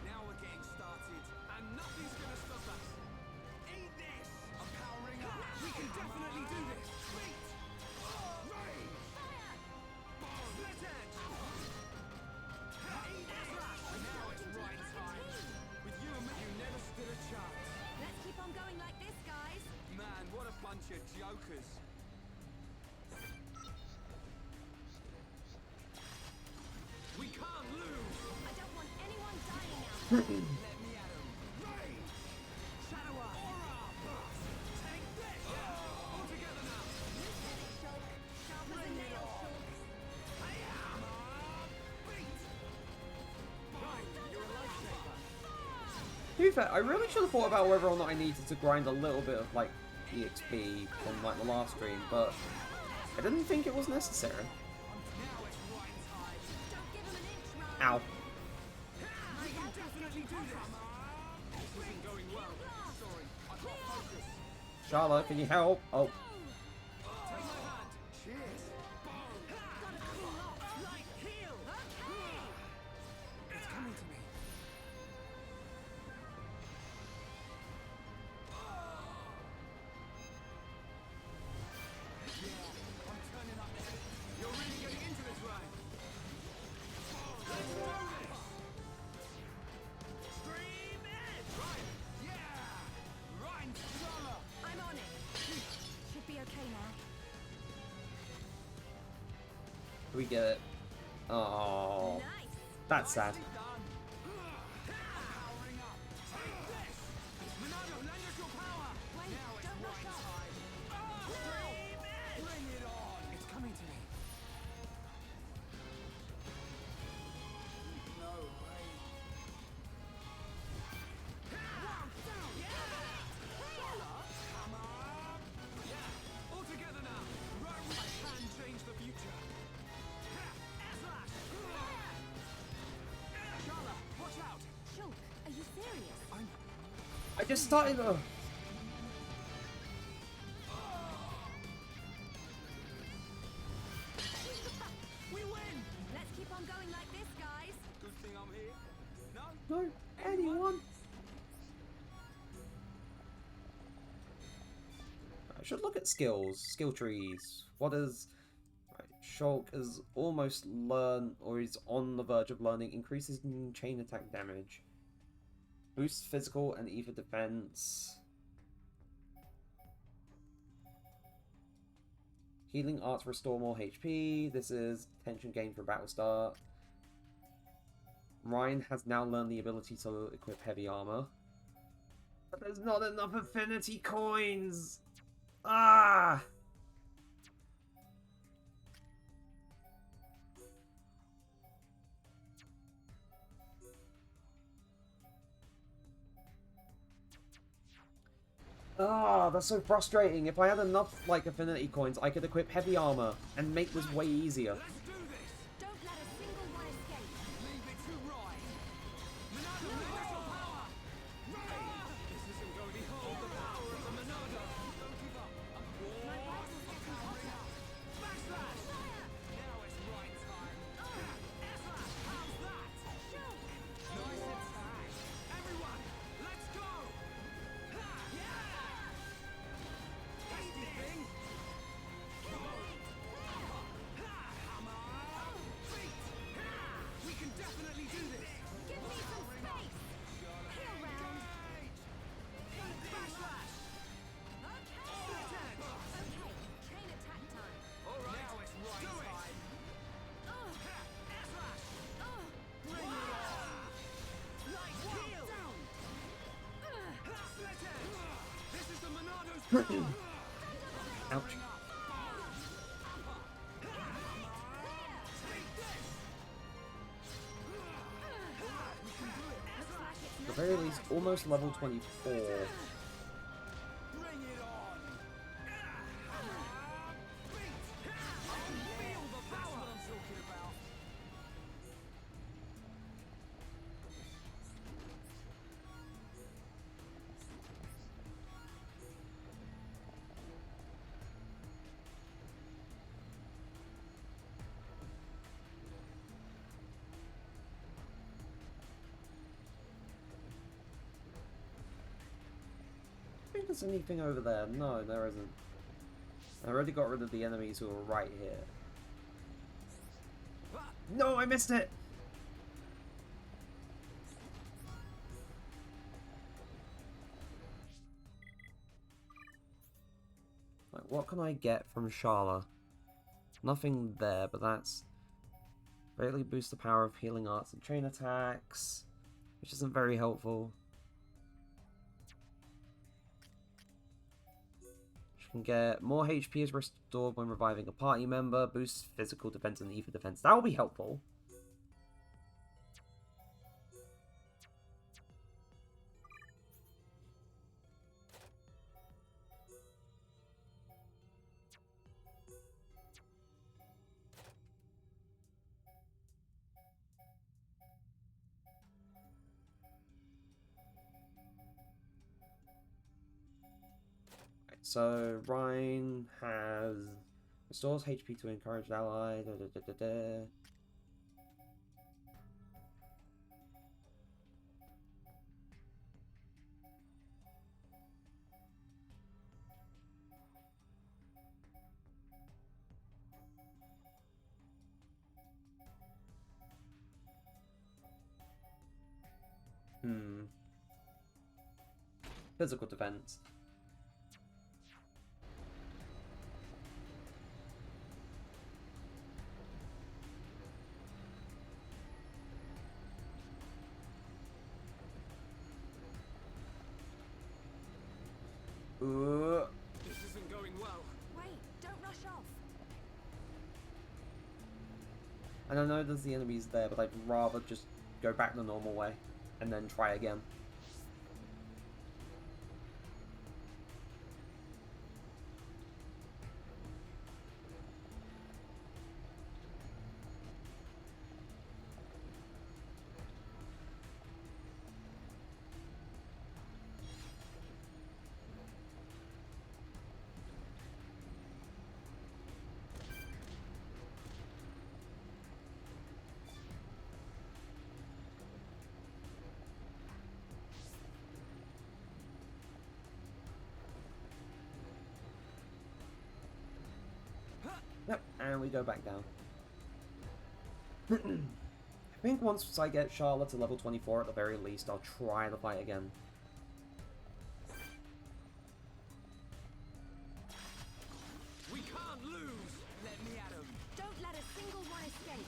Now we're getting started, and nothing's gonna stop us. Eat this. I'm powering up. We can definitely do this. Sweet. Rain. Split edge. Eat this. Now it's right time. With you and me, you never stood a chance. Let's keep on going like this, guys. Man, what a bunch of jokers. We can't lose. I don't want anyone dying out there. Let me at him. Rain. Shadow up. Aura burst. Take this. All together now. You said it, Shulk. Sharp as a nail, Shulk. I am a beat. Right, you're a lifesaver. To be fair, I really should have thought about whether or not I needed to grind a little bit of, like, EXP from, like, the last stream, but I didn't think it was necessary. Now it's right time. Don't give him an inch, Ryan. Ow. We can definitely do this. This isn't going well. Sorry, I've got focus. Charlotte, can you help? Oh, Take my hand. Cheers. Gotta cool off. Right, heal. Okay! It's coming to me. I'm turning up. You're really getting into this, Ryan. Let's do this. Stream edge. Ryan. Yeah. Ryan, Shala. I'm on it. Should be okay now. do we get it? Oh, Nice! that's sad. Nicely done. Powering up. Take this. Monado, lend us your power. Wait, Now it's don't right rush off. time. Stream edge. Bring it on. It's coming to me. No way. One down. Yeah. Come on. Yeah. All together now. Right, I can change the future. Slash. Shala, watch out. Shulk, are you serious? I just started. We win. Let's keep on going like this, guys. Good thing I'm here. No. No, anyone. should look at skills, skill trees. What is... Right, Shulk has almost learned, or is on the verge of learning, increases in chain attack damage. Boosts physical and ether defense. Healing arts restore more HP. This is tension gain for battle start. Ryan has now learned the ability to equip heavy armor. But there's not enough affinity coins! Ah! Ah, that's so frustrating. If I had enough, like, affinity coins, I could equip heavy armor and make this way easier. Let's do this! Don't let a single one escape. Leave it to Ryan! Monado, special power! Ryan! This isn't going to hold the power of the Monado! Don't give up! My rifle's getting hotter. Backslash! Now it's right time! S-slash! How's that? Shoot! Nice attack! Everyone, let's go! Ha! Yeah! Tasty thing! Hammer! Feet! We can definitely do this! Give me some space. Heal round. Backslash! Split edge! Okay, chain attack time. All right, now it's right time! S-slash! Bring it on! Light heal! Down! Split edge! This is the Monado's power! Ouch. At the very least, almost level 24. Bring it on! Beat! Feel the power I'm talking about! I think there's anything over there. No, there isn't. I already got rid of the enemies who are right here. No, I missed it! Like, what can I get from Sharla? Nothing there, but that's... greatly boosts the power of healing arts and chain attacks, which isn't very helpful. She can get more HP is restored when reviving a party member, boosts physical defense and ether defense. That will be helpful. So, Ryan has... restores HP to encouraged ally. Da, da, da, da, da. Physical defense. This isn't going well. Wait, don't rush off. And I know there's the enemies there, but I'd rather just go back the normal way and then try again. Yep, and we go back down. I think once I get Charlotte to level 24 at the very least, I'll try the fight again. We can't lose. Let me at 'em. Don't let a single one escape.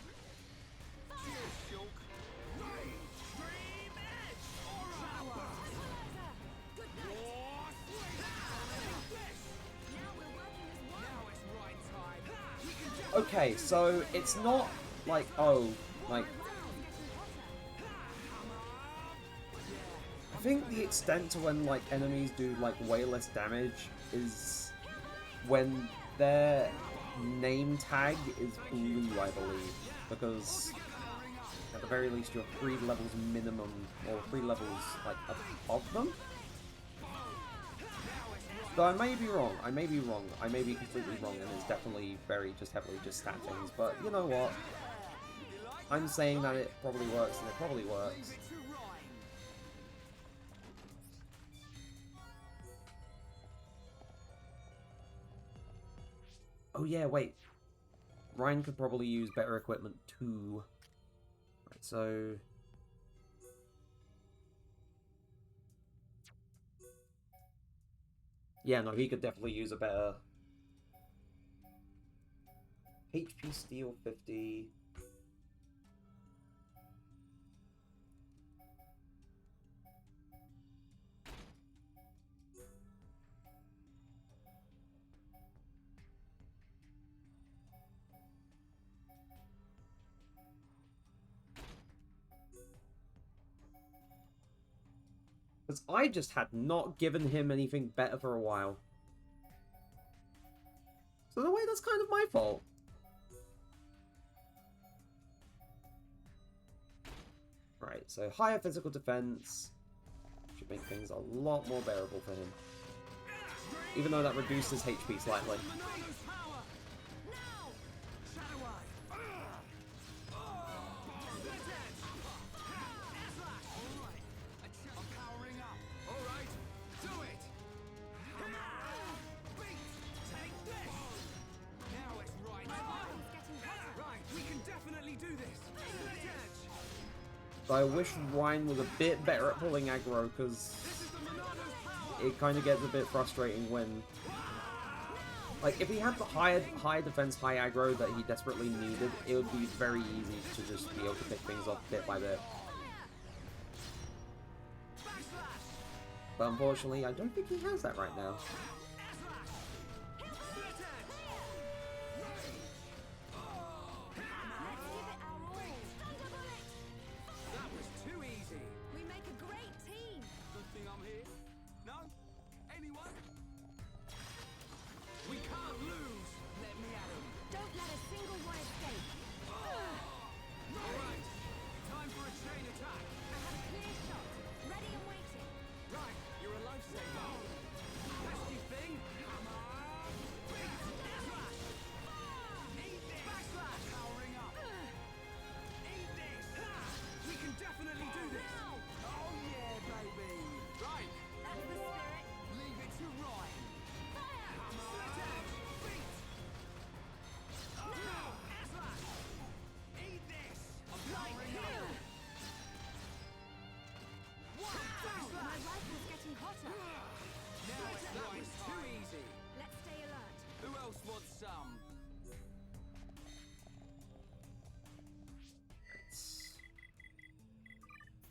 Cheers, Shulk. Extreme edge. Aura. Good night. War swing. Take this. Now we're working as one. Now it's right time. We can definitely Okay, so it's not like, oh, like, I think the extent to when, like, enemies do, like, way less damage is when their name tag is blue, I believe. Because, at the very least, you're 3 levels minimum, or 3 levels, like, above them? Though I may be wrong, I may be wrong, I may be completely wrong, and it's definitely very just heavily just stat things, but you know what? I'm saying that it probably works, and it probably works. Oh yeah, wait. Ryan could probably use better equipment too. Right, so... yeah, no, he could definitely use a better... HP Steel 50... Because I just had not given him anything better for a while. So in a way, that's kind of my fault. Right, so higher physical defense should make things a lot more bearable for him. Even though that reduces HP slightly. So I wish Ryan was a bit better at pulling aggro, because it kind of gets a bit frustrating when... like, if he had the high defense, high aggro that he desperately needed, it would be very easy to just be able to pick things off bit by bit. But unfortunately, I don't think he has that right now.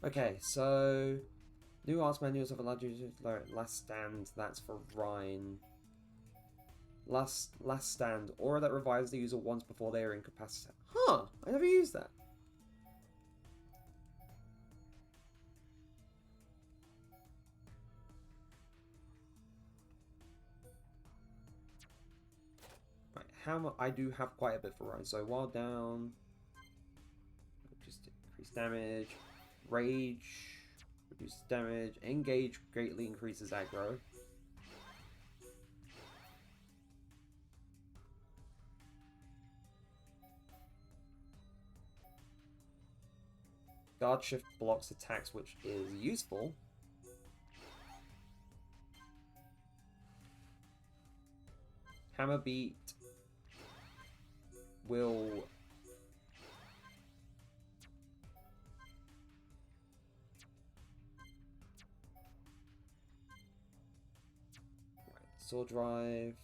Okay, so new arts manuals have allowed you to learn Last Stand. That's for Ryan. Last Stand, aura that revives the user once before they are incapacitated. Huh, I never used that. Right, how much? I do have quite a bit for Ryan. So while down, just increase damage. Rage reduces damage. Engage greatly increases aggro. Guard shift blocks attacks, which is useful. Hammer beat will... Right, sword drive...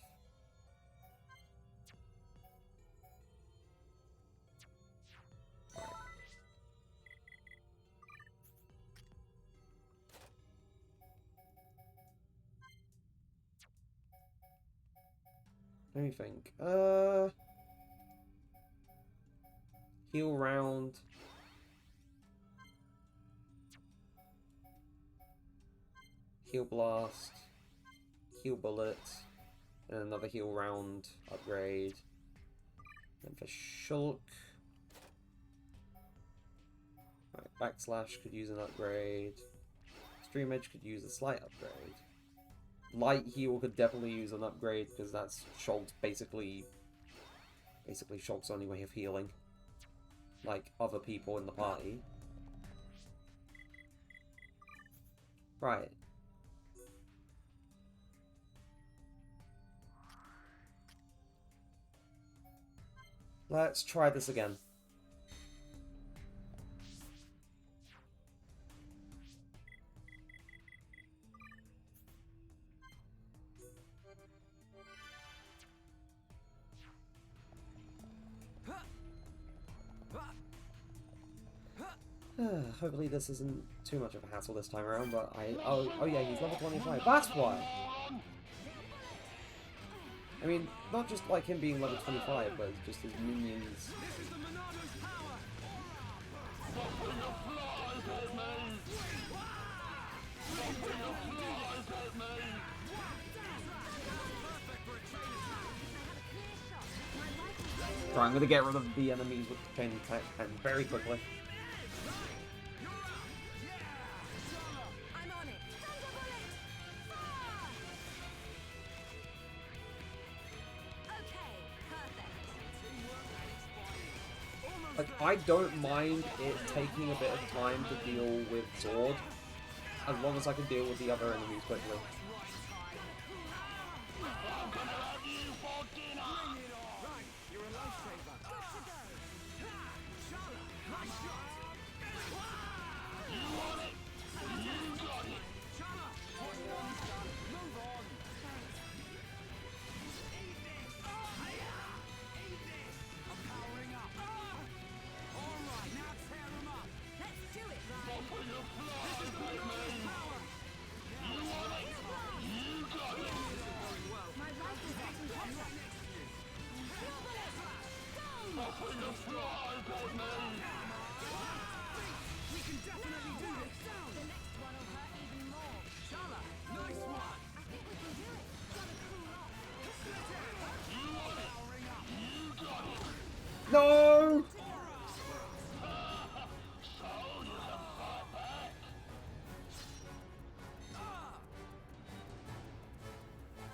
Let me think. Heal round. Heal blast. Heal bullet. And another heal round upgrade. And for Shulk. Right, backslash could use an upgrade. Stream Edge could use a slight upgrade. Light heal could definitely use an upgrade because that's Shulk's basically Shulk's only way of healing. Like other people in the party. Right. Let's try this again. Hopefully this isn't too much of a hassle this time around, but oh yeah, he's level 25. That's why! I mean, not just like him being level 25, but just his minions. Right, I'm gonna get rid of the enemies with the chain attack and very quickly. Like, I don't mind it taking a bit of time to deal with Zord, as long as I can deal with the other enemies quickly. No!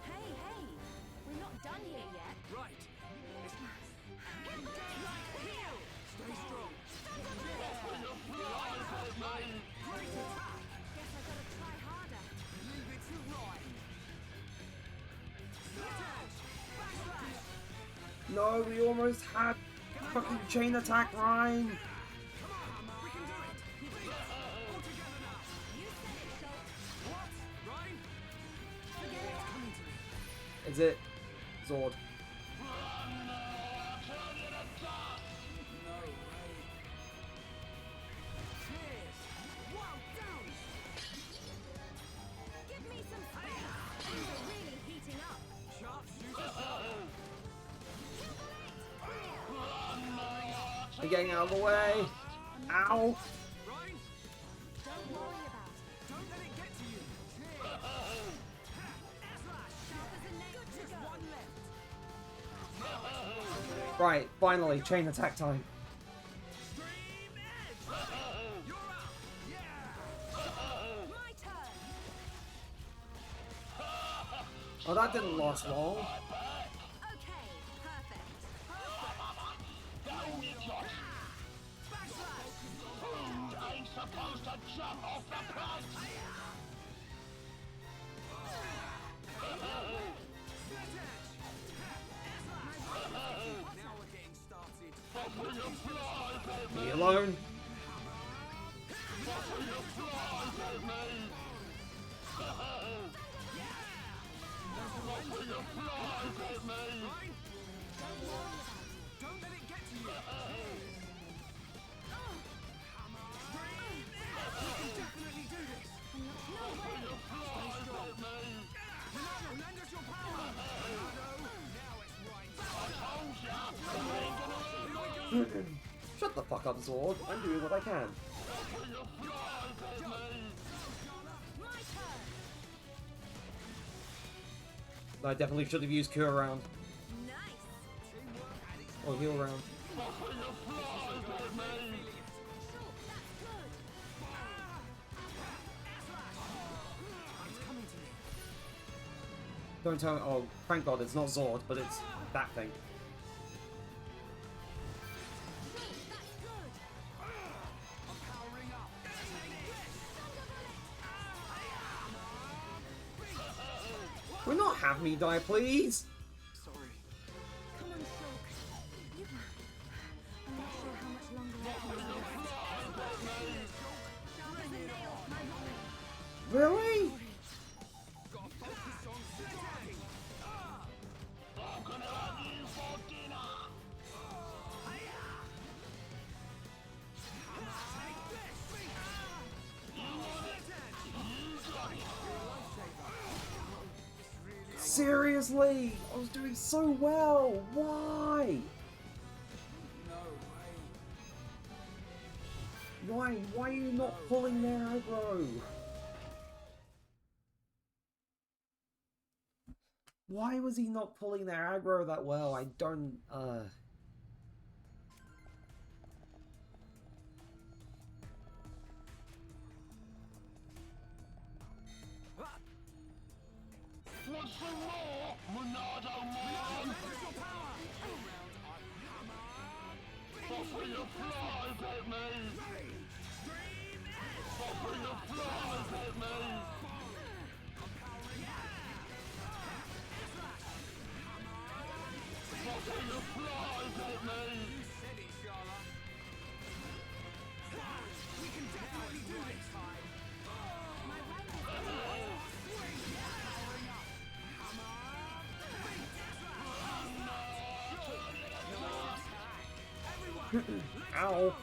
Hey, we're not done here yet. Right. Stay strong. Great attack. Guess I gotta try harder. Leave it to right. Split edge. Backslash. No, we almost had fucking chain attack, Ryan! Come on, we can do it. Beat. All together now. You said it, Schultz. What? Ryan? Forget it. Coming to me. Is it Zord? No way. Cheers. Wow, down. Give me some space. Things are really heating up. Sharpshooter. I'm getting out of the way! Ow! Ryan, Don't worry about it. don't let it get to you. Cheers. Sharp as a nail. Just one left. Right, finally, chain attack time. Stream edge. You're up. Yeah. My turn. Oh, that didn't last long. Okay, perfect. Now we're getting started. Leave me alone. Don't let it get to you. You can definitely do this. Stay strong. Ronaldo, lend us your power. Ronaldo, now it's right. Shut the fuck up, Zord. I'm doing what I can. I definitely should have used Cure round. Or heal round. Don't tell me. Oh, thank God, it's not Zord, but it's that thing. Will not have me die, please. Sorry. Come on, Shulk. I'm not sure how much longer I can do this. Really? Seriously? I was doing so well. Why? Why are you not pulling their aggro? Why was he not pulling their aggro that well? I don't, Ow.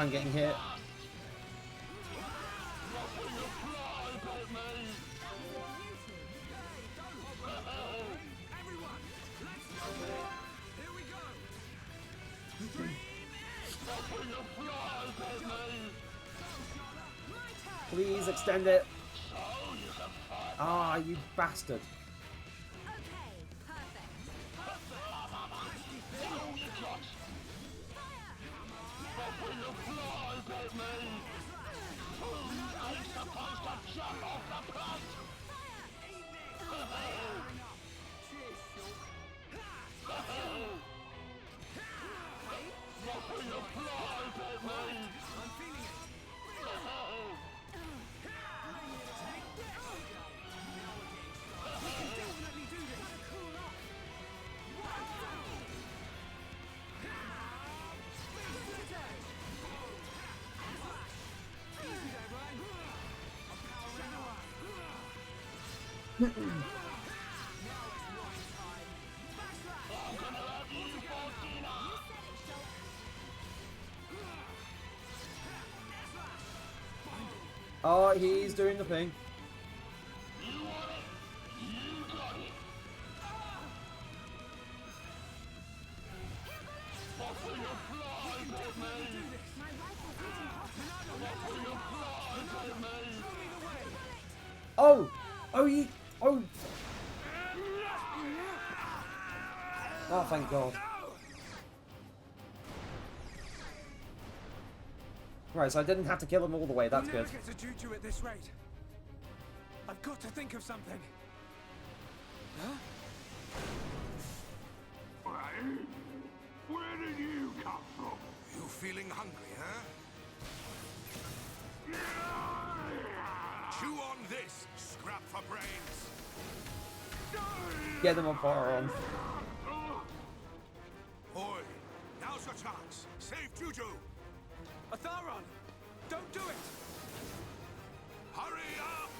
I'm getting hit. Please extend it. Ah, you bastard. Oh, he's doing the thing. Oh! Oh, he... Oh! Oh, thank God. Right, so I didn't have to kill him all the way. That's we'll good. never get to Juju at this rate. I've got to think of something. Huh? Where did you come from? You feeling hungry, huh? Chew on this, scrap for brains. Get them on fire on. Boy, now's your chance. Save Juju. Atharon! Don't do it! Hurry up!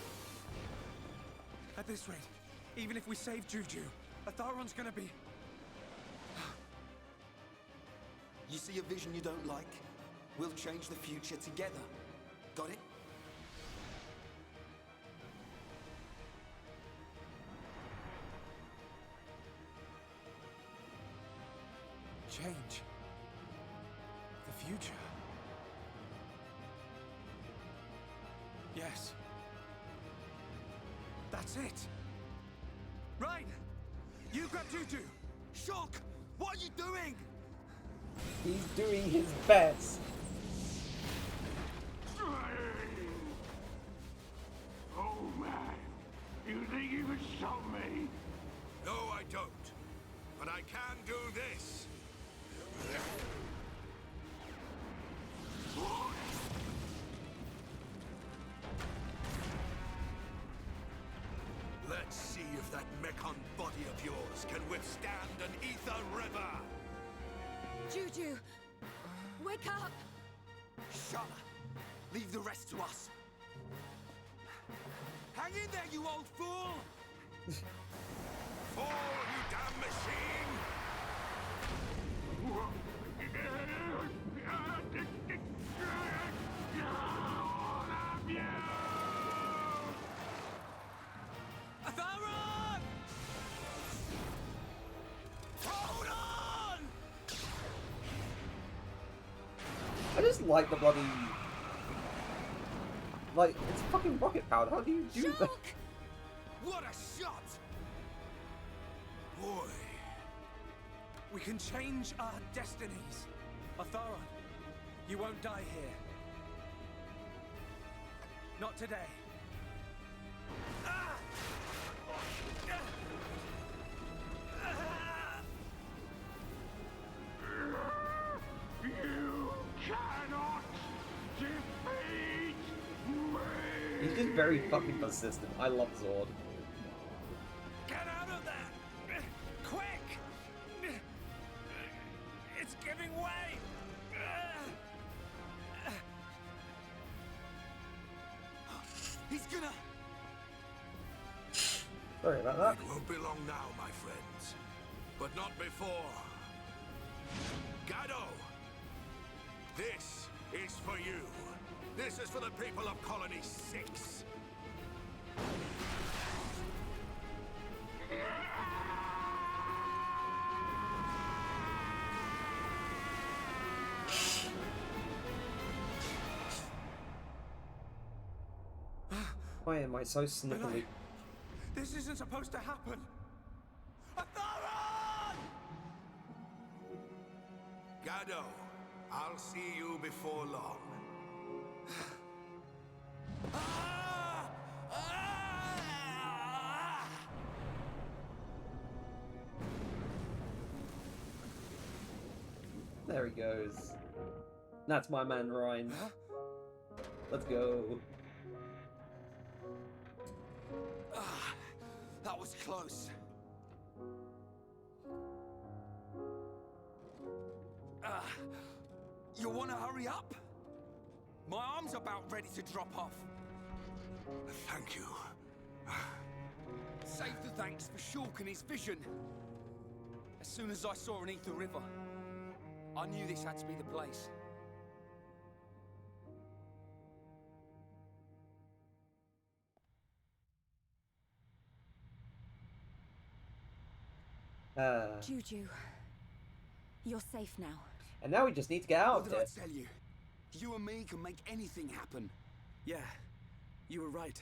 At this rate, even if we save Juju, Atharon's gonna be... You see a vision you don't like? We'll change the future together. Got it? Change. The future. Yes. That's it. Right. You grab Juju. Shock! What are you doing? He's doing his best. Oh man, you think you can stop me? No, I don't. But I can do this. Let's see if that Mechon body of yours can withstand an ether river. Juju! Wake up! Shala, leave the rest to us. Hang in there, you old fool! Fall, you damn machine! Atharon! Hold on! I just like the bloody... Like, it's fucking rocket powered. How do you do that? What a shot! Boy, We can change our destinies. Atharon, you won't die here. Not today. Ah! you cannot defeat me! He's just very fucking persistent. I love Zord. Get out of there! Quick! It's giving way! He's gonna... Sorry about that. It won't be long now, my friends. But not before. Gado! This is for you. This is for the people of Colony 6. Why am I so snippily? This isn't supposed to happen! Atharon! Gado, I'll see you before long. Ah! Ah! There he goes. That's my man, Ryan. Huh? Let's go. Ah, that was close. You wanna hurry up? My arm's about ready to drop off. Thank you. Save the thanks for Shulk and his vision. As soon as I saw an ether river, I knew this had to be the place. Juju, you're safe now. And now we just need to get out What of did I here. tell you? You and me can make anything happen. Yeah, you were right.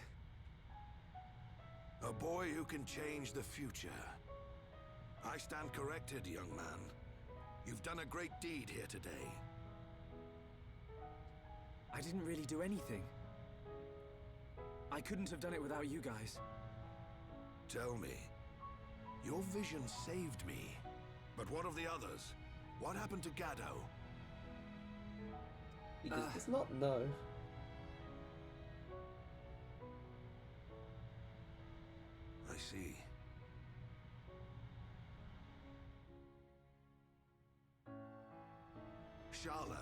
A boy who can change the future. I stand corrected, young man. You've done a great deed here today. I didn't really do anything. I couldn't have done it without you guys. Tell me, your vision saved me. But what of the others? What happened to Gaddo? He just does not know. I see. Shala,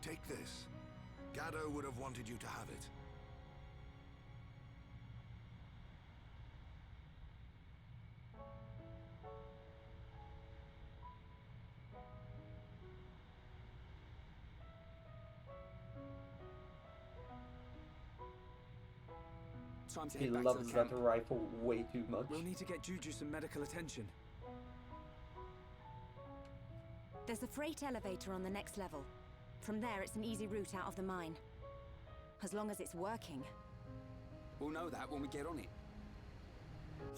take this. Gaddo would have wanted you to have it. Time to He head back to loves the that camp. rifle way too much. We'll need to get Juju some medical attention. There's a freight elevator on the next level. From there, it's an easy route out of the mine. As long as it's working. We'll know that when we get on it.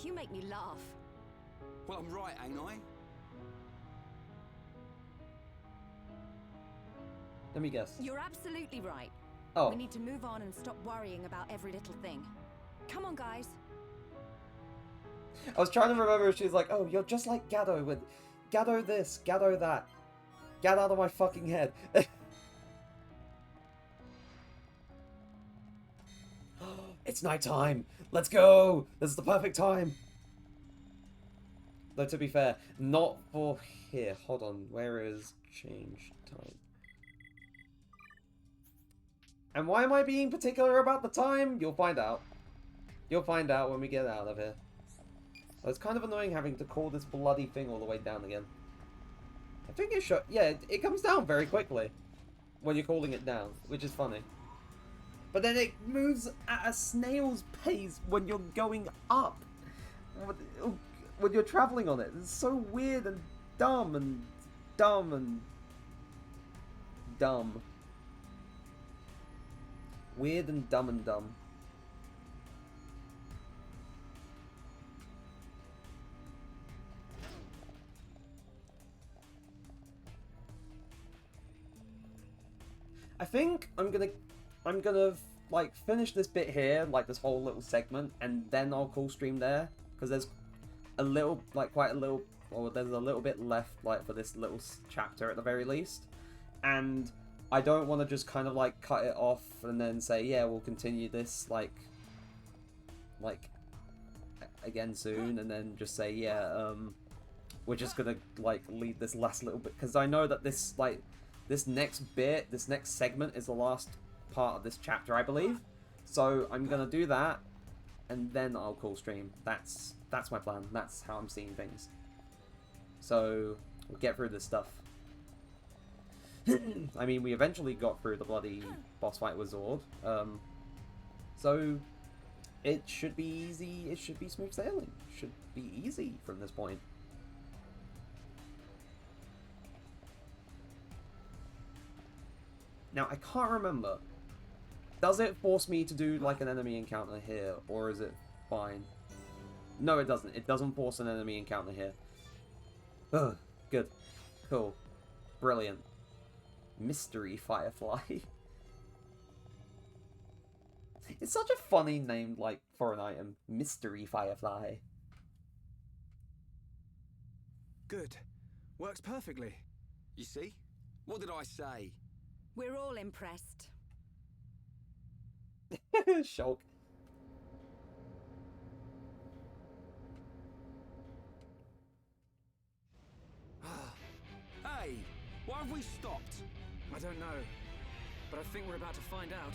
You make me laugh. Well, I'm right, ain't I? Let me guess. You're absolutely right. Oh, We need to move on and stop worrying about every little thing. Come on, guys. I was trying to remember if she was like, oh, you're just like Gaddo with Gaddo this, Gaddo that. Get out of my fucking head. It's nighttime. Let's go. This is the perfect time. Though to be fair, not for here. Hold on. Where is change time? And why am I being particular about the time? You'll find out. You'll find out when we get out of here. Oh, it's kind of annoying having to call this bloody thing all the way down again. I think it should. Yeah, it comes down very quickly when you're calling it down, which is funny. But then it moves at a snail's pace when you're going up. When you're traveling on it. It's so weird and dumb and dumb and dumb. Weird and dumb and dumb. I think I'm gonna like finish this bit here, like this whole little segment, and then I'll call stream there, because there's a little, like quite a little, or there's a little bit left, like for this little chapter at the very least, and I don't want to just kind of like cut it off and then say, yeah, we'll continue this like again soon, and then just say, yeah, we're just gonna like leave this last little bit, because I know that this like. This next bit, this next segment is the last part of this chapter, I believe. So I'm gonna do that, and then I'll call stream. That's my plan. That's how I'm seeing things. So we'll get through this stuff. I mean, we eventually got through the bloody boss fight with Zord. So it should be easy. It should be smooth sailing. It should be easy from this point. Now, I can't remember. Does it force me to do, like, an enemy encounter here? Or is it fine? No, it doesn't. It doesn't force an enemy encounter here. Ugh. Good. Cool. Brilliant. Mystery Firefly. It's such a funny name, like, for an item. Mystery Firefly. Good. Works perfectly. You see? What did I say? We're all impressed. Shulk. Hey, why have we stopped? I don't know, but I think we're about to find out.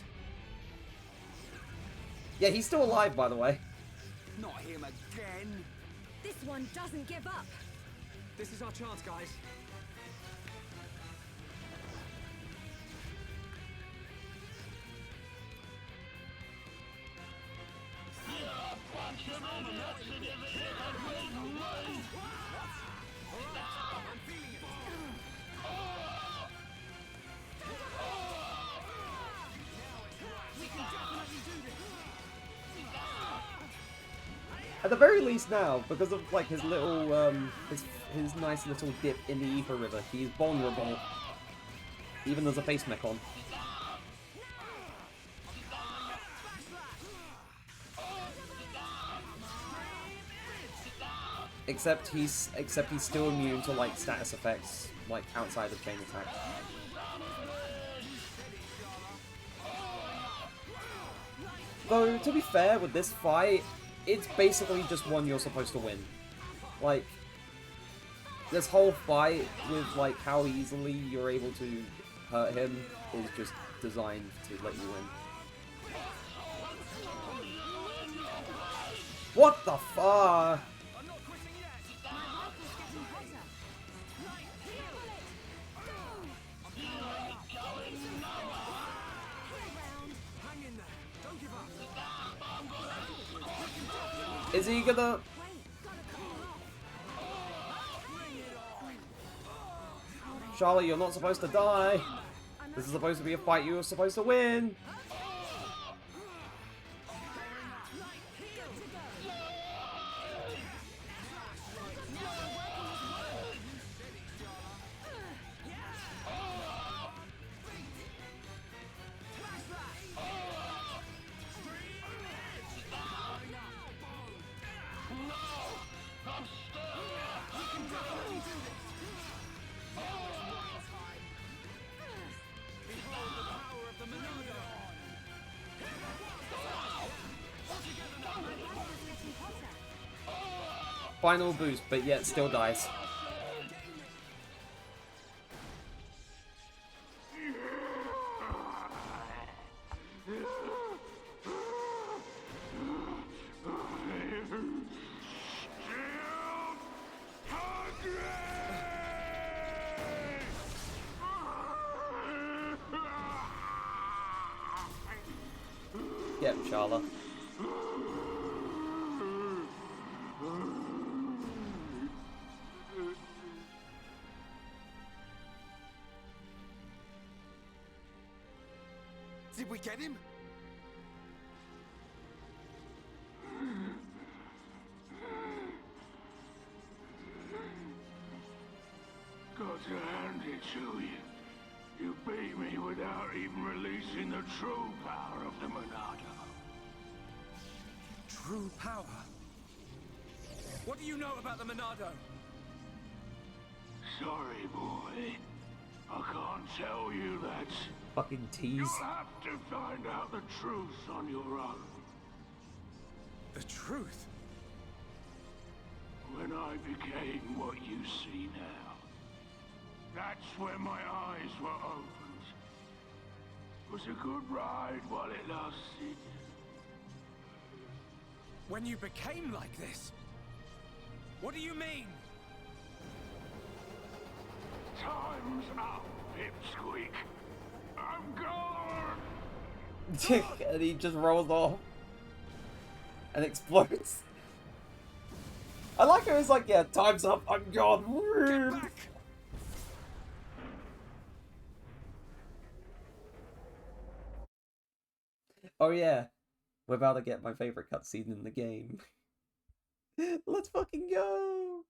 Yeah, he's still alive, by the way. Not him again. This one doesn't give up. This is our chance, guys. At the very least now, because of like his little, his nice little dip in the Ether River, he's vulnerable. Even as a Faced Mechon. Except he's still immune to like status effects like outside of chain attack. Though to be fair with this fight, it's basically just one you're supposed to win. Like this whole fight with like how easily you're able to hurt him is just designed to let you win. What the fuck? Is he gonna... Charlie, you're not supposed to die. This is supposed to be a fight you're supposed to win. Final boost, but yet still dies. Get him, Charla. Did we get him? Got to hand it to you. You beat me without even releasing the true power of the Monado. True power? What do you know about the Monado? Sorry, boy. I can't tell you that. Fucking tease. You'll have to find out the truth on your own. The truth? When I became what you see now, that's when my eyes were opened. It was a good ride while it lasted. When you became like this? What do you mean? Time's up, Pipsqueak. I'm gone! And he just rolls off. And explodes. I like how he's like, yeah, time's up, I'm gone. Get back! Oh yeah, we're about to get my favorite cutscene in the game. Let's fucking go!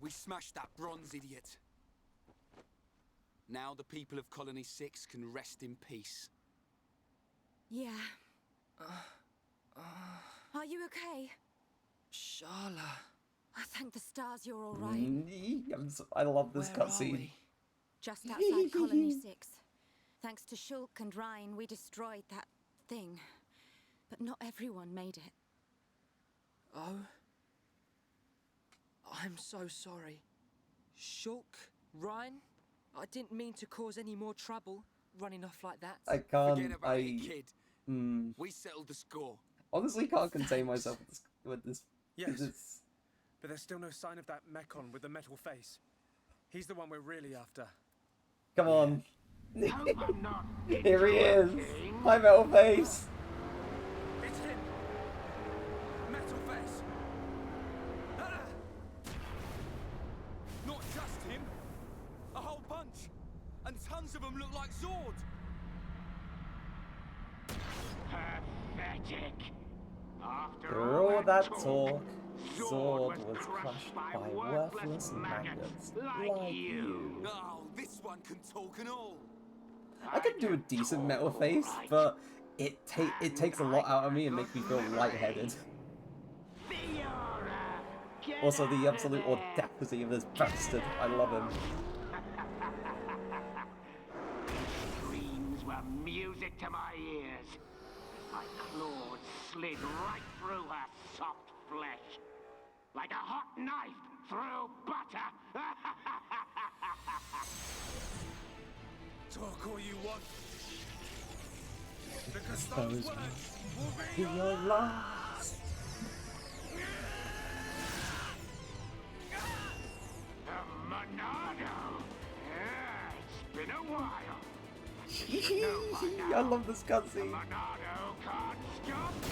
We smashed that bronze idiot. Now the people of Colony 6 can rest in peace. Yeah. Are you okay? Sharla. I thank the stars you're all right. I love this Where are cutscene. we? Just outside Colony 6. Thanks to Shulk and Ryan, we destroyed that thing. But not everyone made it. Oh? I'm so sorry. Shulk? Ryan? I didn't mean to cause any more trouble, running off like that. I Forget can't. about it, kid. Mm, We settled the score. honestly, can't contain myself with this. Yes. It's, But there's still no sign of that Mechon with the metal face. He's the one we're really after. come on. Hope I'm not Here he is. interrupting. Hi, Metal Face. It's him! Metal face! Ah! Not just him. A whole bunch. And tons of them look like Zord. Pathetic. After For all that talk. sword was crushed by worthless maggots like you. Oh, this one can talk and all. I could do a decent metal face, but it takes a lot out of me and makes me feel lightheaded. Also, the absolute audacity of this bastard. I love him. Screams were music to my ears. My claws slid right through her soft flesh. Like a hot knife through butter. Talk all you want. Because Those those words will be Your last. Monado. Yeah, it's been a while. I love this cutscene. Monado can't stop me.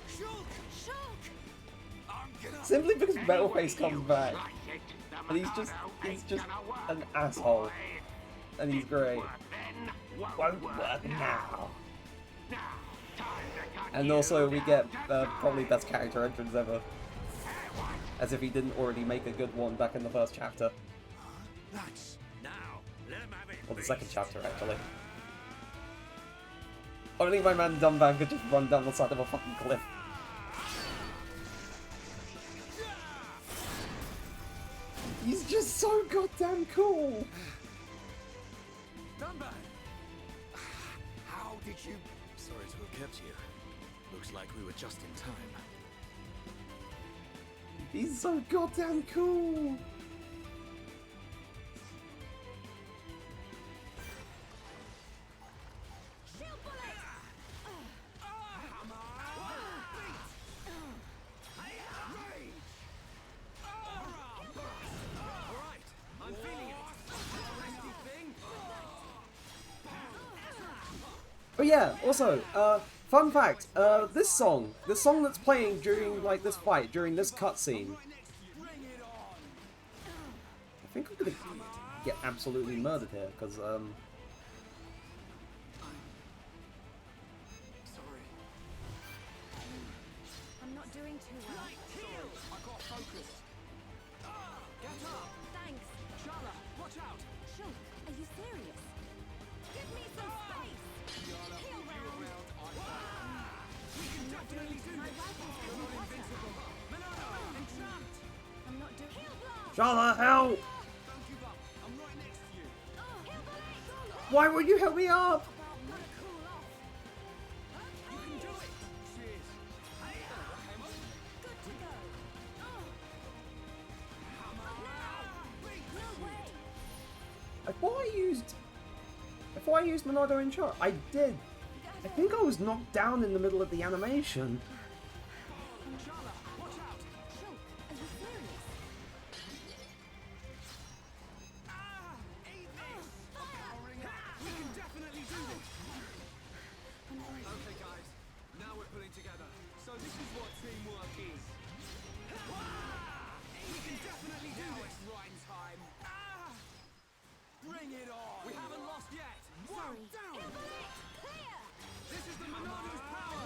Shulk! Shulk! I'm gonna... Simply because Metalface comes back. Like it, the And he's just Monado ain't an gonna work. asshole. Boy, And he's great. work then, Won't work now. Now, time to cut And you also we down get to probably size. best character entrance ever. As if he didn't already make a good one back in the first chapter. Nice. Now, let him have it. Or the second chapter, actually. Only my man Dumban could just run down the side of a fucking cliff. He's just so goddamn cool! Dunban! How did you... Sorry to have kept you. Looks like we were just in time. He's so goddamn cool! Alright, I'm feeling it. Risky thing. Oh yeah, also, fun fact, this song that's playing during, like, this fight, during this cutscene, I think I'm gonna get absolutely murdered here, because, Sorry. I'm not doing too well. I got focus. Get up. Thanks. Shala, watch out. Shulk, are you serious? Give me some space! Shala, Heal we'll be round. around. We can definitely do My this. rifle's You're getting not hotter. invincible. Monado, entrapped. I'm not doing... Heal blast! Shala, help! Don't give up. I'm right next to you. Heal blast! Why would you help me up? Gotta cool off. You can do it. Cheers. Good to go. No way! I thought I used Monado in charge. I did. I think I was knocked down in the middle of the animation. Shala, watch out. Shulk, are you serious? Eat this. I'm powering up. We can definitely do this. Okay, guys. Now we're putting together. So this is what teamwork is. We can definitely do this. Right time. Bring it on. We haven't lost yet. One down. Clear! This is the Monado's power.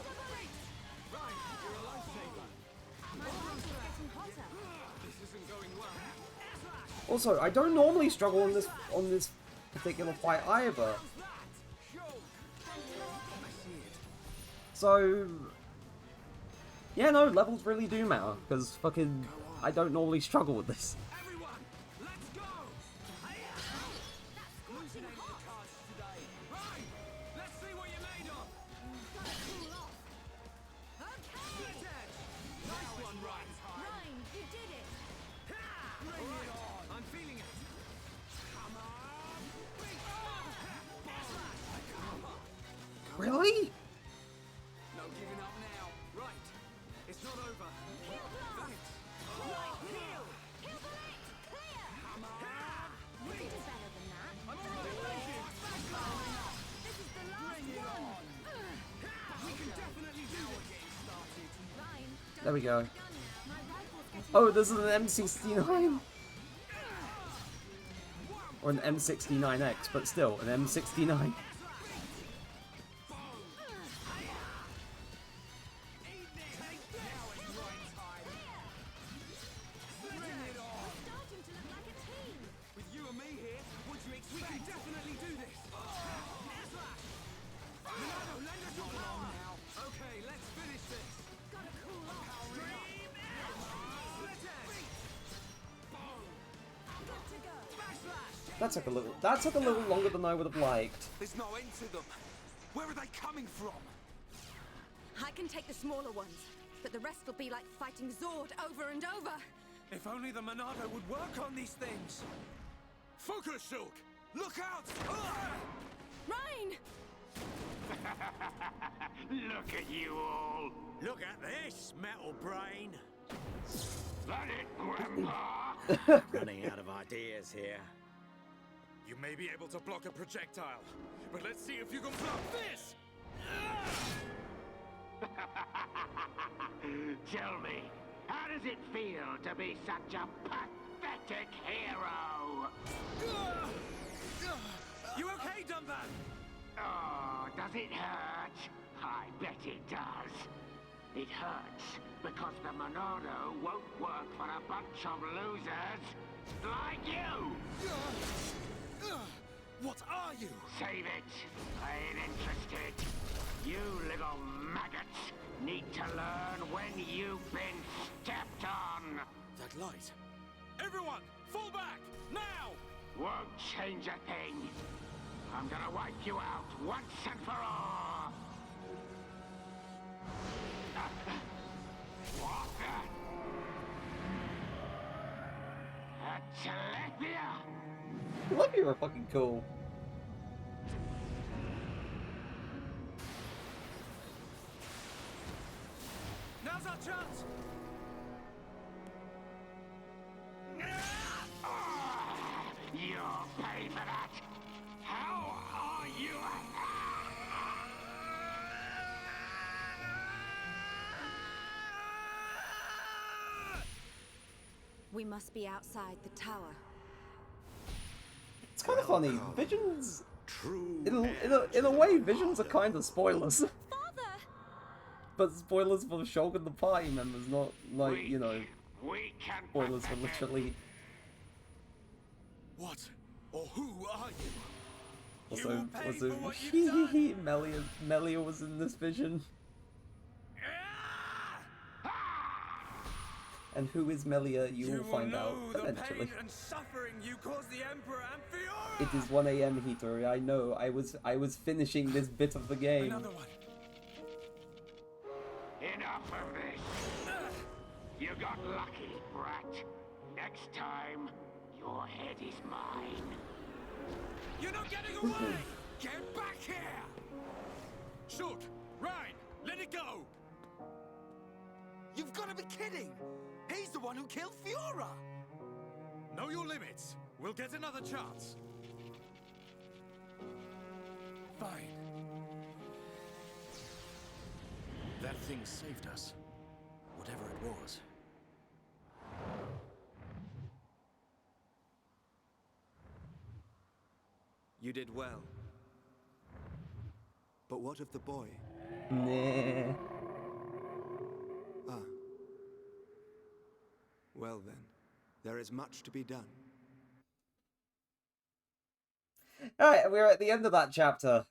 Right, you're a lifesaver. My rifle's getting hotter. This isn't going well. Also, I don't normally struggle on this particular fight either. So, yeah, no, levels really do matter, because fucking, I don't normally struggle with this. Everyone, let's go. Loosening the cards today. Right, let's see what you're made of. Split edge. Nice one, Ryan. Ryan, you did it! Bring it on. I'm feeling it. Come on. Really? No giving up now. Right. It's not over. Heal blast! Right, heal. Heal blast! Clear! Come on. You can do better than that. I'm all right, thank you. This is the last Bring it one! on. We can definitely do it. Getting started. Ryan, don't There we go. gun now. My rifle's getting Oh, this is an M69? Or an M69X, but still, an M69. That took a little longer than I would have liked. There's no end to them. Where are they coming from? I can take the smaller ones, but the rest will be like fighting Zord over and over. If only the Monado would work on these things. Focus, Shulk! Look out! Rhine! Look at you all. Look at this, metal brain. That it, Grandpa? Running out of ideas here. You may be able to block a projectile, but let's see if you can block this! Tell me, how does it feel to be such a pathetic hero? You okay, Dumban? Oh, does it hurt? I bet it does. It hurts because the Monado won't work for a bunch of losers like you! What are you? Save it. I ain't interested. You little maggots need to learn when you've been stepped on. That light. Everyone, fall back! Now! Won't change a thing. I'm gonna wipe you out once and for all. What the? A Telethia? I love you are fucking cool. Now's our chance! You'll pay for that. How are you? We must be outside the tower. It's kind of funny. Visions, True. in a way, visions are kind of spoilers. Father! But spoilers for Shogun the Party members, not like, you know, We can spoilers for protect it. literally. What? Or who are you? Also, will pay for what you've done. Melia was in this vision. And who is Melia, you will find know out the eventually. pain and suffering you caused the Emperor and Fiora! It is 1 AM, Hitori. I know. I was finishing this bit of the game. Another one. Enough of this. You got lucky, brat. Next time, your head is mine. You're not getting away! Get back here! Shulk! Rhine! Let it go! You've got to be kidding! He's the one who killed Fiora! Know your limits. We'll get another chance. Fine. That thing saved us. Whatever it was. You did well. But what of the boy? Nah. Ah. Well then, there is much to be done. Alright, we're at the end of that chapter.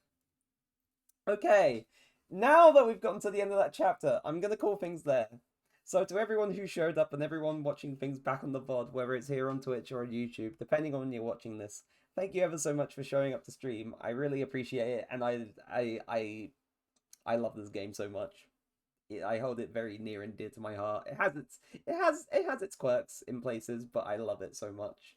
Okay, now that we've gotten to the end of that chapter, I'm going to call things there. So to everyone who showed up and everyone watching things back on the VOD, whether it's here on Twitch or on YouTube, depending on when you're watching this, thank you ever so much for showing up to stream. I really appreciate it, and I love this game so much. I hold it very near and dear to my heart. It has its quirks in places, but I love it so much.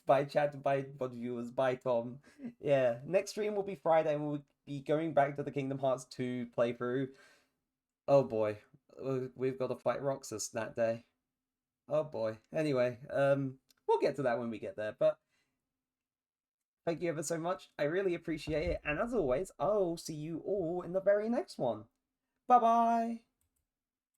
Bye chat, bye VOD viewers, bye Tom. Yeah, next stream will be Friday and we'll be going back to the Kingdom Hearts 2 playthrough. Oh boy, we've got to fight Roxas that day. Oh boy. Anyway, we'll get to that when we get there, but thank you ever so much. I really appreciate it, and as always, I'll see you all in the very next one. Bye bye!